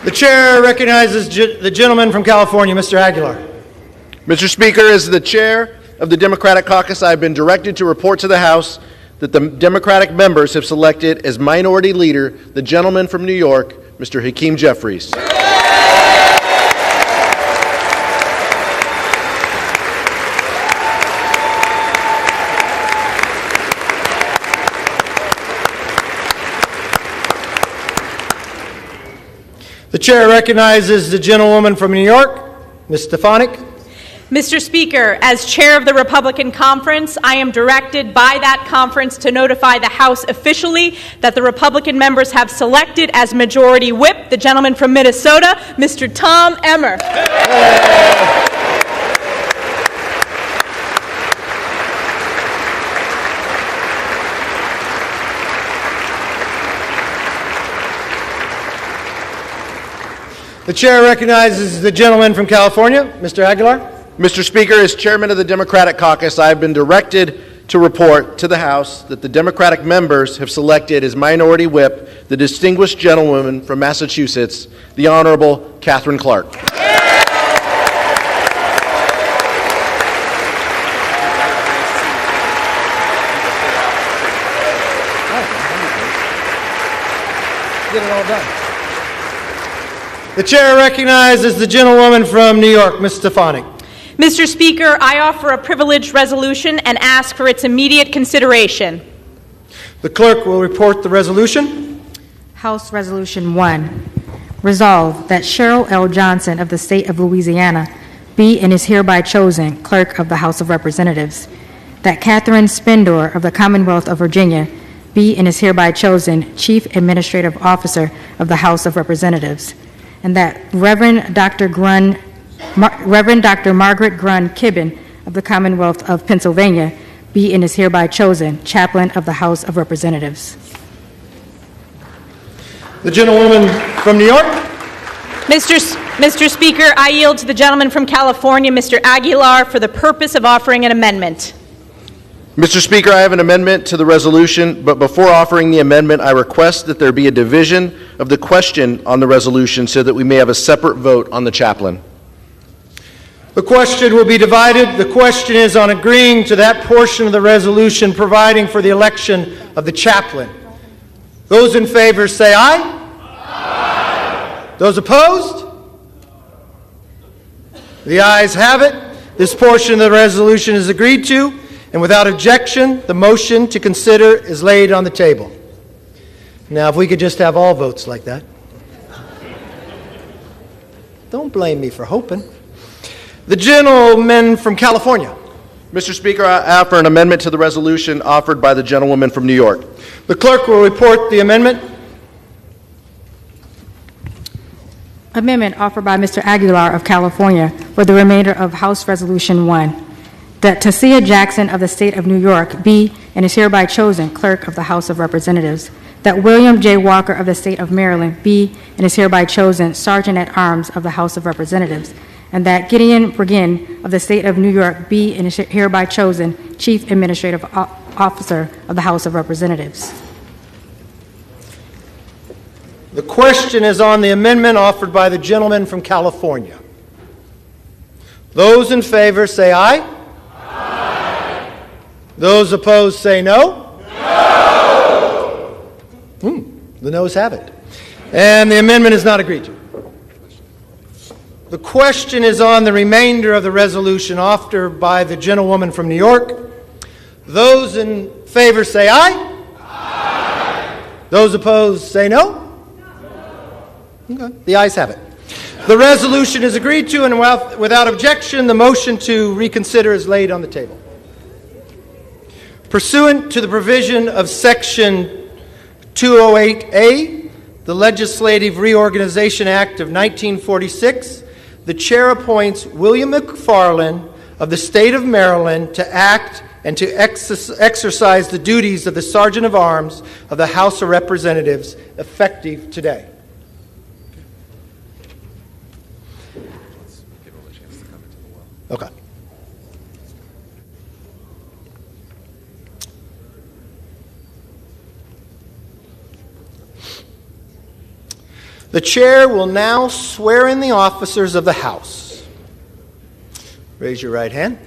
The chair recognizes the gentleman from California, Mr. Aguilar. Mr. Speaker, as the chair of the Democratic Caucus, I have been directed to report to the House that the Democratic members have selected as Minority Leader the gentleman from New York, Mr. Hakeem Jeffries. The chair recognizes the gentlewoman from New York, Ms. Stefanik. Mr. Speaker, as chair of the Republican Conference, I am directed by that conference to notify the House officially that the Republican members have selected as Majority Whip the gentleman from Minnesota, Mr. Tom Emmer. The chair recognizes the gentleman from California, Mr. Aguilar. Mr. Speaker, as chairman of the Democratic Caucus, I have been directed to report to the House that the Democratic members have selected as Minority Whip the distinguished gentlewoman from Massachusetts, the Honorable Catherine Clark. Get it all done. The chair recognizes the gentlewoman from New York, Ms. Stefanik. Mr. Speaker, I offer a privileged resolution and ask for its immediate consideration. The clerk will report the resolution. House Resolution 1. Resolved that Cheryl L. Johnson of the state of Louisiana be and is hereby chosen Clerk of the House of Representatives. That Catherine Spindor of the Commonwealth of Virginia be and is hereby chosen Chief Administrative Officer of the House of Representatives. And that Reverend Dr. Margaret Grun Kibben of the Commonwealth of Pennsylvania be and is hereby chosen Chaplain of the House of Representatives. The gentlewoman from New York. Mr. Speaker, I yield to the gentleman from California, Mr. Aguilar, for the purpose of offering an amendment. Mr. Speaker, I have an amendment to the resolution, but before offering the amendment, I request that there be a division of the question on the resolution so that we may have a separate vote on the chaplain. The question will be divided. The question is on agreeing to that portion of the resolution providing for the election of the chaplain. Those in favor say aye. Aye. Those opposed? The ayes have it. This portion of the resolution is agreed to. And without objection, the motion to consider is laid on the table. Now, if we could just have all votes like that. Don't blame me for hoping. The gentleman from California. Mr. Speaker, I offer an amendment to the resolution offered by the gentlewoman from New York. The clerk will report the amendment. Amendment offered by Mr. Aguilar of California for the remainder of House Resolution 1. That Tasia Jackson of the state of New York be and is hereby chosen Clerk of the House of Representatives. That William J. Walker of the state of Maryland be and is hereby chosen Sergeant at Arms of the House of Representatives. And that Gideon Bergin of the state of New York be and is hereby chosen Chief Administrative Officer of the House of Representatives. The question is on the amendment offered by the gentleman from California. Those in favor say aye. Aye. Those opposed say no. No. The noes have it. And the amendment is not agreed to. The question is on the remainder of the resolution offered by the gentlewoman from New York. Those in favor say aye. Aye. Those opposed say no. Okay. The ayes have it. The resolution is agreed to, and without objection, the motion to reconsider is laid on the table. Pursuant to the provision of Section 208A, the Legislative Reorganization Act of 1946, the chair appoints William McFarland of the state of Maryland to act and to exercise the duties of the Sergeant of Arms of the House of Representatives, effective today. Okay. The chair will now swear in the officers of the House. Raise your right hand.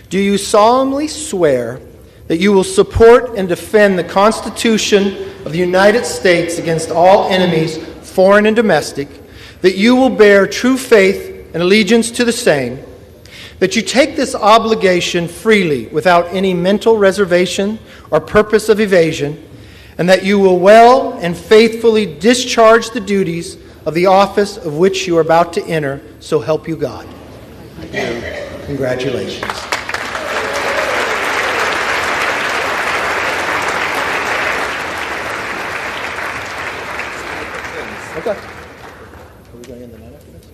Do you solemnly swear that you will support and defend the Constitution of the United States against all enemies, foreign and domestic, that you will bear true faith and allegiance to the same, that you take this obligation freely without any mental reservation or purpose of evasion, and that you will well and faithfully discharge the duties of the office of which you are about to enter, so help you God? I do. Congratulations. Okay. Are we going in the night after this?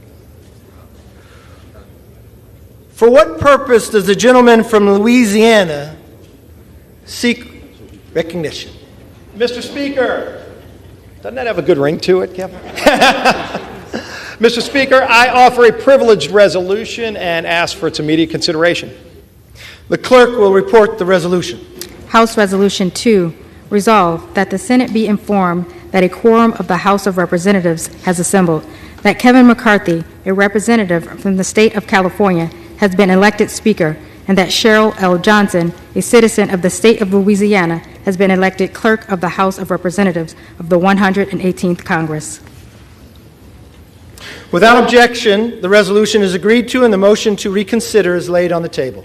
For what purpose does the gentleman from Louisiana seek recognition? Mr. Speaker, doesn't that have a good ring to it, Kevin? Mr. Speaker, I offer a privileged resolution and ask for its immediate consideration. The clerk will report the resolution. House Resolution 2, resolved that the Senate be informed that a quorum of the House of Representatives has assembled, that Kevin McCarthy, a representative from the state of California, has been elected Speaker, and that Cheryl L. Johnson, a citizen of the state of Louisiana, has been elected Clerk of the House of Representatives of the 118th Congress. Without objection, the resolution is agreed to, and the motion to reconsider is laid on the table.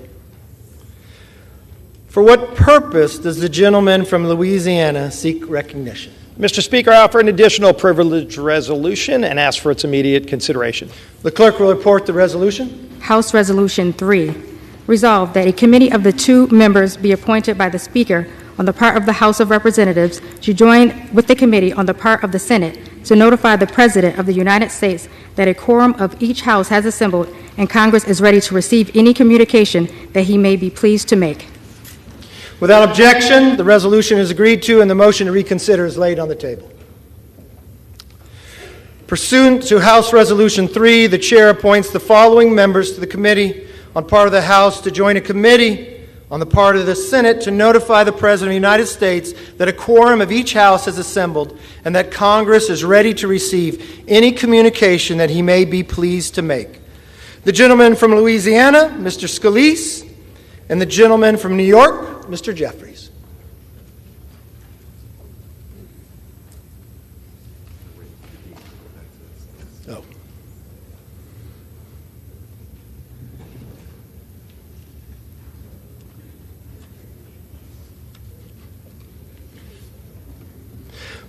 For what purpose does the gentleman from Louisiana seek recognition? Mr. Speaker, I offer an additional privileged resolution and ask for its immediate consideration. The clerk will report the resolution. House Resolution 3, resolved that a committee of the 2 members be appointed by the Speaker on the part of the House of Representatives to join with the committee on the part of the Senate to notify the President of the United States that a quorum of each House has assembled and Congress is ready to receive any communication that he may be pleased to make. Without objection, the resolution is agreed to, and the motion to reconsider is laid on the table. Pursuant to House Resolution 3, the chair appoints the following members to the committee on part of the House to join a committee on the part of the Senate to notify the President of the United States that a quorum of each House has assembled and that Congress is ready to receive any communication that he may be pleased to make. The gentleman from Louisiana, Mr. Scalise, and the gentleman from New York, Mr. Jeffries. Oh.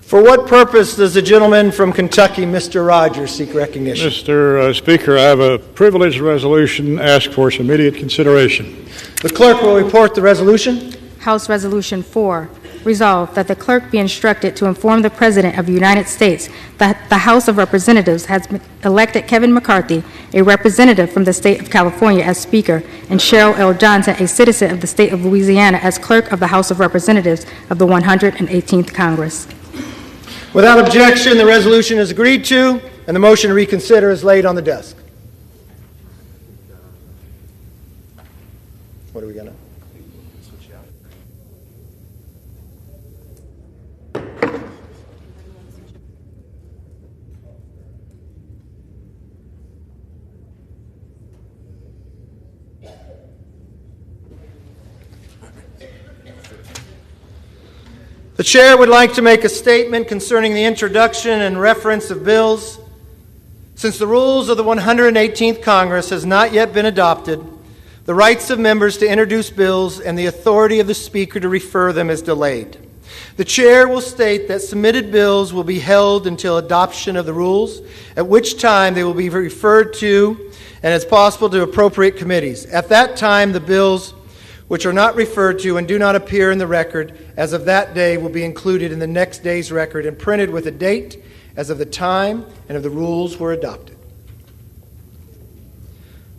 For what purpose does the gentleman from Kentucky, Mr. Rogers, seek recognition? Mr. Speaker, I have a privileged resolution. Ask for its immediate consideration. The clerk will report the resolution. House Resolution 4, resolved that the clerk be instructed to inform the President of the United States that the House of Representatives has elected Kevin McCarthy, a representative from the state of California, as Speaker, and Cheryl L. Johnson, a citizen of the state of Louisiana, as Clerk of the House of Representatives of the 118th Congress. Without objection, the resolution is agreed to, and the motion to reconsider is laid on the desk. What are we going to? The chair would like to make a statement concerning the introduction and reference of bills Since the rules of the 118th Congress has not yet been adopted, the rights of members to introduce bills and the authority of the Speaker to refer them is delayed. The Chair will state that submitted bills will be held until adoption of the rules, at which time they will be referred to and, as possible, to appropriate committees. At that time, the bills which are not referred to and do not appear in the record as of that day will be included in the next day's record and printed with a date as of the time and of the rules were adopted.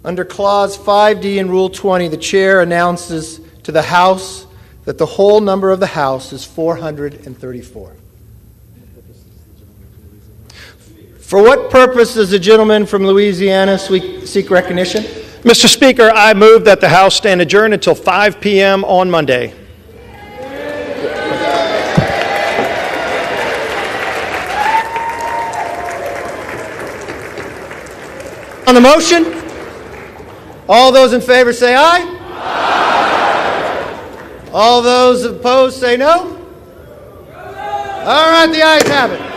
Under Clause 5D in Rule 20, the Chair announces to the House that the whole number of the House is 434. For what purpose does the gentleman from Louisiana seek recognition? Mr. Speaker, I move that the House stand adjourned until 5 p.m. on Monday. On the motion, all those in favor say aye. All those opposed say no. All right, the ayes have it.